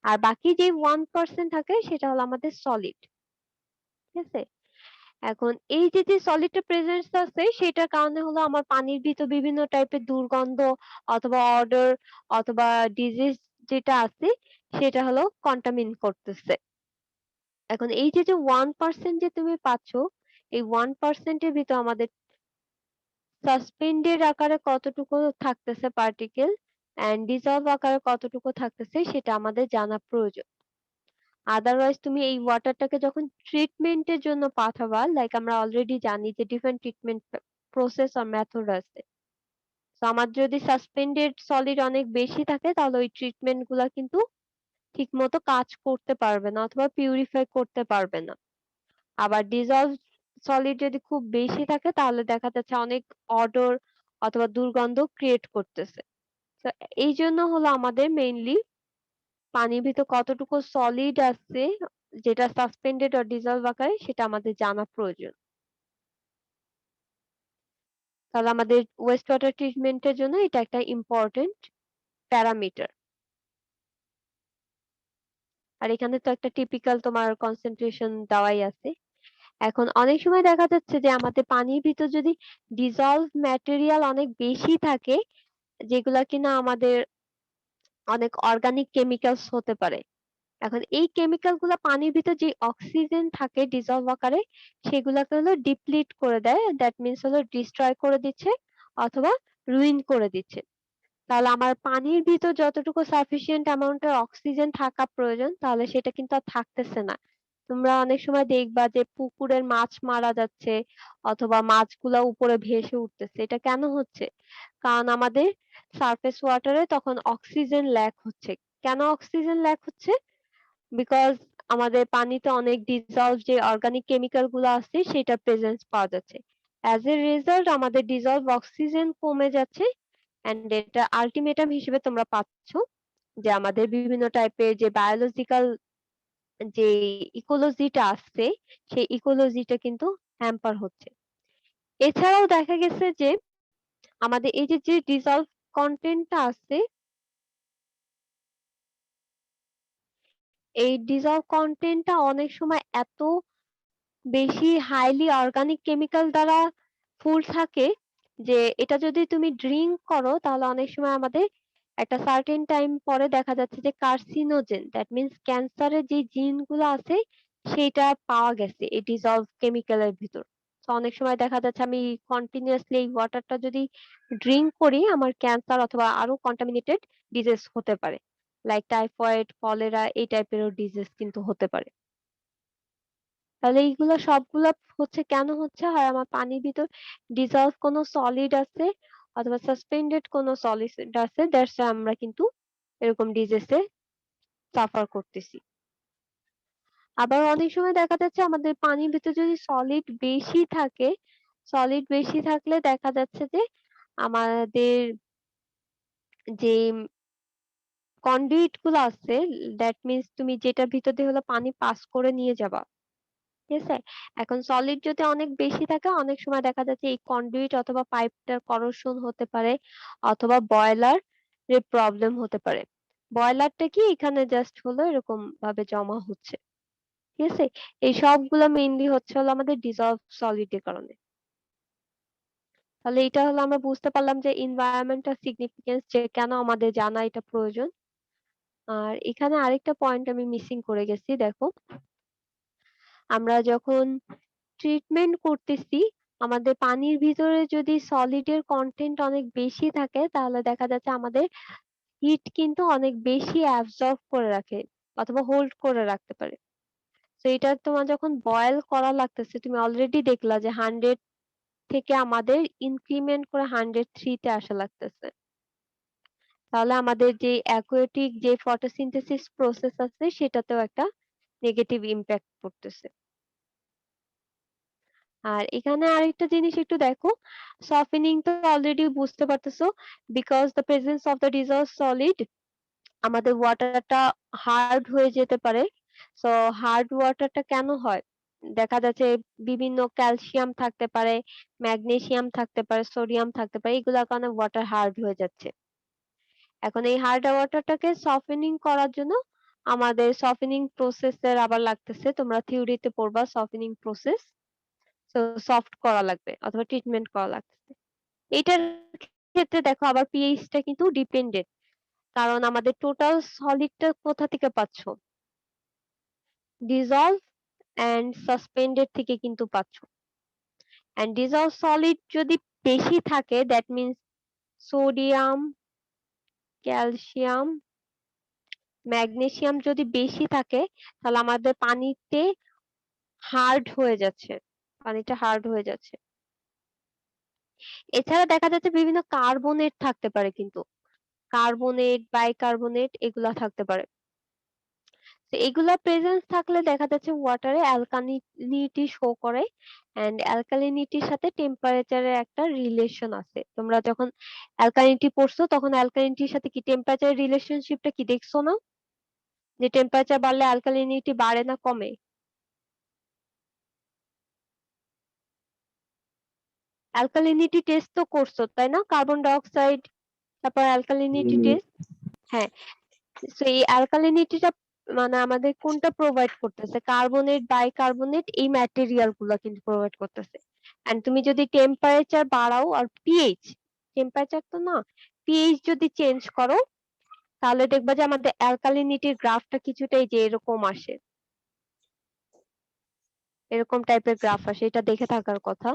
আর বাকি যে 1% থাকে সেটা হলো আমাদের সলিড। ঠিক আছে, এখন এই যে যে সলিডের প্রেজেন্স আছে সেটার কারণে হলো আমার পানির ভিতর বিভিন্ন টাইপের দুর্গন্ধ অথবা অডর অথবা ডিজিজ যেটা আছে সেটা হলো কন্টামিন করতেছে। এখন এই যে যে 1% যে তুমি পাচ্ছ, এই 1% এর ভিতর আমাদের সাসপেন্ডেড আকারে কতটুকু থাকতেছে পার্টিকেল এন্ড ডিজলভ আকারে কতটুকু থাকতেছে সেটা আমাদের জানা প্রয়োজন। আদারওয়াইজ তুমি এই ওয়াটারটাকে যখন ট্রিটমেন্টের জন্য পাঠাবা, লাইক আমরা অলরেডি জানি যে ডিফারেন্ট ট্রিটমেন্ট প্রসেস আর মেথড আছে। তো আমার যদি সাসপেন্ডেড সলিড অনেক বেশি থাকে তাহলে ওই ট্রিটমেন্ট গুলা কিন্তু ঠিক মতো কাজ করতে পারবে না অথবা পিউরিফাই করতে পারবে না। আবার ডিজলভ সলিড যদি খুব বেশি থাকে তাহলে দেখা যাচ্ছে অনেক অডর অথবা দুর্গন্ধ ক্রিয়েট করতেছে। তো এই জন্য হলো আমাদের মেইনলি পানির ভিতর কতটুকু সলিড আছে যেটা সাসপেন্ডেড অর ডিজলভ আকারে সেটা আমাদের জানা প্রয়োজন। তাহলে আমাদের ওয়েস্ট ওয়াটার ট্রিটমেন্টের জন্য এটা একটা ইম্পর্টেন্ট প্যারামিটার। আর এখানে তো একটা টিপিক্যাল তোমার কনসেন্ট্রেশন দেওয়াই আছে। এখন অনেক সময় দেখা যাচ্ছে যে আমাদের পানির ভিতর যদি ডিজলভ ম্যাটেরিয়াল অনেক বেশি থাকে, যেগুলা কিনা আমাদের অনেক অর্গানিক কেমিক্যালস হতে পারে। এখন এই কেমিক্যাল গুলা পানির ভিতর যে অক্সিজেন থাকে ডিজলভ আকারে সেগুলাকে হলো ডিপ্লিট করে দেয়, দ্যাট মিনস হলো ডিস্ট্রয় করে দিচ্ছে অথবা রুইন করে দিচ্ছে। তাহলে আমার পানির ভিতর যতটুকু সাফিসিয়েন্ট অ্যামাউন্টের অক্সিজেন থাকা প্রয়োজন তাহলে সেটা কিন্তু আর থাকতেছে না। তোমরা অনেক সময় দেখবা যে পুকুরের মাছ মারা যাচ্ছে অথবা মাছগুলা উপরে ভেসে উঠতেছে। এটা কেন হচ্ছে? কারণ আমাদের সারফেস ওয়াটারে তখন অক্সিজেন ল্যাক হচ্ছে। কেন অক্সিজেন ল্যাক হচ্ছে? বিকজ আমাদের পানিতে অনেক ডিজলভ যে অর্গানিক কেমিক্যাল গুলো আছে সেটা প্রেজেন্স পাওয়া যাচ্ছে। অ্যাজ এ রেজাল্ট আমাদের ডিজলভ অক্সিজেন কমে যাচ্ছে এন্ড এটা আলটিমেটাম হিসেবে তোমরা পাচ্ছ যে আমাদের বিভিন্ন টাইপের যে বায়োলজিক্যাল যে ইকোলজিটা আছে সেই ইকোলজিটা কিন্তু হ্যাম্পার হচ্ছে। এছাড়াও দেখা গেছে যে আমাদের এই যে ডিজলভ কন্টেন্টটা আছে এই ডিজলভ কন্টেন্টটা অনেক সময় এত বেশি হাইলি অর্গানিক কেমিক্যাল দ্বারা ফুল থাকে যে এটা যদি তুমি ড্রিঙ্ক করো তাহলে অনেক সময় আমাদের একটা সার্টেন টাইম পরে দেখা যাচ্ছে যে কার্সিনোজেন দ্যাট মিন্স ক্যান্সারের যে জিন গুলো আছে সেটা পাওয়া গেছে এই ডিজলভ কেমিক্যালের ভিতর। তো অনেক সময় দেখা যাচ্ছে আমি কন্টিনিউয়াসলি এই ওয়াটারটা যদি ড্রিঙ্ক করি আমার ক্যান্সার অথবা আরো কন্টামিনেটেড ডিজিজ হতে পারে, লাইক টাইফয়েড কলেরা এই টাইপেরও ডিজিজ কিন্তু হতে পারে। তাহলে এইগুলা সবগুলা হচ্ছে কেন হচ্ছে? হয় আমার পানির ভিতর ডিজলভ কোনো সলিড আছে অথবা সাসপেন্ডেড কোনো সলিড আছে, দ্যাটস আমরা কিন্তু এরকম ডিজিজে সাফার করতেছি। আবার অনেক সময় দেখা যাচ্ছে আমাদের পানির ভিতর যদি সলিড বেশি থাকলে দেখা যাচ্ছে যে আমাদের যে কন্ডুইট গুলো আছে দ্যাট মিন্স তুমি যেটার ভিতর দিয়ে হলো পানি পাস করে নিয়ে যাবা, ঠিক আছে? এখন সলিড যদি অনেক বেশি থাকে অনেক সময় দেখা যাচ্ছে এই কন্ডুইট অথবা পাইপটার করোশন হতে পারে অথবা বয়লার এর প্রবলেম হতে পারে। বয়লারটা কি এখানে জাস্ট হলো এরকম ভাবে জমা হচ্ছে, ঠিক আছে? এই সবগুলো মেইনলি হচ্ছে হলো আমাদের ডিজলভ সলিডের কারণে। তাহলে এটা হলো আমরা বুঝতে পারলাম যে এনভায়রনমেন্টাল সিগনিফিকেন্স যে কেন আমাদের জানা এটা প্রয়োজন। আর এখানে আরেকটা পয়েন্ট আমি মিসিং করে গেছি, দেখো আমরা যখন ট্রিটমেন্ট করতেছি আমাদের পানির ভিতরে যদি সলিডের কন্টেন্ট অনেক বেশি থাকে তাহলে দেখা যাচ্ছে আমাদের হিট কিন্তু অনেক বেশি অ্যাবজর্ব করে রাখে অথবা হোল্ড করে রাখতে পারে। তো এটা তোমার যখন বয়েল করা লাগতেছে তুমি অলরেডি দেখলা যে 100 থেকে আমাদের ইনক্রিমেন্ট করে 103 তে আসা লাগতেছে। তাহলে আমাদের যে অ্যাকুয়াটিক যে ফটোসিনথেসিস প্রসেস আছে সেটাতেও একটা নেগেটিভ ইমপ্যাক্ট পড়তেছে। আর এখানে আরেকটা জিনিস একটু দেখো, সফেনিং তো অলরেডি বুঝতে পারতেছো, because the presence of the dissolved solid আমাদের ওয়াটারটা হার্ড হয়ে যেতে পারে। সো হার্ড ওয়াটারটা কেন হয়? দেখা যাচ্ছে বিভিন্ন ক্যালসিয়াম থাকতে পারে, ম্যাগনেসিয়াম থাকতে পারে, সোডিয়াম থাকতে পারে, এগুলোর কারণে ওয়াটার হার্ড হয়ে যাচ্ছে। এখন এই হার্ড ওয়াটারটাকে সফেনিং করার জন্য আমাদের সফেনিং প্রসেসের আবার লাগতেছে, তোমরা থিওরিতে পড়বা সফেনিং প্রসেস। তো সফট করা লাগবে অথবা ট্রিটমেন্ট করা লাগতেছে। এটার ক্ষেত্রে দেখো আবার পিএইচটা কিন্তু ডিপেন্ডেন্ট, কারণ আমাদের টোটাল সলিডটা কোথা থেকে পাচ্ছ? ডিজলভ এন্ড সাসপেন্ডেড থেকে কিন্তু পাচ্ছ। এন্ড ডিজলভ সলিড যদি বেশি থাকে that means sodium, calcium, magnesium যদি বেশি থাকে তাহলে আমাদের পানিতে হার্ড হয়ে যাচ্ছে, পানিটা হার্ড হয়ে যাচ্ছে। এছাড়া দেখা যাচ্ছে বিভিন্ন কার্বনেট থাকতে পারে, কিন্তু কার্বনেট বাইকার্বনেট এগুলা থাকতে পারে। তো এগুলা প্রেজেন্স থাকলে দেখা যাচ্ছে ওয়াটারে অ্যালকালিনিটি শো করে, এন্ড অ্যালকালিনিটির সাথে টেম্পারেচারের একটা রিলেশন আছে। তোমরা যখন অ্যালকালিনিটি পড়ছো তখন অ্যালকালিনিটির সাথে কি টেম্পারেচারের রিলেশনশিপটা কি দেখছো না, যে টেম্পারেচার বাড়লে অ্যালকালিনিটি বাড়ে না কমে? অ্যালকালিনিটি টেস্ট তো করছো তাই না, কার্বন ডাই অক্সাইড তারপর জি অ্যালকালিনিটি মিস। টেস্ট। হ্যাঁ, তো এই অ্যালকালিনিটিটা মানে আমাদের কোনটা প্রোভাইড করতেছে? কার্বনেট, বাইকার্বনেট, এই ম্যাটেরিয়াল গুলা কিন্তু প্রোভাইড করতেছে। এন্ড তুমি যদি টেম্পারেচার বাড়াও আর পিএইচ, টেম্পারেচার তো না, পিএইচ যদি চেঞ্জ করো তাহলে দেখবা যে আমাদের অ্যালকালিনিটির গ্রাফটা কিছুটা এই যে এরকম আসে, এরকম টাইপের গ্রাফ আসে। এটা দেখে থাকার কথা,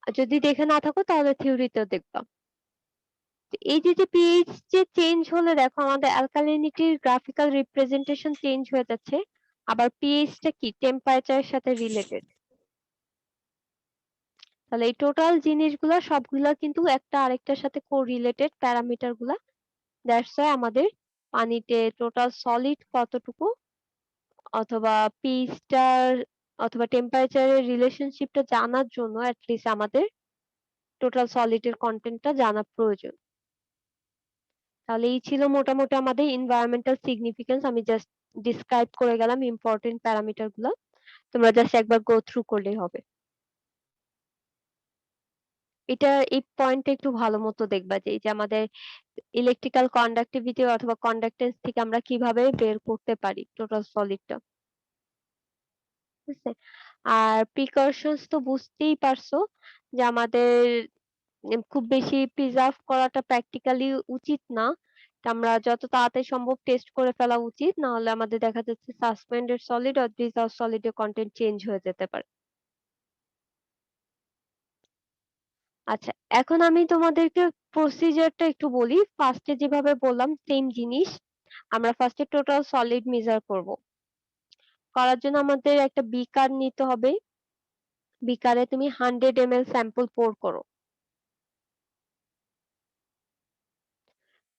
আর যদি দেখে না থাকো তাহলে থিওরিতেও দেখবা। তো এই যে যে পিএইচ যে চেঞ্জ হলে দেখো আমাদের অ্যালকালিনিটির গ্রাফিক্যাল রিপ্রেজেন্টেশন চেঞ্জ হয়ে যাচ্ছে। আবার পিএইচটা কি টেম্পারেচারের সাথে রিলেটেড। তাহলে এই টোটাল জিনিসগুলা সবগুলা কিন্তু একটা আরেকটার সাথে কোরিলেটেড প্যারামিটার গুলা। দ্যাটস ওয়াই আমাদের পানিতে টোটাল সলিড কতটুকু অথবা পিএইচটার অথবা টেম্পারেচারের রিলেশনশিপটা জানার জন্য অ্যাটলিস্ট আমাদের টোটাল সলিডের কন্টেন্টটা জানা প্রয়োজন। তাহলে এই ছিল মোটামুটি আমাদের এনভায়রনমেন্টাল সিগনিফিকেন্স। আমি জাস্ট ডিসক্রাইব করে গেলাম ইম্পর্টেন্ট প্যারামিটার গুলো, তোমরা জাস্ট একবার গো থ্রু করলেই হবে। এটা এই পয়েন্টটা একটু ভালো মতো দেখবা যে এই যে আমাদের ইলেকট্রিক্যাল কন্ডাক্টিভিটি অথবা কন্ডাক্টেন্স থেকে আমরা কিভাবে বের করতে পারি টোটাল সলিডটা, ঠিক আছে? আর প্রিকশনস তো বুঝতেই পারছো যে আমাদের খুব বেশি প্রিজার্ভ করাটা প্র্যাকটিক্যালি উচিত না। তা আমরা যত তাড়াতাড়ি সম্ভব টেস্ট করে ফেলা উচিত, না হলে আমাদের দেখা যাচ্ছে সাসপেন্ডেড সলিড আর ডিসলভড সলিডের কন্টেন্ট চেঞ্জ হয়ে যেতে পারে। আচ্ছা, এখন আমি তোমাদেরকে প্রসিজারটা একটু বলি। ফার্স্টে যেভাবে বললাম সেম জিনিস, আমরা ফার্স্টে টোটাল সলিড মেজার করব। করার জন্য আমাদের একটা বিকার নিতে হবে। বিকারে তুমি 100 ml স্যাম্পল পোর করো।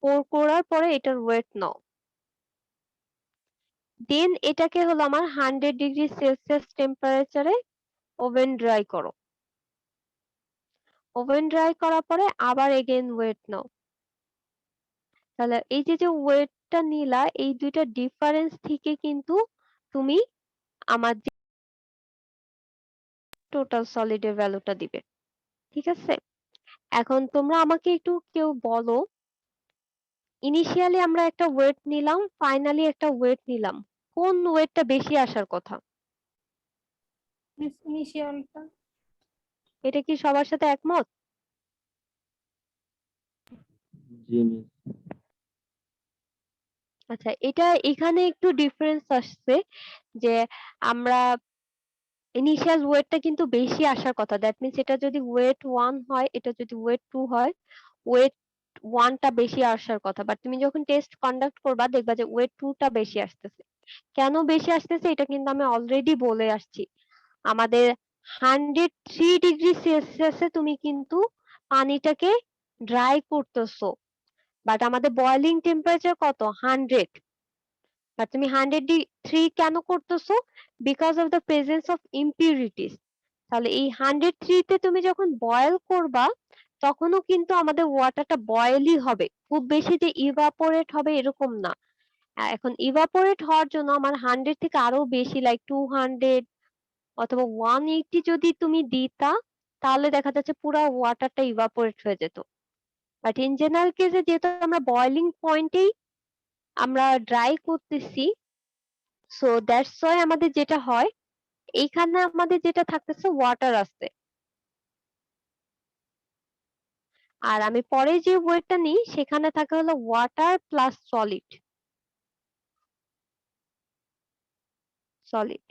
পোর করার পরে এটার ওয়েট নাও। দেন এটাকে হলো আমার 100 ডিগ্রি সেলসিয়াস টেম্পারেচারে ওভেন ড্রাই করো। ওভেন ড্রাই করার পরে আবার এগেইন ওয়েট নাও। তাহলে এই যে যে ওয়েটটা নিলা, এই দুইটা ডিফারেন্স থেকে কিন্তু তুমি আমার যে টোটাল সলিডের ভ্যালুটা দিবে, ঠিক আছে? এখন তোমরা আমাকে একটু কেউ বলো, ইনিশিয়ালি আমরা একটা ওয়েট নিলাম, ফাইনালি একটা ওয়েট নিলাম, কোন ওয়েটটা বেশি আসার কথা? মিস ইনিশিয়ালটা। এটা কি সবার সাথে একমত? জি মিস। আচ্ছা, এটা এখানে একটু ডিফারেন্স আসছে যে আমরা ইনিশিয়াল ওয়েটটা কিন্তু বেশি আসার কথা। দ্যাট মিনস এটা যদি ওয়েট 1 হয়, এটা যদি ওয়েট 2 হয়, ওয়েট 1 টা বেশি আসার কথা। বাট তুমি যখন টেস্ট কন্ডাক্ট করবা দেখবা যে ওয়েট 2 টা বেশি আসতেছে। কেন বেশি আসতেছে এটা কিন্তু আমি অলরেডি বলে আসছি। আমাদের 103 ডিগ্রি সেলসিয়াসে তুমি কিন্তু পানিটাকে ড্রাই করতেছো, বাট আমাদের বয়লিং টেম্পারেচার কত? 100। বাট তুমি 103 কেন করতেছো? Because of the presence of impurities. তাহলে এই 103 তে তুমি যখন বয়েল করবা তখনও কিন্তু আমাদের ওয়াটারটা বয়েলই হবে, খুব বেশি যে ইভাপোরেট হবে এরকম না। এখন ইভাপোরেট হওয়ার জন্য আমার 100 থেকে আরো বেশি লাইক 200 অথবা 180 যদি তুমি দিতা তাহলে দেখা যাচ্ছে পুরো ওয়াটারটা ইভাপোরেট হয়ে যেত। বাট ইন জেনারেল কেসে যেহেতু আমরা বয়লিং পয়েন্টেই আমরা ড্রাই করতেছি, সো দ্যাটস ওয়াই আমাদের যেটা হয় এইখানে আমাদের যেটা থাকতেছে ওয়াটার আছে। আর আমি পরে যে ওয়েটটা নিই সেখানে থাকে হলো water plus solid. Solid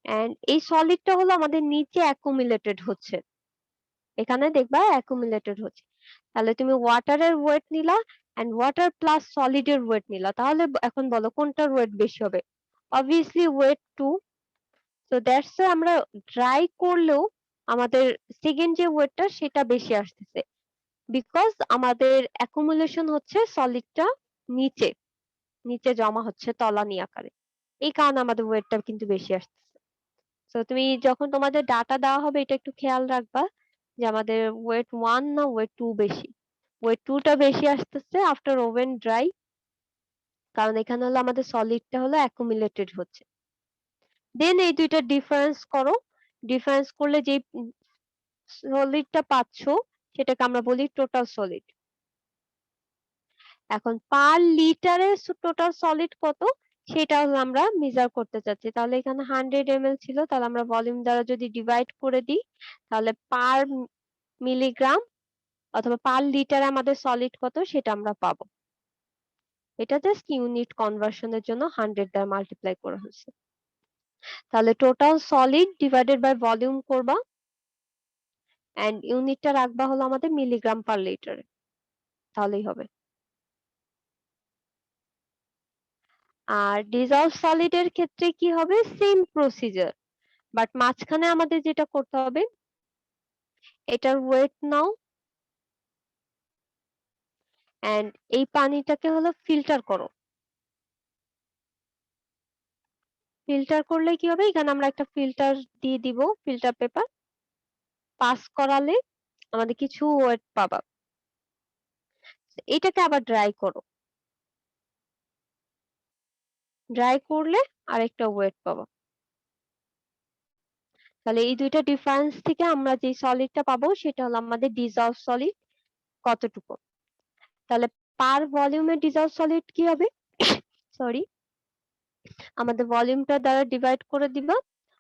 and এই সলিডটা হলো আমাদের নিচে অ্যাকুমুলেটেড হচ্ছে, এখানে দেখবা অ্যাকুমুলেটেড হচ্ছে। তাহলে তুমি ওয়াটারের ওয়েট নিলা এন্ড ওয়াটার প্লাস সলিডের ওয়েট নিলা, তাহলে এখন বলো কোনটার ওয়েট বেশি হবে? Obviously weight 2। So that's why আমরা ড্রাই করলেও আমাদের সেকেন্ড যে ওয়েটটা সেটা বেশি আসতেছে, বিকজ আমাদের অ্যাকুমুলেশন হচ্ছে সলিডটা নিচে। নিচে জমা হচ্ছে তলানি আকারে। এই কারণে আমাদের ওয়েটটা কিন্তু বেশি আসতেছে। তো তুমি যখন তোমাদের ডাটা দেওয়া হবে এটা একটু খেয়াল রাখবা যে আমাদের ওয়েট 1 না ওয়েট 2 বেশি। ওয়েট 2 টা বেশি আসতেছে আফটার ওভেন ড্রাই, কারণ এখানে হলো আমাদের সলিডটা হলো অ্যাকুমুলেটেড হচ্ছে। দেন এই দুইটা ডিফারেন্স করো, ডিফারেন্স করলে যে সলিডটা পাচ্ছো সেটাকে আমরা বলি টোটাল সলিড। এখন পার লিটারে টোটাল সলিড কত সেটা হলো আমরা মেজার করতে চাচ্ছি। তাহলে এখানে 100 ml ছিল, তাহলে আমরা ভলিউম দ্বারা যদি ডিভাইড করে দিই তাহলে পার মিলিগ্রাম অথবা পার লিটারে আমাদের সলিড কত সেটা আমরা পাবো। এটা জাস্ট ইউনিট কনভার্সনের জন্য 100 দ্বারা মাল্টিপ্লাই করা হয়েছে। তাহলে total solid divided by volume করবা এন্ড ইউনিটটা রাখবা হলো আমাদের মিলিগ্রাম পার লিটারে, তাহলেই হবে। আর ডিজলভ সলিড এর ক্ষেত্রে কি হবে, সেম প্রসিজার, বাট মাঝখানে আমাদের যেটা করতে হবে এটার ওয়েট নাও এন্ড এই পানিটাকে হলো ফিল্টার করো। ফিল্টার করলে কি হবে, এখানে আমরা একটা ফিল্টার দিয়ে দিব, ফিল্টার পেপার পাস করালে আমাদের কিছু ওয়েট পাবা। এটাকে আবার ড্রাই করো, ড্রাই করলে আরেকটা ওয়েট পাবা। তাহলে এই দুইটা ডিফারেন্স থেকে আমরা যে সলিডটা পাবো সেটা হলো আমাদের ডিজলভ সলিড কতটুকু। তাহলে পার ভলিউমে ডিজলভ সলিড কি হবে, সরি, আমাদের ভলিউমটা দ্বারা ডিভাইড করে দিবা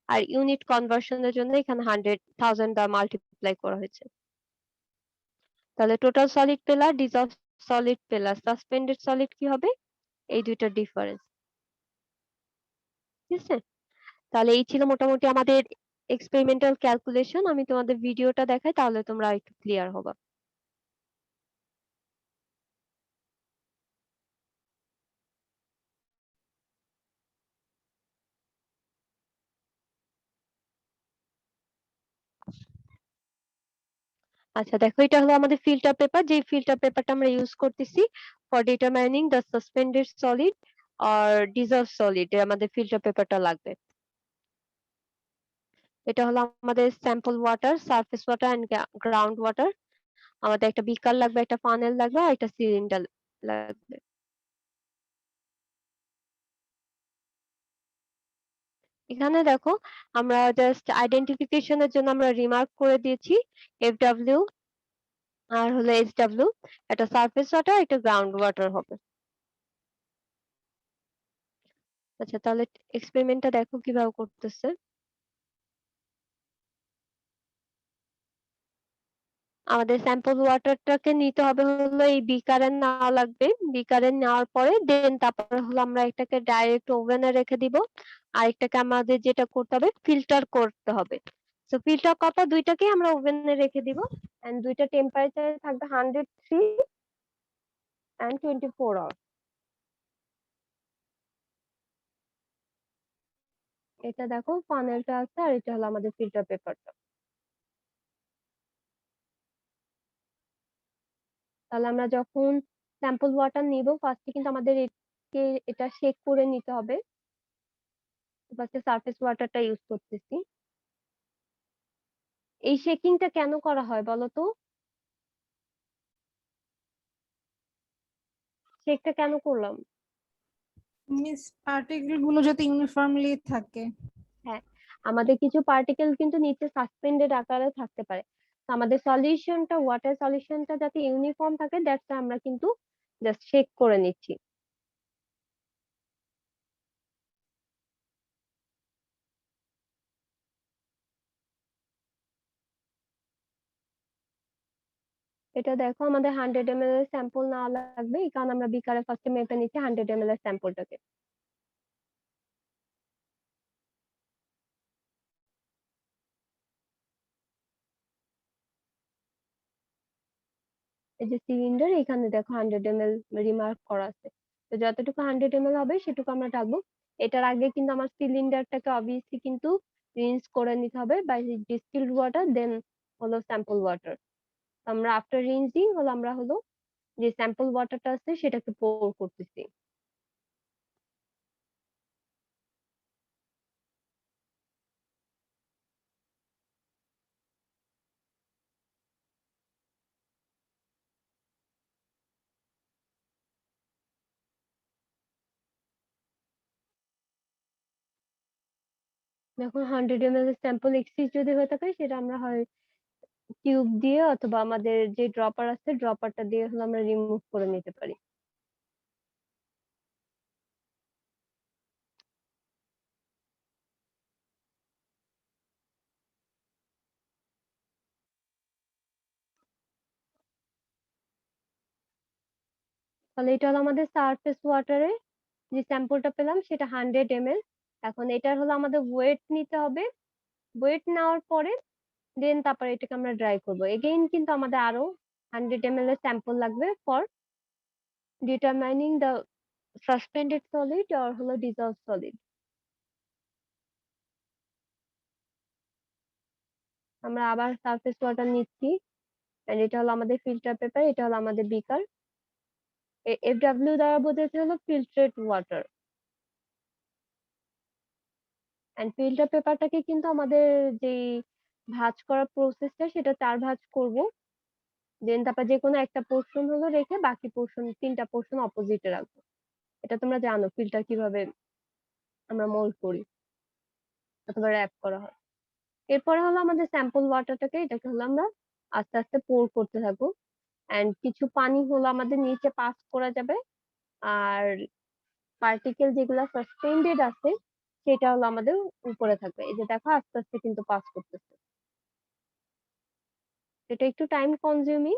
আর ইউনিট কনভার্সনের জন্য এখানে 100,000 দ্বারা মাল্টিপ্লাই করা হয়েছে। তাহলে টোটাল সলিড পেলা, ডিজলভ সলিড পেলা, সাসপেন্ডেড সলিড কি হবে, এই দুইটার ডিফারেন্স। ঠিক আছে, তাহলে এই ছিল মোটামুটি আমাদের এক্সপেরিমেন্টাল ক্যালকুলেশন। আমি তোমাদের ভিডিওটা দেখাই তাহলে তোমরা একটু ক্লিয়ার হবে। আচ্ছা দেখো, এটা হলো আমাদের ফিল্টার পেপার, যে ফিল্টার পেপারটা আমরা ইউজ করতেছি for determining the suspended solid আর ডিজলভ সলিড, আমাদের ফিল্টার পেপারটা লাগবে। এটা হলো আমাদের sample water, surface water and ground water. আমাদের একটা বিকার লাগবে, একটা ফানেল লাগবে আর একটা সিলিন্ডার লাগবে। এখানে দেখো আমরা জাস্ট আইডেন্টিফিকেশনের জন্য আমরা রিমার্ক করে দিয়েছি এফডব্লিউ আর হলো এসডব্লিউ। এটা সারফেস ওয়াটার, এটা গ্রাউন্ড ওয়াটার হবে। আচ্ছা তাহলে এক্সপেরিমেন্টটা দেখো কিভাবে করতেছে। আমাদের স্যাম্পল ওয়াটারটাকে নিতে হবে হলো এই বিকারে নেওয়া লাগবে, বিকারে নেওয়ার পরে দেন তারপরে হলো আমরা এটাকে ডাইরেক্ট ওভেনে রেখে দিব, আরেকটাকে আমাদের যেটা করতে হবে ফিল্টার করতে হবে। তো ফিল্টার কত, দুইটাকে আমরা ওভেনে রেখে দিব এন্ড দুইটা টেম্পারেচারে থাকবে 103 এন্ড 24 আওয়ার। এটা দেখো ফানেলটা আছে আর এটা হলো আমাদের ফিল্টার পেপারটা। তাহলে আমরা যখন স্যাম্পল ওয়াটার নিব ফার্স্টে কিন্তু আমাদের এটা শেক করে নিতে হবে। ফার্স্টে সারফেস ওয়াটারটা ইউজ করতেছি। এই শেকিংটা কেন করা হয় বলো তো, শেকটা কেন করলাম? মিস পার্টিকেল গুলো যাতে ইউনিফর্মলি থাকে। হ্যাঁ, আমাদের কিছু পার্টিকেল কিন্তু নিচে সাসপেন্ডেড আকারে থাকতে পারে। তো আমাদের সলিউশনটা, ওয়াটার সলিউশনটা যাতে ইউনিফর্ম থাকে দ্যাটস আমরা কিন্তু জাস্ট শেক করে নিচ্ছি। এটা দেখো আমাদের 100 ml এর স্যাম্পল নেওয়া লাগবে, এই কারণে আমরা বিকারে ফার্স্টে মেপে নিচ্ছি 100 ml এর স্যাম্পলটাকে। এই যে সিলিন্ডার, এখানে দেখো 100 ml রিমার্ক করা আছে। তো যতটুকু 100 ml হবে সেটুকু আমরা রাখবো। এটার আগে কিন্তু আমার সিলিন্ডারটাকে অবভিয়াসলি কিন্তু রিন্স করে নিতে হবে বাই ডিস্টিলড ওয়াটার, দেন হলো স্যাম্পল ওয়াটার। আমরা আফটার রিন্সিং হলো আমরা হলো যে স্যাম্পল ওয়াটারটা আছে সেটাকে পোর করতেছি। দেখো 100 ml এর স্যাম্পল এক্সিস যদি হয়ে থাকে সেটা আমরা হয় টিউব দিয়ে অথবা আমাদের যে ড্রপার আছে ড্রপারটা দিয়ে হলো আমরা রিমুভ করে নিতে পারি। তাহলে এটা হলো আমাদের সারফেস ওয়াটারে যে স্যাম্পলটা পেলাম সেটা 100 ml। এখন এটার হলো আমাদের ওয়েট নিতে হবে, ওয়েট নেওয়ার পরে দেন তারপরে এটাকে আমরা ড্রাই করব। এগেইন কিন্তু আমাদের আরো 100 ml এর স্যাম্পল লাগবে for determining the suspended solid আর হলো ডিজলভ সলিড। আমরা আবার সারফেস ওয়াটার নিচ্ছি, এন্ড এটা হলো আমাদের ফিল্টার পেপার, এটা হলো আমাদের বিকার। FW দ্বারা বোঝাচ্ছে হলো ফিল্ট্রেট ওয়াটার। এন্ড ফিল্টার পেপারটাকে কিন্তু আমাদের যে ভাঁজ করার প্রসেসটা সেটা 4 ভাঁজ করব। দেন তারপর যে কোনো একটা পোর্শন হলো রেখে বাকি পোর্শন 3টা পোর্শন অপোজিটে রাখবো। এটা তোমরা জানো ফিল্টার কিভাবে আমরা মোল্ড করি অথবা র‍্যাপ করা হয়। এরপরে হলো আমাদের স্যাম্পল ওয়াটারটাকে এটাকে হলো আমরা আস্তে আস্তে পোর করতে থাকবো। এন্ড কিছু পানি হলো আমাদের নিচে পাস করা যাবে, আর পার্টিকেল যেগুলা সাসপেন্ডেড আছে সেটা হলো আমাদের উপরে থাকবে। এই যে দেখো আস্তে আস্তে কিন্তু পাস করতেছে। এটা একটু টাইম কনজিউমিং,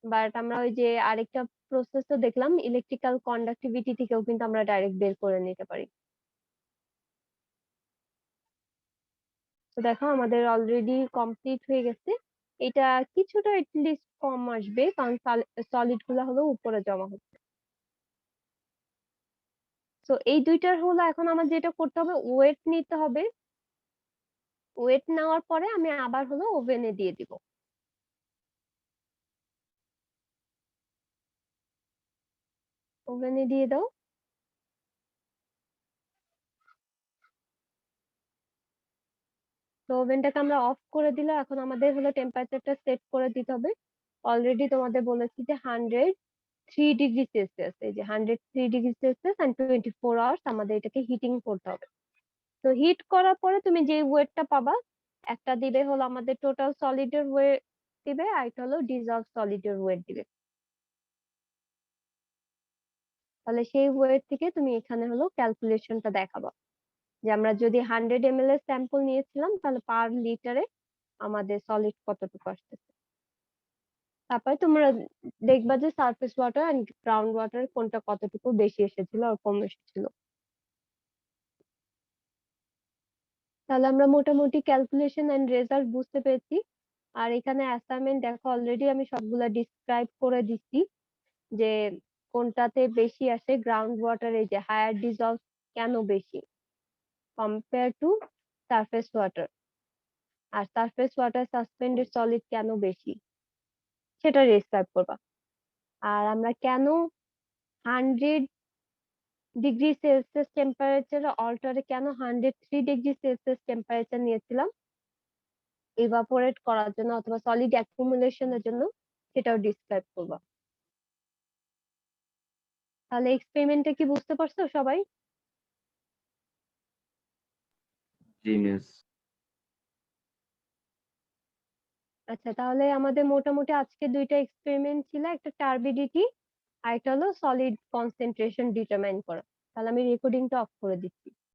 বাট আমরা ওই যে আরেকটা প্রসেস তো দেখলাম ইলেকট্রিক্যাল কন্ডাক্টিভিটি থেকেও কিন্তু আমরা ডাইরেক্ট বের করে নিতে পারি। তো দেখো আমাদের অলরেডি কমপ্লিট হয়ে গেছে। এটা কিছুটা এটলিস্ট কম আসবে কারণ সলিড গুলা হলো উপরে জমা হচ্ছে। তো এই দুইটার হলো এখন আমার যেটা করতে হবে ওয়েট নিতে হবে। ওয়েট নেওয়ার পরে আমি আবার হলো ওভেনে দিয়ে দিব। ওভেনে দিয়ে দাও। তো ওভেনটাকে আমরা অফ করে দিলে এখন আমাদের হলো টেম্পারেচারটা সেট করে দিতে হবে। অলরেডি তোমাদের বলেছি যে 103 ডিগ্রি সেলসিয়াস, এই যে 103 ডিগ্রি সেলসিয়াস এন্ড 24 আওয়ার্স আমাদের এটাকে হিটিং করতে হবে। তো হিট করার পরে তুমি যে ওয়েটটা পাবা, একটা দিবে হলো আমাদের টোটাল সলিডের ওয়েট দিবে, আর একটা হলো ডিজলভ সলিডের ওয়েট দিবে। তাহলে সেই ওয়েট থেকে তুমি এখানে হলো ক্যালকুলেশনটা দেখাবা যে আমরা যদি 100 ml এর স্যাম্পল নিয়েছিলাম তাহলে পার লিটারে আমাদের সলিড কতটুকু আসতেছে। তারপরে তোমরা দেখবা যে surface water and ground water কোনটা কতটুকু বেশি এসেছিল আর কম এসেছিল। তাহলে আমরা মোটামুটি ক্যালকুলেশন এন্ড রেজাল্ট বুঝতে পেরেছি। আর এখানে অ্যাসাইনমেন্ট দেখো অলরেডি আমি সবগুলা ডিসক্রাইব করে দিচ্ছি যে কোনটাতে বেশি আসে। গ্রাউন্ড ওয়াটারে যে হায়ার ডিজলভ কেন বেশি কম্পেয়ার টু সারফেস ওয়াটার, আর সারফেস ওয়াটার সাসপেন্ডেড সলিড কেন বেশি সেটা ডিসক্রাইব করবা। আর আমরা কেন 100 ডিগ্রি সেলসিয়াস টেম্পারেচার অল্টারে কেন 103 ডিগ্রি সেলসিয়াস টেম্পারেচার নিয়েছিলাম ইভাপোরেট করার জন্য অথবা সলিড অ্যাকুমুলেশনের জন্য সেটাও ডিসক্রাইব করবা। তাহলে এক্সপেরিমেন্টটা কি বুঝতে পারছো সবাই? জি মিস। আচ্ছা, তাহলে আমাদের মোটামুটি আজকে দুইটা এক্সপেরিমেন্ট ছিল, একটা টার্বিডিটি আর একটা হলো সলিড কনসেন্ট্রেশন ডিটারমাইন করা। তাহলে আমি রেকর্ডিংটা অফ করে দিচ্ছি।